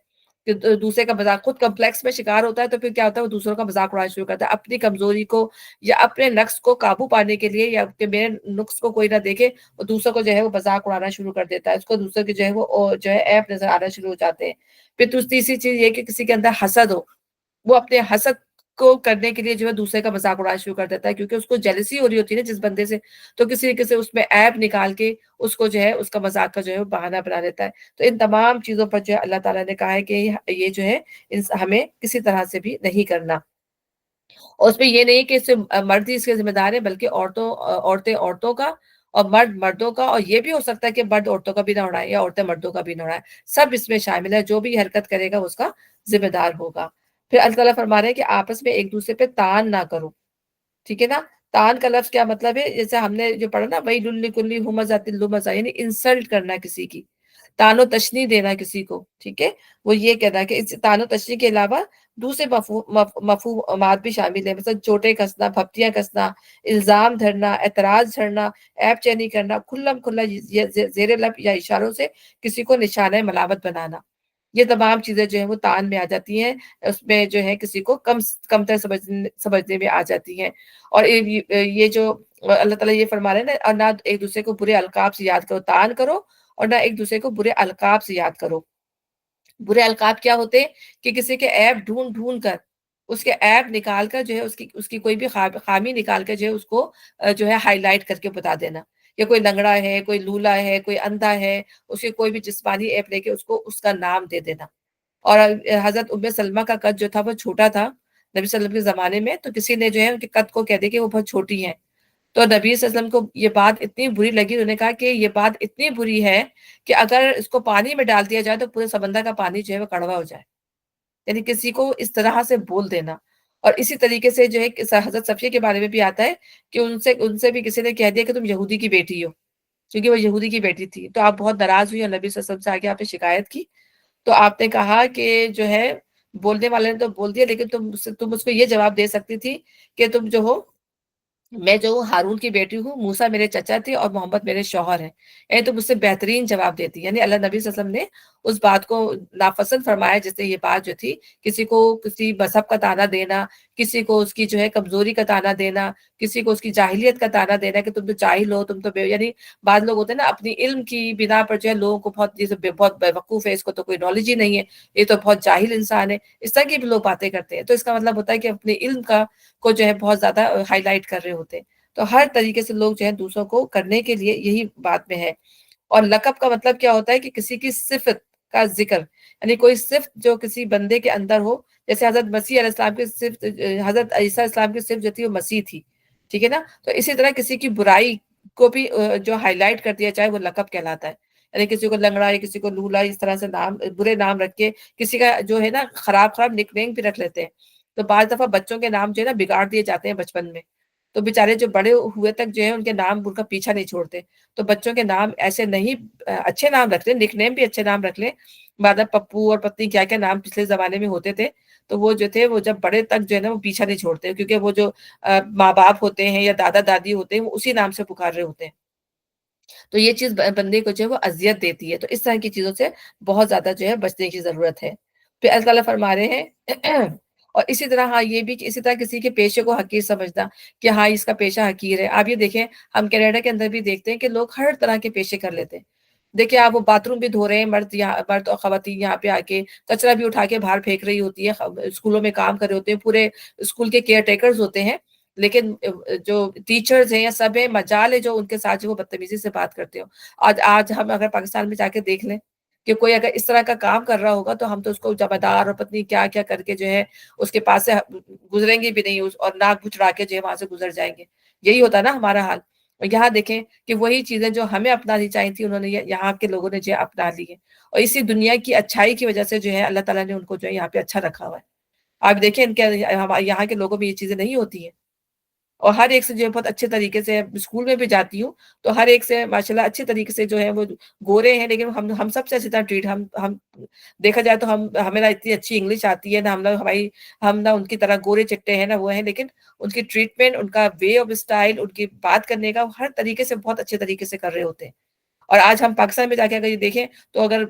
کہ دوسرے کا مذاق، خود کمپلیکس میں شکار ہوتا ہے تو پھر کیا ہوتا ہے، وہ دوسروں کا مذاق اڑانا شروع کرتا ہے اپنی کمزوری کو یا اپنے نقص کو قابو پانے کے لیے، یا کہ میرے نقص کو کوئی نہ دیکھے، وہ دوسروں کو جو ہے وہ مذاق اڑانا شروع کر دیتا ہے، اس کو دوسروں کے جو ہے وہ جو ہے عیب نظر آنا شروع ہو جاتے ہیں۔ پھر تیسری چیز یہ کہ کسی کے اندر حسد ہو، وہ اپنے حسد کو کرنے کے لیے جو ہے دوسرے کا مذاق اڑانا شروع کر دیتا ہے، کیونکہ اس کو جیلسی ہو رہی ہوتی ہے نا جس بندے سے، تو کسی طریقے سے اس میں عیب نکال کے اس کو جو ہے اس کا مذاق کا جو ہے بہانہ بنا لیتا ہے۔ تو ان تمام چیزوں پر جو ہے اللہ تعالیٰ نے کہا ہے کہ یہ جو ہے ہمیں کسی طرح سے بھی نہیں کرنا، اور اس میں یہ نہیں کہ اس سے مرد ہی اس کے ذمہ دار ہے، بلکہ عورتیں عورتوں کا اور مرد مردوں کا، اور یہ بھی ہو سکتا ہے کہ مرد عورتوں کا بھی نہ اڑائے یا عورتیں مردوں کا بھی نہ اڑائے، سب اس میں شامل ہے، جو بھی حرکت کرے گا اس کا ذمہ دار ہوگا۔ پھر اللہ تعالیٰ فرما رہے ہیں کہ آپس میں ایک دوسرے پہ تان نہ کرو۔ ٹھیک ہے نا؟ تان کا لفظ کیا مطلب ہے، جیسے ہم نے جو پڑھا نا، وہی للی کلی ہمزہ لمزہ، یعنی انسلٹ کرنا کسی کی، تان و تشنی دینا کسی کو۔ ٹھیک ہے؟ وہ یہ کہنا ہے کہ اس تان و تشنی کے علاوہ دوسرے مفہومات بھی شامل ہیں، مثلا چوٹیں کسنا، پھپتیاں کسنا، الزام دھرنا، اعتراض دھرنا، عیب چینی کرنا، کھلم کھلا زیر لب یا اشاروں سے کسی کو نشانہ ملامت بنانا، یہ تمام چیزیں جو ہیں وہ تان میں آ جاتی ہیں، اس میں جو ہے کسی کو کمتر سمجھنے میں آ جاتی ہیں۔ اور یہ جو اللہ تعالیٰ یہ فرما رہے ہیں نا، اور نہ ایک دوسرے کو برے القاب سے یاد کرو، تان کرو، اور نہ ایک دوسرے کو برے القاب سے یاد کرو۔ برے القاب کیا ہوتے ہیں کہ کسی کے عیب ڈھونڈ ڈھونڈ کر، اس کے عیب نکال کر جو ہے اس کی کوئی بھی خامی نکال کر جو ہے اس کو جو ہے ہائی لائٹ کر کے بتا دینا، یا کوئی لنگڑا ہے، کوئی لولا ہے، کوئی اندھا ہے، اس کے کوئی بھی جسمانی عیب لے کے اس کو اس کا نام دے دینا۔ اور حضرت ام سلمہ کا قد جو تھا وہ چھوٹا تھا، نبی صلی اللہ علیہ وسلم کے زمانے میں، تو کسی نے جو ہے ان کے قد کو کہہ دیا کہ وہ بہت چھوٹی ہیں، تو نبی صلی اللہ علیہ وسلم کو یہ بات اتنی بری لگی، انہوں نے کہا کہ یہ بات اتنی بری ہے کہ اگر اس کو پانی میں ڈال دیا جائے تو پورے سمندر کا پانی جو ہے وہ کڑوا ہو جائے، یعنی کسی کو اس طرح سے بول دینا۔ اور اسی طریقے سے جو ہے حضرت صفیہ کے بارے میں بھی آتا ہے کہ ان سے بھی کسی نے کہہ دیا کہ تم یہودی کی بیٹی ہو، کیونکہ وہ یہودی کی بیٹی تھی، تو آپ بہت ناراض ہوئی اور نبی صلی اللہ علیہ وسلم سے آگے آپ نے شکایت کی، تو آپ نے کہا کہ جو ہے بولنے والے نے تو بول دیا، لیکن تم اس کو یہ جواب دے سکتی تھی کہ تم جو ہو، میں جو ہوں ہارون کی بیٹی ہوں، موسیٰ میرے چچا تھے اور محمد میرے شوہر ہیں، یعنی تم اس سے بہترین جواب دیتی، یعنی اللہ نبی صلی اللہ علیہ وسلم نے اس بات کو ناپسند فرمایا، جس سے یہ بات جو تھی کسی کو کسی مذہب کا تانا دینا، کسی کو اس کی جو ہے کمزوری کا تانا دینا، کسی کو اس کی جاہلیت کا تانا دینا کہ تم تو جاہل ہو، تم تو یعنی بعض لوگ ہوتے ہیں نا اپنی علم کی بنا پر جو ہے لوگوں کو بہت بہت بیوقوف ہے، اس کو تو کوئی نالج ہی نہیں ہے، یہ تو بہت جاہل انسان ہے، اس طرح کی بھی لوگ باتیں کرتے ہیں، تو اس کا مطلب ہوتا ہے کہ اپنے علم کو جو ہے بہت زیادہ ہائی لائٹ کر رہے ہوتے ہیں، تو ہر طریقے سے لوگ جو ہے دوسروں کو کرنے کے لیے یہی بات میں ہے۔ اور لقب کا مطلب کیا ہوتا ہے کہ کسی کی صفت کا ذکر، یعنی کوئی صفت جو کسی بندے کے اندر ہو، جیسے حضرت مسیح علیہ السلام کی صفت، حضرت عیسیٰ علیہ السلام کی صفت جو تھی وہ مسیح تھی، ٹھیک ہے نا، تو اسی طرح کسی کی برائی کو بھی جو ہائی لائٹ کر دیا جائے وہ لقب کہلاتا ہے، یعنی کسی کو لنگڑا یا کسی کو لولا اس طرح سے نام برے نام رکھ کے کسی کا جو ہے نا خراب خراب نک نیم بھی رکھ لیتے ہیں، تو بعض دفعہ بچوں کے نام جو ہے نا بگاڑ دیے جاتے ہیں بچپن میں، تو بےچارے جو بڑے ہوئے تک جو ہے ان کے نام ان کا پیچھا نہیں چھوڑتے، تو بچوں کے نام ایسے نہیں، اچھے نام رکھ لیں، نک نیم بھی اچھے نام رکھ لیں، بعد میں پپو اور پتنی کیا کیا نام پچھلے زمانے میں ہوتے تھے، تو وہ جو تھے وہ جب بڑے تک جو ہے نا وہ پیچھا نہیں چھوڑتے، کیونکہ وہ جو ماں باپ ہوتے ہیں یا دادا دادی ہوتے ہیں وہ اسی نام سے پکار رہے ہوتے ہیں، تو یہ چیز بندے کو جو ہے وہ اذیت دیتی ہے، تو اس طرح کی چیزوں سے بہت زیادہ جو ہے بچنے کی ضرورت ہے۔ پھر اللہ تعالیٰ فرما رہے ہیں اور اسی طرح ہاں یہ بھی کہ اسی طرح کسی کے پیشے کو حقیر سمجھنا کہ ہاں اس کا پیشہ حقیر ہے، آپ یہ دیکھیں ہم کینیڈا کے اندر بھی دیکھتے ہیں کہ لوگ ہر طرح کے پیشے کر لیتے ہیں، دیکھیں آپ وہ باتھ روم بھی دھو رہے ہیں، مرد اور خواتین یہاں پہ آ کے کچرا بھی اٹھا کے باہر پھینک رہی ہوتی ہے، اسکولوں میں کام کر رہے ہوتے ہیں، پورے اسکول کے کیئر ٹیکرز ہوتے ہیں، لیکن جو ٹیچرز ہیں یا سب ہیں مجال ہے جو ان کے ساتھ جو وہ بدتمیزی سے بات کرتے ہو، آج ہم اگر پاکستان میں جا کے دیکھ لیں کہ کوئی اگر اس طرح کا کام کر رہا ہوگا تو ہم تو اس کو جبردار اور پتنی کیا کیا کر کے جو ہے اس کے پاس سے گزریں گے بھی نہیں، اور ناک بچڑا کے جو ہے وہاں سے گزر جائیں گے، یہی ہوتا ہے نا ہمارا حال۔ اور یہاں دیکھیں کہ وہی چیزیں جو ہمیں اپنانی چاہی تھی انہوں نے یہاں کے لوگوں نے جو ہے اپنا لی ہے، اور اسی دنیا کی اچھائی کی وجہ سے جو ہے اللہ تعالیٰ نے ان کو جو ہے یہاں پہ اچھا رکھا ہوا ہے، آپ دیکھیں ان کے یہاں کے لوگوں میں یہ چیزیں نہیں ہوتی ہیں، اور ہر ایک سے جو ہے بہت اچھے طریقے سے اسکول میں بھی جاتی ہوں تو ہر ایک سے ماشاءاللہ اچھے طریقے سے جو ہے وہ گورے ہیں، لیکن ہم سب سے اچھی طرح ٹریٹ ہم دیکھا جائے تو ہمیں نہ اتنی اچھی انگلش آتی ہے نہ ہم نہ ان کی طرح گورے چٹے ہیں نہ وہ ہیں، لیکن ان کی ٹریٹمنٹ، ان کا وے آف اسٹائل، ان کی بات کرنے کا ہر طریقے سے بہت اچھے طریقے سے کر رہے ہوتے ہیں۔ اور آج ہم پاکستان میں جا کے اگر یہ دیکھیں تو اگر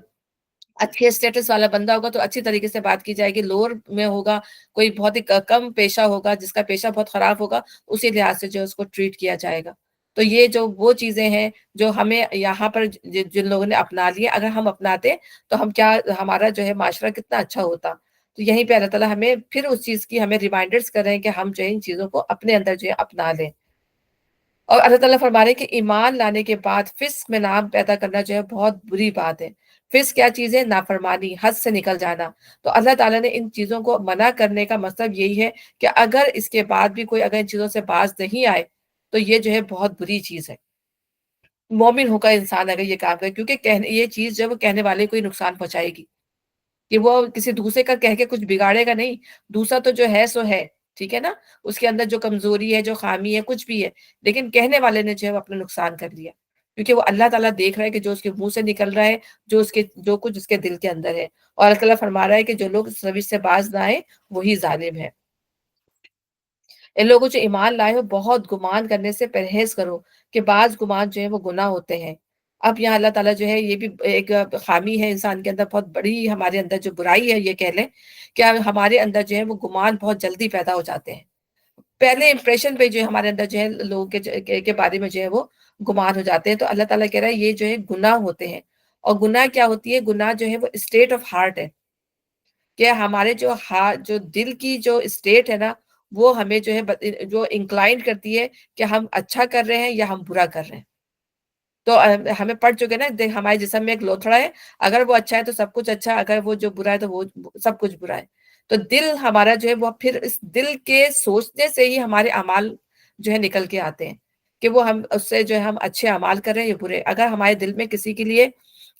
اچھے اسٹیٹس والا بندہ ہوگا تو اچھی طریقے سے بات کی جائے گی، لوور میں ہوگا کوئی بہت ہی کم پیشہ ہوگا جس کا پیشہ بہت خراب ہوگا اسی لحاظ سے جو اس کو ٹریٹ کیا جائے گا، تو یہ جو وہ چیزیں ہیں جو ہمیں یہاں پر جن لوگوں نے اپنا لیے، اگر ہم اپناتے تو ہم کیا ہمارا جو ہے معاشرہ کتنا اچھا ہوتا، تو یہیں پہ اللہ تعالیٰ ہمیں پھر اس چیز کی ہمیں ریمائنڈرز کر رہے ہیں کہ ہم جو ہے ان چیزوں کو اپنے اندر جو ہے اپنا لیں۔ اور اللہ تعالیٰ فرما رہے ہیں کہ ایمان لانے کے بعد فسق میں نام پیدا کرنا جو ہے بہت بری بات ہے۔ فسق کیا چیز ہے؟ نافرمانی، حد سے نکل جانا، تو اللہ تعالیٰ نے ان چیزوں کو منع کرنے کا مطلب یہی ہے کہ اگر اس کے بعد بھی کوئی اگر ان چیزوں سے باز نہیں آئے تو یہ جو ہے بہت بری چیز ہے، مومن ہو کر انسان اگر یہ کام کرے، کیونکہ یہ چیز جو وہ کہنے والے کو ہی نقصان پہنچائے گی، کہ وہ کسی دوسرے کا کہہ کے کچھ بگاڑے گا نہیں، دوسرا تو جو ہے سو ہے، ٹھیک ہے نا، اس کے اندر جو کمزوری ہے جو خامی ہے کچھ بھی ہے، لیکن کہنے والے نے جو ہے وہ اپنا نقصان کر لیا، کیونکہ وہ اللہ تعالیٰ دیکھ رہا ہے کہ جو اس کے منہ سے نکل رہا ہے، جو کچھ اس کے دل کے اندر ہے، اور اللہ تعالیٰ فرما رہا ہے کہ جو لوگ اس روش سے باز نہ آئے وہی ظالم ہے۔ ان لوگوں جو ایمان لائے ہو بہت گمان کرنے سے پرہیز کرو، کہ بعض گمان جو ہے وہ گناہ ہوتے ہیں۔ اب یہاں اللہ تعالیٰ جو ہے یہ بھی ایک خامی ہے انسان کے اندر، بہت بڑی ہمارے اندر جو برائی ہے یہ کہہ لیں کہ ہمارے اندر جو ہے وہ گمان بہت جلدی پیدا ہو جاتے ہیں، پہلے امپریشن پہ جو ہے ہمارے اندر جو ہے لوگوں کے بارے میں جو ہے وہ گمان ہو جاتے ہیں، تو اللہ تعالیٰ کہہ رہا ہے یہ جو ہے گناہ ہوتے ہیں، اور گناہ کیا ہوتی ہے؟ گناہ جو ہے وہ اسٹیٹ آف ہارٹ ہے، کہ ہمارے جو دل کی جو اسٹیٹ ہے نا وہ ہمیں جو ہے جو انکلائن کرتی ہے کہ ہم اچھا کر رہے ہیں یا ہم برا کر رہے ہیں، تو ہمیں پڑھ چکے نا ہمارے جسم میں ایک لوتھڑا ہے، اگر وہ اچھا ہے تو سب کچھ اچھا، اگر وہ جو برا ہے تو وہ سب کچھ برا ہے، تو دل ہمارا جو ہے وہ پھر اس دل کے سوچنے سے ہی ہمارے اعمال جو ہے نکل کے آتے ہیں کہ وہ ہم اس سے جو ہے ہم اچھے اعمال کر رہے ہیں یا برے. اگر ہمارے دل میں کسی کے لیے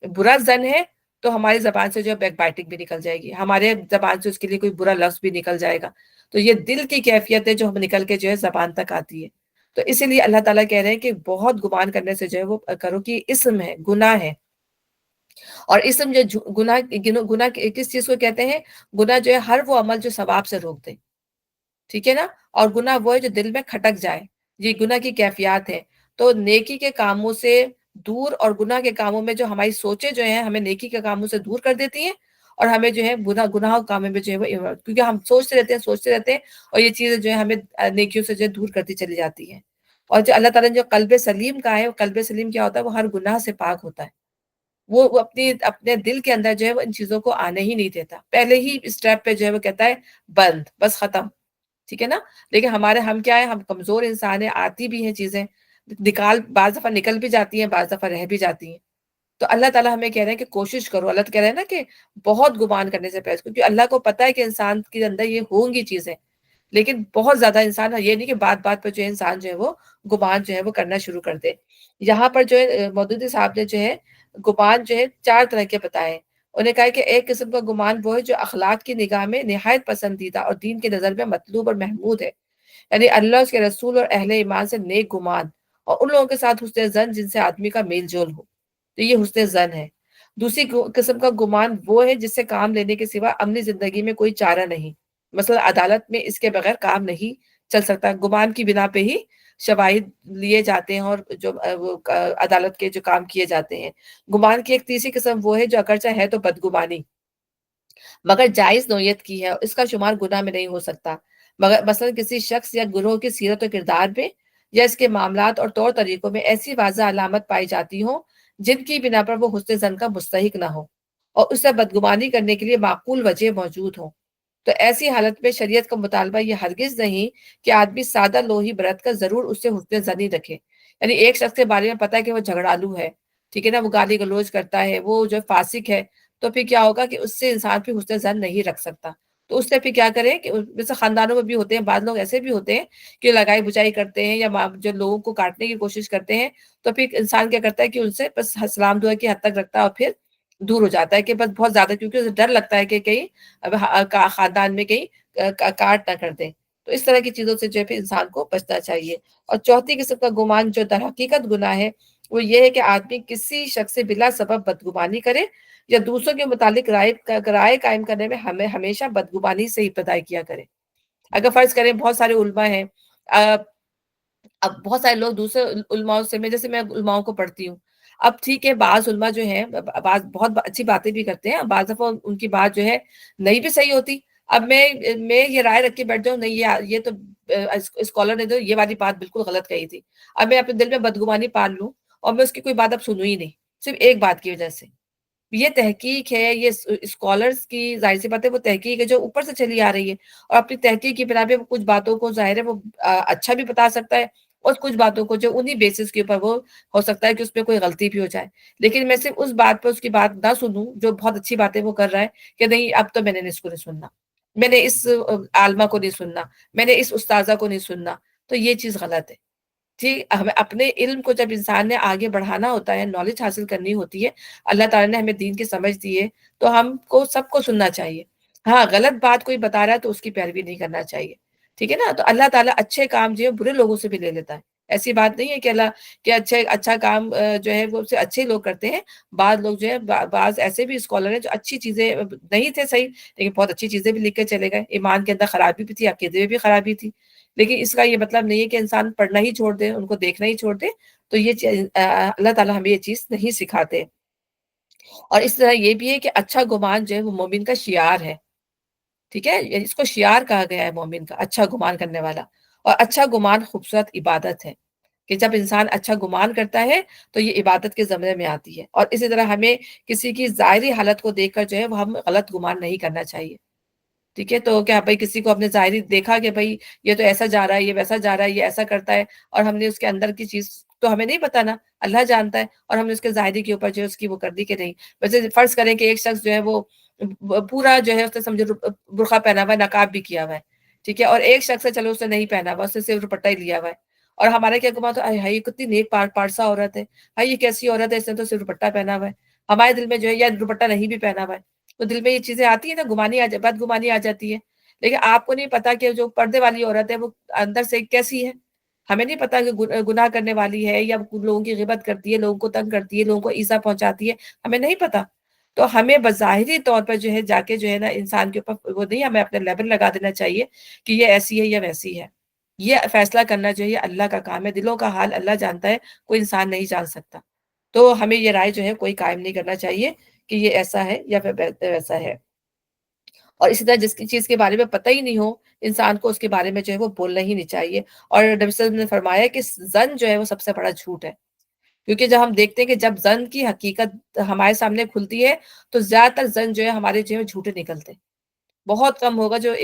برا زن ہے تو ہماری زبان سے جو ہے بیک بائٹنگ بھی نکل جائے گی، ہمارے زبان سے اس کے لیے کوئی برا لفظ بھی نکل جائے گا. تو یہ دل کی کیفیت ہے جو ہم نکل کے جو ہے زبان تک آتی ہے. تو اسی لیے اللہ تعالیٰ کہہ رہے ہیں کہ بہت گمان کرنے سے جو ہے وہ کرو کہ اسم ہے، گناہ ہے. اور اسم جو گناہ کس چیز کو کہتے ہیں؟ گناہ جو ہے ہر وہ عمل جو ثواب سے روک دے، ٹھیک ہے نا. اور گناہ وہ ہے جو دل میں کھٹک جائے، یہ گناہ کی کیفیات ہے. تو نیکی کے کاموں سے دور اور گناہ کے کاموں میں جو ہماری سوچیں جو ہیں ہمیں نیکی کے کاموں سے دور کر دیتی ہیں، اور ہمیں جو ہے گناہ کاموں میں جو ہے وہ کیونکہ ہم سوچتے رہتے ہیں اور یہ چیزیں جو ہے ہمیں نیکیوں سے جو ہے دور کرتی چلی جاتی ہیں. اور جو اللہ تعالیٰ نے جو قلب سلیم کہا ہے، وہ قلب سلیم کیا ہوتا ہے؟ وہ ہر گناہ سے پاک ہوتا ہے. وہ اپنے دل کے اندر جو ہے وہ ان چیزوں کو آنے ہی نہیں دیتا، پہلے ہی اسٹیپ پہ جو ہے وہ کہتا ہے بند، بس ختم، ٹھیک ہے نا. لیکن ہم کیا ہے، ہم کمزور انسان ہیں، آتی بھی ہیں چیزیں، بعض دفعہ نکل بھی جاتی ہیں، بعض دفعہ رہ بھی جاتی ہیں. تو اللہ تعالیٰ ہمیں کہہ رہے ہیں کہ کوشش کرو. اللہ کہہ رہے ہیں نا کہ بہت گمان کرنے سے پہلے، کیونکہ اللہ کو پتا ہے کہ انسان کے اندر یہ ہوں گی چیزیں، لیکن بہت زیادہ انسان، یہ نہیں کہ بات بات پہ جو ہے انسان جو ہے وہ گمان جو ہے وہ کرنا شروع کر دے. یہاں پر جو ہے مودودی صاحب نے جو ہے گمان جو ہے 4 طرح کے بتائے. انہیں کہا کہ ایک قسم کا گمان وہ ہے جو اخلاق کی نگاہ میں نہایت پسندیدہ اور دین کی نظر میں مطلوب اور محمود ہے، یعنی اللہ، اس کے رسول اور اہل ایمان سے نیک گمان، اور ان لوگوں کے ساتھ حسن زن جن سے آدمی کا میل جول ہو. تو یہ حسن زن ہے. دوسری قسم کا گمان وہ ہے جس سے کام لینے کے سوا عملی زندگی میں کوئی چارہ نہیں، مثلا عدالت میں اس کے بغیر کام نہیں چل سکتا. گمان کی بنا پہ ہی شواہد لیے جاتے ہیں اور جو وہ عدالت کے جو کام کیے جاتے ہیں. گمان کی ایک تیسری قسم وہ ہے جو اگرچہ ہے تو بدگمانی مگر جائز نوعیت کی ہے، اس کا شمار گناہ میں نہیں ہو سکتا، مگر مثلا کسی شخص یا گروہ کی سیرت و کردار میں یا اس کے معاملات اور طور طریقوں میں ایسی واضح علامت پائی جاتی ہوں جن کی بنا پر وہ حسن زن کا مستحق نہ ہو اور اس سے بدگمانی کرنے کے لیے معقول وجہ موجود ہو. تو ایسی حالت میں شریعت کا مطالبہ یہ ہرگز نہیں کہ آدمی سادہ لوہی برت کر ضرور اس سے حسن زنی رکھے. یعنی ایک شخص کے بارے میں پتا ہے کہ وہ جھگڑالو ہے، ٹھیک ہے نا، وہ گالی گلوچ کرتا ہے، وہ جو فاسق ہے، تو پھر کیا ہوگا کہ اس سے انسان پھر حسن زن نہیں رکھ سکتا. تو اس سے پھر کیا کریں کہ جیسے خاندانوں میں بھی ہوتے ہیں، بعض لوگ ایسے بھی ہوتے ہیں کہ لگائی بجائی کرتے ہیں یا جو لوگوں کو کاٹنے کی کوشش کرتے ہیں، تو پھر انسان کیا کرتا ہے کہ ان سے بس سلام دعا کی حد تک رکھتا ہے اور پھر دور ہو جاتا ہے کہ بس بہت زیادہ، کیونکہ اسے ڈر لگتا ہے کہ کہیں خاندان میں کہیں کاٹ نہ کر دیں. تو اس طرح کی چیزوں سے جو ہے پھر انسان کو بچنا چاہیے. اور چوتھی قسم کا گمان جو در حقیقت گناہ ہے وہ یہ ہے کہ آدمی کسی شخص سے بلا سبب بدگمانی کرے یا دوسروں کے متعلق رائے قائم کرنے میں ہمیں ہمیشہ بدگمانی سے ابتدا کیا کرے. اگر فرض کریں بہت سارے علماء ہیں، اب بہت سارے لوگ دوسرے علماء سے، جیسے میں علماء کو پڑھتی ہوں، اب ٹھیک ہے بعض علماء جو ہیں بعض بہت اچھی باتیں بھی کرتے ہیں، بعض دفعہ ان کی بات جو ہے نہیں بھی صحیح ہوتی. اب میں یہ رائے رکھ کے بیٹھ جاؤں نہیں یہ تو اسکالر نے تو یہ والی بات بالکل غلط کہی تھی، اب میں اپنے دل میں بدگمانی پال لوں اور میں اس کی کوئی بات اب سنوں ہی نہیں صرف ایک بات کی وجہ سے. یہ تحقیق ہے، یہ اسکالرس کی ظاہر سی بات ہے وہ تحقیق ہے جو اوپر سے چلی آ رہی ہے، اور اپنی تحقیق کی بنا پہ وہ کچھ باتوں کو ظاہر ہے وہ اچھا بھی بتا سکتا ہے اور کچھ باتوں کو جو انہی بیسس کے اوپر وہ ہو سکتا ہے کہ اس پہ کوئی غلطی بھی ہو جائے. لیکن میں صرف اس بات پہ اس کی بات نہ سنوں جو بہت اچھی باتیں وہ کر رہا ہے کہ نہیں اب تو میں نے اس کو نہیں سننا، میں نے اس عالمہ کو نہیں سننا، میں نے اس استاذہ کو نہیں سننا. تو یہ چیز غلط ہے. ٹھیک، ہمیں اپنے علم کو جب انسان نے آگے بڑھانا ہوتا ہے، نالج حاصل کرنی ہوتی ہے، اللہ تعالیٰ نے ہمیں دین کی سمجھ دی ہے، تو ہم کو سب کو سننا چاہیے. ہاں غلط بات کوئی بتا رہا ہے تو اس کی پیروی نہیں کرنا چاہیے، ٹھیک ہے نا. تو اللہ تعالیٰ اچھے کام جو ہے برے لوگوں سے بھی لے لیتا ہے. ایسی بات نہیں ہے کہ اللہ کہ اچھا کام جو ہے وہ اچھے لوگ کرتے ہیں. بعض لوگ جو ہے بعض ایسے بھی اسکالر ہیں جو اچھی چیزیں نہیں تھے صحیح، لیکن بہت اچھی چیزیں بھی لکھ کے چلے گئے. ایمان کے اندر خرابی بھی تھی، عقیدے میں بھی خرابی تھی، لیکن اس کا یہ مطلب نہیں ہے کہ انسان پڑھنا ہی چھوڑ دے، ان کو دیکھنا ہی چھوڑ دے. تو یہ اللہ تعالیٰ ہمیں یہ چیز نہیں سکھاتے. اور اس طرح یہ بھی ہے کہ اچھا گمان جو ہے وہ مومن کا شعار ہے، ٹھیک ہے، اس کو شعار کہا گیا ہے مومن کا، اچھا گمان کرنے والا. اور اچھا گمان خوبصورت عبادت ہے کہ جب انسان اچھا گمان کرتا ہے تو یہ عبادت کے زمرے میں آتی ہے. اور اسی طرح ہمیں کسی کی ظاہری حالت کو دیکھ کر جو ہے وہ ہم غلط گمان نہیں کرنا چاہیے، ٹھیک ہے. تو کیا بھائی کسی کو اپنے ظاہری دیکھا کہ بھائی یہ تو ایسا جا رہا ہے، یہ ویسا جا رہا ہے، یہ ایسا کرتا ہے، اور ہم نے اس کے اندر کی چیز تو ہمیں نہیں پتا نا، اللہ جانتا ہے، اور ہم نے اس کے ظاہری کے اوپر جو ہے اس کی وہ کر دی کہ نہیں. ویسے فرض کریں کہ ایک شخص جو ہے وہ پورا جو ہے اس نے سمجھو برقع پہنا ہوا ہے، نقاب بھی کیا ہوا ہے، ٹھیک ہے، اور ایک شخص ہے چلو اس نے نہیں پہنا ہوا، اس نے صرف دوپٹہ ہی لیا ہوا ہے، اور ہمارا کیا گمان تو ہائی یہ کتنی نیک پارسا عورت ہے، ہائی یہ کیسی عورت ہے، اس نے تو صرف دوپٹہ پہنا ہوا ہے، ہمارے دل میں جو ہے یا دوپٹہ نہیں بھی پہنا ہوا ہے تو دل میں یہ چیزیں آتی ہیں نا، گمانی بد گمانی آ جاتی ہے، لیکن آپ کو نہیں پتا کہ جو پردے والی عورت ہے وہ اندر سے کیسی ہے، ہمیں نہیں پتا کہ گناہ کرنے والی ہے یا لوگوں کی غیبت کرتی ہے، لوگوں کو تنگ کرتی ہے، لوگوں کو ایذا پہنچاتی ہے، ہمیں نہیں پتا، تو ہمیں بظاہری طور پر جو ہے جا کے جو ہے نا انسان کے اوپر وہ نہیں، ہمیں اپنے لیبل لگا دینا چاہیے کہ یہ ایسی ہے یا ویسی ہے، یہ فیصلہ کرنا چاہیے اللہ کا کام ہے، دلوں کا حال اللہ جانتا ہے، کوئی انسان نہیں جان سکتا، تو ہمیں یہ رائے جو ہے کوئی قائم نہیں کرنا چاہیے کہ یہ ایسا ہے یا پھر ویسا ہے، اور اسی طرح جس کی چیز کے بارے میں پتہ ہی نہیں ہو انسان کو اس کے بارے میں جو ہے وہ بولنا ہی نہیں چاہیے، اور نبی صلی اللہ علیہ وسلم نے فرمایا کہ زن جو ہے وہ سب سے بڑا جھوٹ ہے، کیونکہ جب ہم دیکھتے ہیں کہ جب زن کی حقیقت ہمارے سامنے کھلتی ہے تو زیادہ تر زن جو ہے ہمارے جو ہے جھوٹے نکلتے ہیں، بہت کم ہوگا جو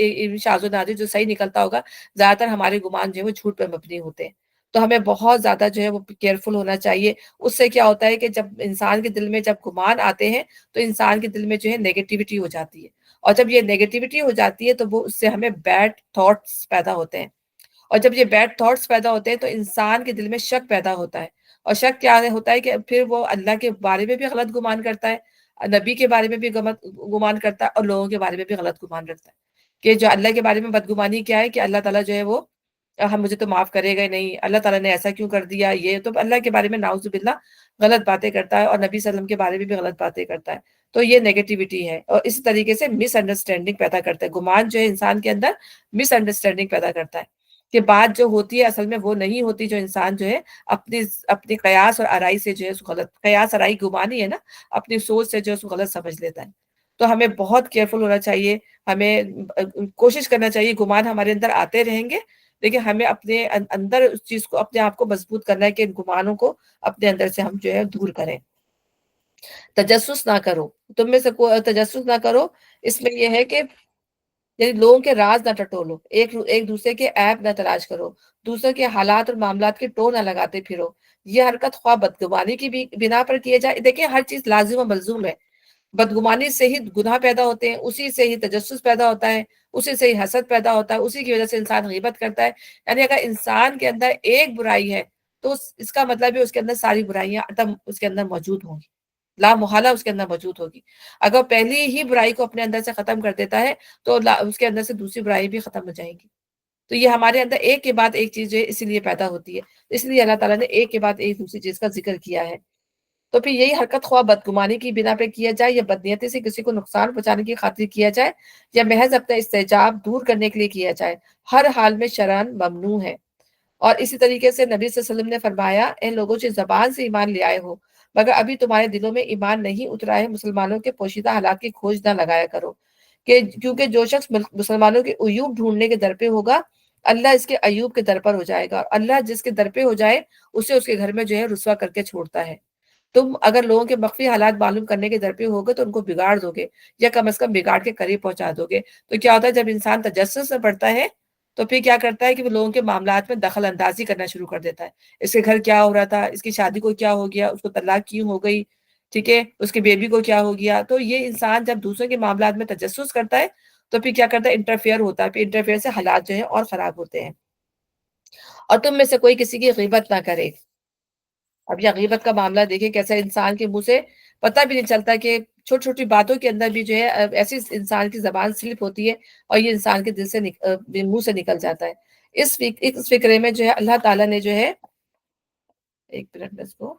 شاذ و نادر جو صحیح نکلتا ہوگا، زیادہ تر ہمارے گمان جو ہے وہ جھوٹ پہ مبنی ہوتے ہیں، تو ہمیں بہت زیادہ جو ہے وہ کیئرفل ہونا چاہیے، اس سے کیا ہوتا ہے کہ جب انسان کے دل میں جب گمان آتے ہیں تو انسان کے دل میں جو ہے نیگیٹیوٹی ہو جاتی ہے، اور جب یہ نیگیٹیوٹی ہو جاتی ہے تو وہ اس سے ہمیں بیڈ تھاٹس پیدا ہوتے ہیں، اور جب یہ بیڈ تھاٹس پیدا ہوتے ہیں تو انسان کے دل میں شک پیدا ہوتا ہے، اور شک کیا ہوتا ہے کہ پھر وہ اللہ کے بارے میں بھی غلط گمان کرتا ہے، نبی کے بارے میں بھی غلط گمان کرتا ہے، اور لوگوں کے بارے میں بھی غلط گمان رکھتا ہے، کہ جو اللہ کے بارے میں بدگمانی کیا ہے کہ اللہ تعالیٰ جو ہے وہ ہم مجھے تو معاف کرے گا نہیں، اللہ تعالیٰ نے ایسا کیوں کر دیا، یہ تو اللہ کے بارے میں نعوذ باللہ غلط باتیں کرتا ہے، اور نبی صلی اللہ علیہ وسلم کے بارے میں بھی غلط باتیں کرتا ہے، تو یہ نیگیٹیوٹی ہے، اور اس طریقے سے مس انڈرسٹینڈنگ پیدا کرتا ہے، گمان جو ہے انسان کے اندر مس انڈرسٹینڈنگ پیدا کرتا ہے، کہ بات جو ہوتی ہے اصل میں وہ نہیں ہوتی، جو انسان جو ہے اپنی اپنی قیاس اور آرائی سے جو ہے اس کو غلط، قیاس آرائی گمانی ہے نا، اپنی سوچ سے جو ہے اس کو غلط سمجھ لیتا ہے، تو ہمیں بہت کیئرفل ہونا چاہیے، ہمیں کوشش کرنا چاہیے، گمان ہمارے اندر آتے رہیں گے لیکن ہمیں اپنے اندر اس چیز کو اپنے آپ کو مضبوط کرنا ہے کہ ان گمانوں کو اپنے اندر سے ہم جو ہے دور کریں، تجسس نہ کرو، تم میں سے تجسس نہ کرو، اس میں یہ ہے کہ یعنی لوگوں کے راز نہ ٹٹولو، ایک دوسرے کے عیب نہ تلاش کرو، دوسرے کے حالات اور معاملات کے ٹو نہ لگاتے پھرو، یہ حرکت خواہ بدگمانی کی بھی بنا پر کیے جائے، دیکھیں ہر چیز لازم و ملزوم ہے، بدگمانی سے ہی گناہ پیدا ہوتے ہیں، اسی سے ہی تجسس پیدا ہوتا ہے، اسی سے ہی حسد پیدا ہوتا ہے، اسی کی وجہ سے انسان غیبت کرتا ہے، یعنی اگر انسان کے اندر ایک برائی ہے تو اس کا مطلب ہے اس کے اندر ساری برائیاں اس کے اندر موجود ہوں گی، لا محالہ اس کے اندر موجود ہوگی، اگر پہلی ہی برائی کو اپنے اندر سے ختم کر دیتا ہے تو اس کے اندر سے دوسری برائی بھی ختم ہو جائے گی، تو یہ ہمارے اندر ایک کے بعد ایک چیز جو ہے اسی لیے پیدا ہوتی ہے، اس لیے اللہ تعالیٰ نے ایک کے بعد ایک دوسری چیز کا ذکر کیا ہے، تو پھر یہی حرکت خواہ بدگمانی کی بنا پہ کیا جائے یا بدنیتی سے کسی کو نقصان پہنچانے کی خاطر کیا جائے یا محض اپنا استحجاب دور کرنے کے لیے کیا جائے، ہر حال میں شرعاً ممنوع ہے، اور اسی طریقے سے نبی صلی اللہ علیہ وسلم نے فرمایا اے لوگوں جو زبان سے ایمان لے آئے ہو مگر ابھی تمہارے دلوں میں ایمان نہیں اترا ہے، مسلمانوں کے پوشیدہ حالات کی کھوج نہ لگایا کرو، کہ کیونکہ جو شخص مسلمانوں کے عیوب ڈھونڈنے کے در پہ ہوگا اللہ اس کے ایوب کے در پر ہو جائے گا، اور اللہ جس کے در پہ ہو جائے اسے اس کے گھر میں جو ہے رسوا کر کے چھوڑتا ہے، تم اگر لوگوں کے مخفی حالات معلوم کرنے کے در پہ ہوگے تو ان کو بگاڑ دو گے یا کم از کم بگاڑ کے قریب پہنچا دو گے، تو کیا ہوتا ہے جب انسان تجسس میں پڑتا ہے تو پھر کیا کرتا ہے کہ وہ لوگوں کے معاملات میں دخل اندازی کرنا شروع کر دیتا ہے، اس کے گھر کیا ہو رہا تھا، اس کی شادی کو کیا ہو گیا، اس کو طلاق کیوں ہو گئی، ٹھیک ہے، اس کے بیبی کو کیا ہو گیا، تو یہ انسان جب دوسروں کے معاملات میں تجسس کرتا ہے تو پھر کیا کرتا ہے انٹرفیئر ہوتا ہے، پھر انٹرفیئر سے حالات جو ہیں اور خراب ہوتے ہیں، اور تم میں سے کوئی کسی کی غیبت نہ کرے، اب یہ غیبت کا معاملہ دیکھیں کیسے انسان کے منہ سے پتہ بھی نہیں چلتا کہ چھوٹی چھوٹی باتوں کے اندر بھی جو ہے ایسی انسان کی زبان سلپ ہوتی ہے اور یہ انسان کے دل سے منہ سے نکل جاتا ہے، اس فکرے میں جو ہے اللہ تعالیٰ نے جو ہے ایک منٹ میں اس کو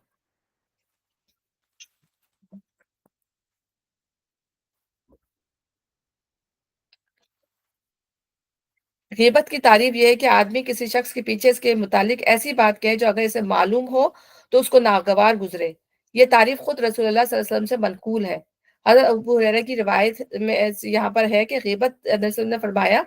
غیبت کی تعریف یہ ہے کہ آدمی کسی شخص کے پیچھے اس کے متعلق ایسی بات کہے جو اگر اسے معلوم ہو تو اس کو ناگوار گزرے، یہ تعریف خود رسول اللہ صلی اللہ علیہ وسلم سے منقول ہے، حضرت ابو ہریرہ کی روایت میں یہاں پر ہے کہ غیبت نبی صلی اللہ علیہ وسلم نے فرمایا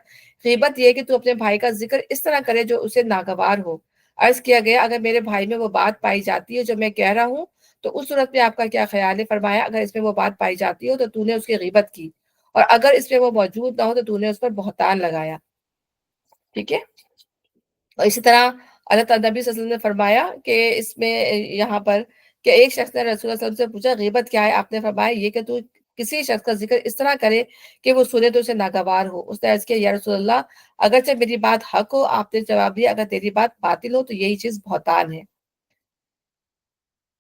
غیبت یہ ہے کہ تو اپنے بھائی کا ذکر اس طرح کرے جو اسے ناگوار ہو، عرض کیا گیا اگر میرے بھائی میں وہ بات پائی جاتی ہے جو میں کہہ رہا ہوں تو اس صورت میں آپ کا کیا خیال ہے، فرمایا اگر اس میں وہ بات پائی جاتی ہو تو تو نے اس کی غیبت کی، اور اگر اس میں وہ موجود نہ ہو تو تو نے اس پر بہتان لگایا، ٹھیک ہے، اور اسی طرح اللہ تعالیٰ نبی صلی اللہ علیہ وسلم نے فرمایا کہ اس میں یہاں پر کہ ایک شخص نے رسول اللہ صلی اللہ علیہ وسلم سے پوچھا غیبت کیا ہے، آپ نے فرمایا یہ کہ تو کسی شخص کا ذکر اس طرح کرے کہ وہ سنے تو اسے ناگوار ہو۔ اس نے عرض کیا یا رسول اللہ اگرچہ میری بات حق ہو، آپ نے جواب دیا اگر تیری بات باطل ہو تو یہی چیز بہتان ہے۔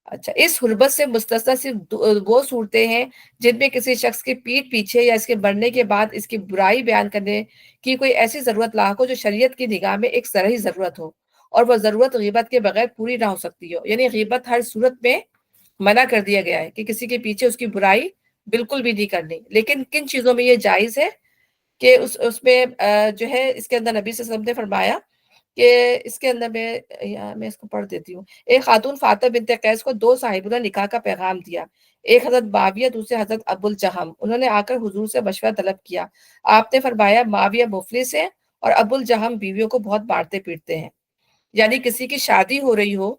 اچھا، اس حربت سے مستثنی صرف وہ صورتیں ہیں جن میں کسی شخص کی پیٹھ پیچھے یا اس کے مرنے کے بعد اس کی برائی بیان کرنے کی کوئی ایسی ضرورت لاحق ہو جو شریعت کی نگاہ میں ایک صریح ضرورت ہو، اور وہ ضرورت غیبت کے بغیر پوری نہ ہو سکتی ہو۔ یعنی غیبت ہر صورت میں منع کر دیا گیا ہے کہ کسی کے پیچھے اس کی برائی بالکل بھی نہیں کرنی، لیکن کن چیزوں میں یہ جائز ہے کہ اس میں جو ہے اس کے اندر نبی صلی اللہ علیہ وسلم نے فرمایا کہ اس کے اندر میں اس کو پڑھ دیتی ہوں۔ ایک خاتون فاطمہ بنت قیس کو دو صاحبوں نے نکاح کا پیغام دیا، ایک حضرت معاویہ دوسرے حضرت ابو الجہم۔ انہوں نے آ کر حضور سے مشورہ طلب کیا، آپ نے فرمایا معاویہ مفلس ہے اور ابو الجہم بیویوں کو بہت مارتے پیٹتے ہیں۔ یعنی کسی کی شادی ہو رہی ہو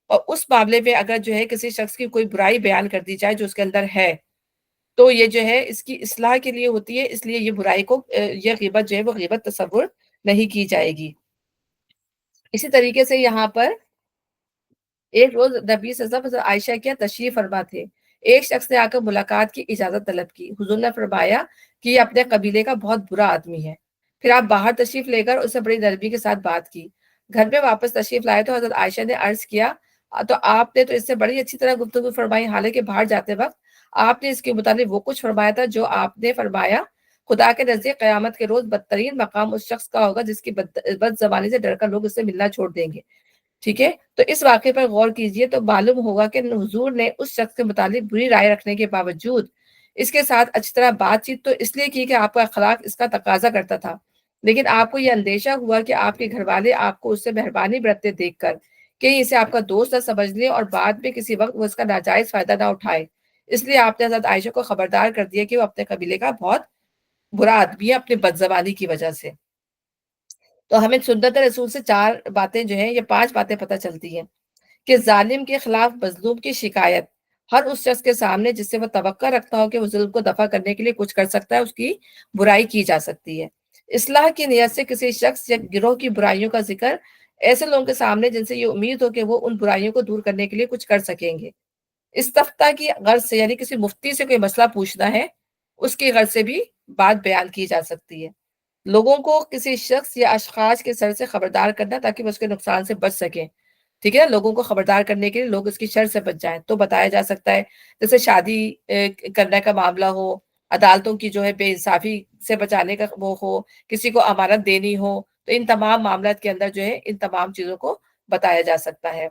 اور اس معاملے میں اگر جو ہے کسی شخص کی کوئی برائی بیان کر دی جائے جو اس کے اندر ہے، تو یہ جو ہے اس کی اصلاح کے لیے ہوتی ہے، اس لیے یہ برائی کو یہ غیبت جو ہے وہ غیبت تصور نہیں کی جائے گی۔ اسی طریقے سے یہاں پر ایک روز نبی صلی اللہ علیہ وسلم عائشہ کیا تشریف فرما تھے، ایک شخص نے آ کر ملاقات کی اجازت طلب کی۔ حضور نے فرمایا کہ یہ اپنے قبیلے کا بہت برا آدمی ہے۔ پھر آپ باہر تشریف لے کر اسے بڑی نرمی کے ساتھ بات کی۔ گھر میں واپس تشریف لائے تو حضرت عائشہ نے عرض کیا تو آپ نے تو اس سے بڑی اچھی طرح گفتگو فرمائی، حالانکہ باہر جاتے وقت آپ نے اس کے متعلق وہ کچھ فرمایا تھا جو آپ نے فرمایا خدا کے نزدیک قیامت کے روز بدترین مقام اس شخص کا ہوگا جس کی بد زبانی سے ڈر کر لوگ اس سے ملنا چھوڑ دیں گے۔ ٹھیک ہے، تو اس واقعے پر غور کیجئے تو معلوم ہوگا کہ حضور نے اس شخص کے متعلق بری رائے رکھنے کے باوجود اس کے ساتھ اچھی طرح بات چیت تو اس لیے کی کہ آپ کا اخلاق اس کا تقاضا کرتا تھا، لیکن آپ کو یہ اندیشہ ہوا کہ آپ کے گھر والے آپ کو اس سے مہربانی برتتے دیکھ کر کہیں اسے آپ کا دوست نہ سمجھ لیں اور بعد میں کسی وقت وہ اس کا ناجائز فائدہ نہ اٹھائے، اس لیے آپ نے حضرت عائشہ کو خبردار کر دیا کہ وہ اپنے قبیلے کا بہت برا آدمی ہے اپنی بد زبانی کی وجہ سے۔ تو ہمیں سنت رسول سے چار باتیں جو ہیں یہ پانچ باتیں پتہ چلتی ہیں کہ ظالم کے خلاف مظلوم کی شکایت ہر اس شخص کے سامنے جس سے وہ توقع رکھتا ہو کہ وہ ظلم کو دفع کرنے کے لیے کچھ کر سکتا ہے، اس کی برائی کی جا سکتی ہے۔ اصلاح کی نیت سے کسی شخص یا گروہ کی برائیوں کا ذکر ایسے لوگوں کے سامنے جن سے یہ امید ہو کہ وہ ان برائیوں کو دور کرنے کے لیے کچھ کر سکیں گے۔ استفتاء کی غرض سے یعنی کسی مفتی سے کوئی مسئلہ پوچھنا ہے، اس کی غرض سے بھی بات بیان کی جا سکتی ہے۔ لوگوں کو کسی شخص یا اشخاص کے سر سے خبردار کرنا تاکہ وہ اس کے نقصان سے بچ سکیں، ٹھیک ہے نا، لوگوں کو خبردار کرنے کے لیے لوگ اس کی شر سے بچ جائیں تو بتایا جا سکتا ہے۔ جیسے شادی کرنے کا معاملہ ہو، عدالتوں کی جو ہے بے انصافی سے بچانے کا وہ ہو، کسی کو امانت دینی ہو، تو ان تمام معاملات کے اندر جو ہے ان تمام چیزوں کو بتایا جا سکتا ہے۔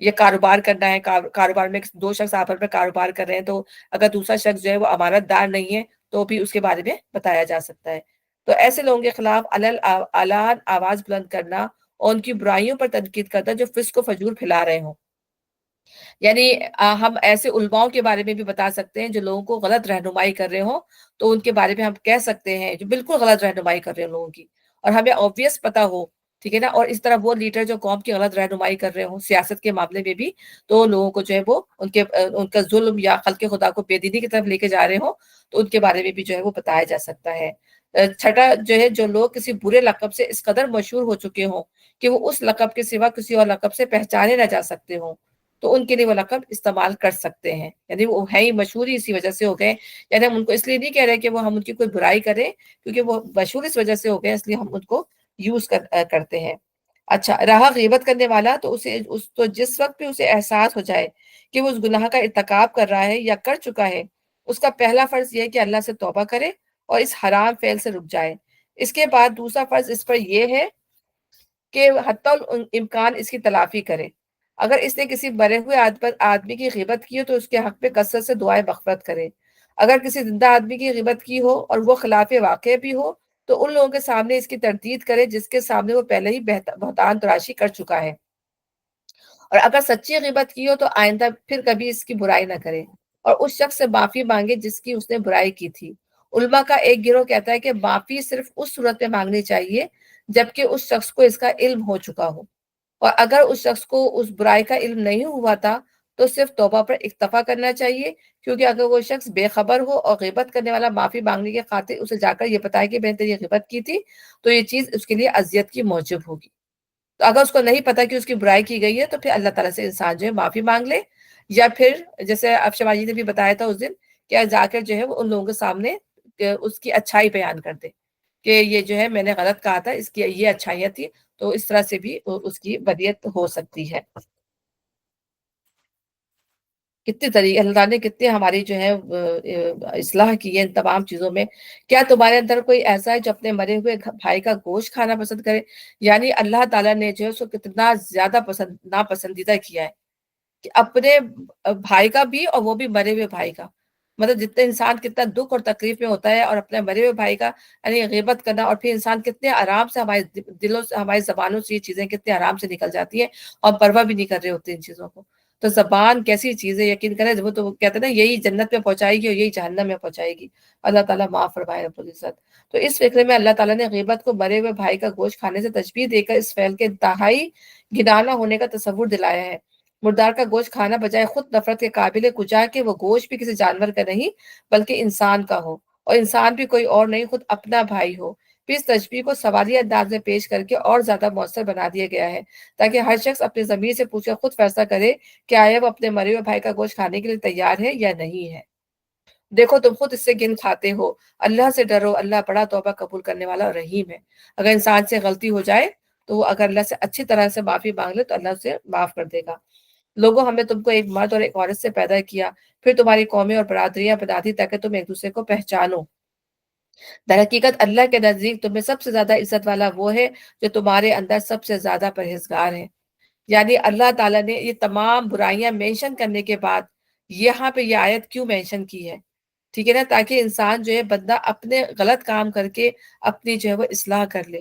یہ کاروبار کرنا ہے، کاروبار میں دو شخص آپس میں کاروبار کر رہے ہیں تو اگر دوسرا شخص جو ہے وہ امانت دار نہیں ہے تو بھی اس کے بارے میں بتایا جا سکتا ہے۔ تو ایسے لوگوں کے خلاف اعلان آواز بلند کرنا اور ان کی برائیوں پر تنقید کرنا جو فسق و فجور پھیلا رہے ہوں۔ یعنی ہم ایسے علماؤں کے بارے میں بھی بتا سکتے ہیں جو لوگوں کو غلط رہنمائی کر رہے ہوں، تو ان کے بارے میں ہم کہہ سکتے ہیں جو بالکل غلط رہنمائی کر رہے ہیں لوگوں کی، اور ہمیں obvious پتا ہو، ٹھیک ہے نا، اور اس طرح وہ لیڈر جو قوم کی غلط رہنمائی کر رہے ہوں سیاست کے معاملے میں بھی، تو لوگوں کو جو ہے وہ ان کا ظلم یا خلق خدا کو بے دینی کی طرف لے کے جا رہے ہوں تو ان کے بارے میں بھی جو ہے وہ بتایا جا سکتا ہے۔ چھٹا جو ہے جو لوگ کسی برے لقب سے اس قدر مشہور ہو چکے ہوں کہ وہ اس لقب کے سوا کسی اور لقب سے پہچانے نہ جا سکتے ہوں، تو ان کے لیے وہ لقب استعمال کر سکتے ہیں۔ یعنی وہ ہے ہی مشہور ہی اسی وجہ سے ہو گئے، یعنی ہم ان کو اس لیے نہیں کہہ رہے کہ وہ ہم ان کی کوئی برائی کریں، کیونکہ وہ مشہور اس وجہ سے ہو گئے اس لیے ہم ان کو یوز کرتے ہیں۔ اچھا، رہا غیبت کرنے والا تو تو جس وقت بھی اسے احساس ہو جائے کہ وہ اس گناہ کا ارتکاب کر رہا ہے یا کر چکا ہے، اس کا پہلا فرض یہ ہے کہ اللہ سے توبہ کرے اور اس حرام فعل سے رک جائے۔ اس کے بعد دوسرا فرض اس پر یہ ہے کہ حتی الامکان اس کی تلافی کرے۔ اگر اس نے کسی مرے ہوئے آدمی کی غیبت کی ہو تو اس کے حق میں کثرت سے دعائیں مغفرت کرے۔ اگر کسی زندہ آدمی کی غیبت کی ہو اور وہ خلاف واقع بھی ہو تو ان لوگوں کے سامنے اس کی تردید کرے جس کے سامنے وہ پہلے ہی بہتان تراشی کر چکا ہے، اور اگر سچی غیبت کی ہو تو آئندہ پھر کبھی اس کی برائی نہ کرے اور اس شخص سے معافی مانگے جس کی اس نے برائی کی تھی۔ علماء کا ایک گروہ کہتا ہے کہ معافی صرف اس صورت میں مانگنی چاہیے جبکہ اس شخص کو اس کا علم ہو چکا ہو، اور اگر اس شخص کو اس برائی کا علم نہیں ہوا تھا تو صرف توبہ پر اکتفا کرنا چاہیے، کیونکہ اگر وہ شخص بے خبر ہو اور غیبت کرنے والا معافی مانگنے کے خاطر اسے جا کر یہ بتائے کہ میں نے یہ غیبت کی تھی تو یہ چیز اس کے لیے اذیت کی موجب ہوگی۔ تو اگر اس کو نہیں پتا کہ اس کی برائی کی گئی ہے تو پھر اللہ تعالیٰ سے انسان جو ہے معافی مانگ لے، یا پھر جیسے اب شماجی نے بھی بتایا تھا اس دن کہ جا کر جو ہے وہ ان لوگوں کے سامنے اس کی اچھائی بیان کر دے کہ یہ جو ہے میں نے غلط کہا تھا، اس کی یہ اچھائیاں تھی، تو اس طرح سے بھی اس کی بدیت ہو سکتی ہے۔ کتنے طریقے اللہ تعالیٰ نے کتنے ہماری جو ہے اصلاح کی ہے ان تمام چیزوں میں۔ کیا تمہارے اندر کوئی ایسا ہے جو اپنے مرے ہوئے بھائی کا گوشت کھانا پسند کرے؟ یعنی اللہ تعالیٰ نے جو ہے اس کو کتنا زیادہ ناپسندیدہ کیا ہے کہ اپنے بھائی کا بھی، اور وہ بھی مرے ہوئے بھائی کا۔ مطلب جتنے انسان کتنا دکھ اور تکلیف میں ہوتا ہے، اور اپنے مرے ہوئے بھائی کا یعنی غیبت کرنا، اور پھر انسان کتنے آرام سے ہمارے دلوں سے، ہماری زبانوں سے یہ چیزیں کتنے آرام سے نکل جاتی ہیں، اور پرواہ بھی نہیں کر رہے ہوتے ان چیزوں کو۔ تو زبان کیسی چیز ہے، یقین کریں، وہ تو کہتے ہیں نا یہی جنت میں پہنچائے گی اور یہی جہنم میں پہنچائے گی۔ اللہ تعالیٰ معاف فرمائے رب العزت۔ تو اس فکرے میں اللہ تعالیٰ نے غیبت کو مرے ہوئے بھائی کا گوشت کھانے سے تشبیہ دے کر اس فعل کے انتہائی گھنانا ہونے کا تصور دلایا ہے۔ مردار کا گوشت کھانا بجائے خود نفرت کے قابل کجا کہ وہ گوشت بھی کسی جانور کا نہیں بلکہ انسان کا ہو، اور انسان بھی کوئی اور نہیں، خود اپنا بھائی ہو۔ پھر اس تشبیہ کو سوالیہ انداز میں پیش کر کے اور زیادہ مؤثر بنا دیا گیا ہے، تاکہ ہر شخص اپنے ضمیر سے پوچھ کر خود فیصلہ کرے کہ آیا وہ اپنے مرے ہوئے بھائی کا گوشت کھانے کے لیے تیار ہے یا نہیں ہے۔ دیکھو تم خود اس سے گن کھاتے ہو، اللہ سے ڈرو، اللہ بڑا توبہ قبول کرنے والا اور رحیم ہے۔ اگر انسان سے غلطی ہو جائے تو وہ اگر اللہ سے اچھی طرح سے معافی مانگ لے تو اللہ اسے معاف کر دے گا۔ لوگوں، ہم نے تم کو ایک مرد اور ایک عورت سے پیدا کیا، پھر تمہاری قومیں اور برادریاں بنا دی تاکہ تم ایک دوسرے کو پہچانو۔ در حقیقت اللہ کے نزدیک تمہیں سب سے زیادہ عزت والا وہ ہے جو تمہارے اندر سب سے زیادہ پرہیزگار ہے۔ یعنی اللہ تعالیٰ نے یہ تمام برائیاں مینشن کرنے کے بعد یہاں پہ یہ آیت کیوں مینشن کی ہے؟ ٹھیک ہے نا، تاکہ انسان جو ہے بندہ اپنے غلط کام کر کے اپنی جو ہے وہ اصلاح کر لے،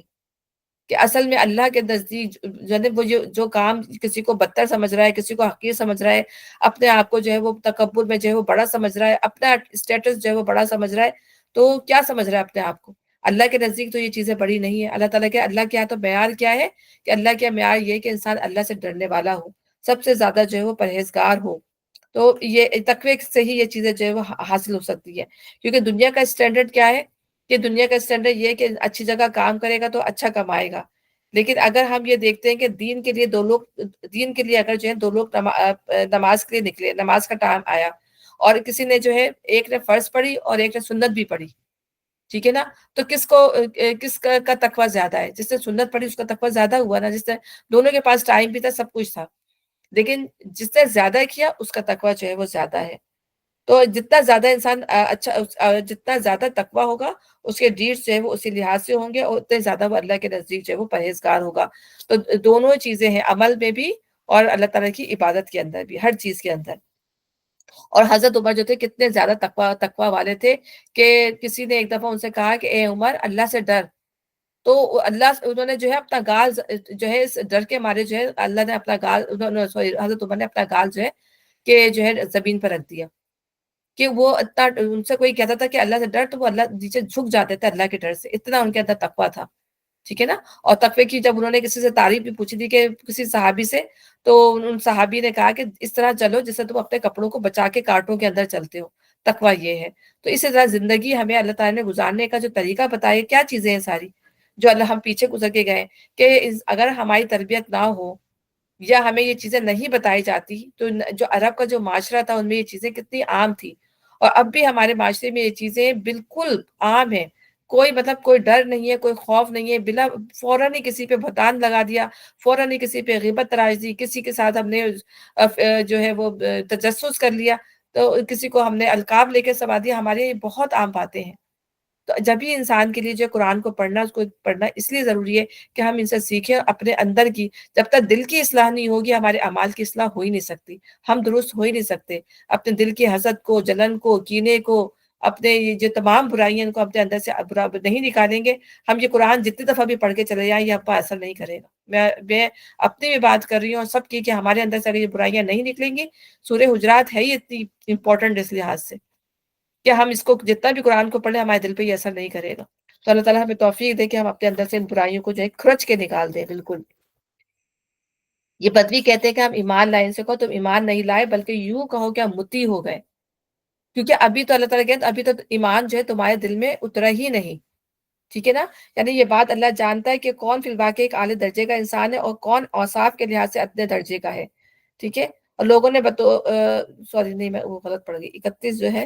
کہ اصل میں اللہ کے نزدیک جو ہے وہ جو کام کسی کو بدتر سمجھ رہا ہے، کسی کو حقیر سمجھ رہا ہے، اپنے آپ کو جو ہے وہ تکبر میں جو ہے وہ بڑا سمجھ رہا ہے، اپنا اسٹیٹس جو ہے وہ بڑا سمجھ رہا ہے، تو کیا سمجھ رہا ہے اپنے آپ کو؟ اللہ کے نزدیک تو یہ چیزیں بڑی نہیں ہے۔ اللہ تعالیٰ کے اللہ کے یہاں تو معیار کیا ہے کہ اللہ کا معیار یہ ہے کہ انسان اللہ سے ڈرنے والا ہو، سب سے زیادہ جو ہے وہ پرہیزگار ہو۔ تو یہ تقوی سے ہی یہ چیزیں جو ہے وہ حاصل ہو سکتی ہے، کیونکہ دنیا کا اسٹینڈرڈ کیا ہے کہ دنیا کا اسٹینڈرڈ یہ ہے کہ اچھی جگہ کام کرے گا تو اچھا کمائے گا۔ لیکن اگر ہم یہ دیکھتے ہیں کہ دین کے لیے دین کے لیے اگر جو ہے دو لوگ نماز کے لیے نکلے، نماز کا ٹائم آیا، اور کسی نے جو ہے ایک نے فرض پڑھی اور ایک نے سنت بھی پڑھی، ٹھیک ہے نا، تو کس کا تقوی زیادہ ہے؟ جس نے سنت پڑھی اس کا تقوی زیادہ ہوا نا، جس نے دونوں کے پاس ٹائم بھی تھا، سب کچھ تھا، لیکن جس نے زیادہ کیا اس کا تقوی جو ہے وہ زیادہ ہے۔ تو جتنا زیادہ انسان جتنا زیادہ تقوی ہوگا اس کے ڈیڈز جو ہے وہ اسی لحاظ سے ہوں گے، اور اتنے زیادہ وہ اللہ کے نزدیک جو ہے وہ پرہیزگار ہوگا۔ تو دونوں چیزیں ہیں، عمل میں بھی اور اللہ تعالیٰ کی عبادت کے اندر بھی، ہر چیز کے اندر۔ اور حضرت عمر جو تھے کتنے زیادہ تقوی والے تھے کہ کسی نے ایک دفعہ ان سے کہا کہ اے عمر اللہ سے ڈر، تو انہوں نے جو ہے اپنا گال جو ہے اس ڈر کے مارے جو ہے اللہ نے اپنا گال حضرت عمر نے اپنا گال جو ہے کہ جو ہے زمین پر رکھ دیا، کہ وہ اتنا ان سے کوئی کہتا تھا کہ اللہ سے ڈر تو وہ اللہ نیچے جھک جاتے تھے اللہ کے ڈر سے، اتنا ان کے اندر تقویٰ تھا، ٹھیک ہے نا۔ اور تقوی کی جب انہوں نے کسی سے تعریف بھی پوچھی تھی کہ کسی صحابی سے، تو ان صحابی نے کہا کہ اس طرح چلو جیسے تم اپنے کپڑوں کو بچا کے کانٹوں کے اندر چلتے ہو، تقویٰ یہ ہے۔ تو اسی طرح زندگی ہمیں اللہ تعالیٰ نے گزارنے کا جو طریقہ بتایا، کیا چیزیں ہیں ساری جو اللہ ہم پیچھے گزر کے گئے، کہ اگر ہماری تربیت نہ ہو یا ہمیں یہ چیزیں نہیں بتائی جاتی، تو جو عرب کا جو معاشرہ تھا ان میں یہ چیزیں کتنی عام تھی، اور اب بھی ہمارے معاشرے میں یہ چیزیں بالکل عام ہیں۔ کوئی مطلب کوئی ڈر نہیں ہے، کوئی خوف نہیں ہے، بلا فوراً ہی کسی پہ بہتان لگا دیا، فوراً ہی کسی پہ غیبت تراش دی، کسی کے ساتھ ہم نے جو ہے وہ تجسس کر لیا، تو کسی کو ہم نے القاب لے کے سوا دیا، ہمارے یہ بہت عام باتیں ہیں۔ تو جب بھی انسان کے لیے جو قرآن کو پڑھنا، اس کو پڑھنا اس لیے ضروری ہے کہ ہم ان سے سیکھیں اپنے اندر کی۔ جب تک دل کی اصلاح نہیں ہوگی ہمارے اعمال کی اصلاح ہو ہی نہیں سکتی، ہم درست ہو ہی نہیں سکتے۔ اپنے دل کی حسد کو، جلن کو، کینے کو، اپنے یہ جو تمام برائیاں ان کو اپنے اندر سے نہیں نکالیں گے، ہم یہ قرآن جتنی دفعہ بھی پڑھ کے چلے جائیں یہ اپنا اثر نہیں کرے گا۔ میں اپنی بھی بات کر رہی ہوں اور سب کی، کہ ہمارے اندر سے اگر یہ برائیاں نہیں نکلیں گی، سورہ حجرات ہے ہی اتنی امپورٹنٹ اس لحاظ سے کہ ہم اس کو جتنا بھی قرآن کو پڑھیں ہمارے دل پہ یہ اثر نہیں کرے گا۔ تو اللہ تعالیٰ ہمیں توفیق دے کہ ہم اپنے اندر سے ان برائیوں کو جو ہے کھرچ کے نکال دیں بالکل۔ یہ بدوی کہتے ہیں کہ ہم ایمان لائے، ان سے کہو تم ایمان نہیں لائے بلکہ یوں کہو کہ ہم متی ہو گئے، کیونکہ ابھی تو اللہ تعالیٰ کہتے ہیں ابھی تو ایمان جو ہے تمہارے دل میں اترا ہی نہیں، ٹھیک ہے نا۔ یعنی یہ بات اللہ جانتا ہے کہ کون فی الواقع ایک اعلی درجے کا انسان ہے اور کون اوصاف کے لحاظ سے ادنے درجے کا ہے، ٹھیک ہے۔ اور لوگوں نے سوری نہیں، میں وہ غلط پڑھ گئی، 31 جو ہے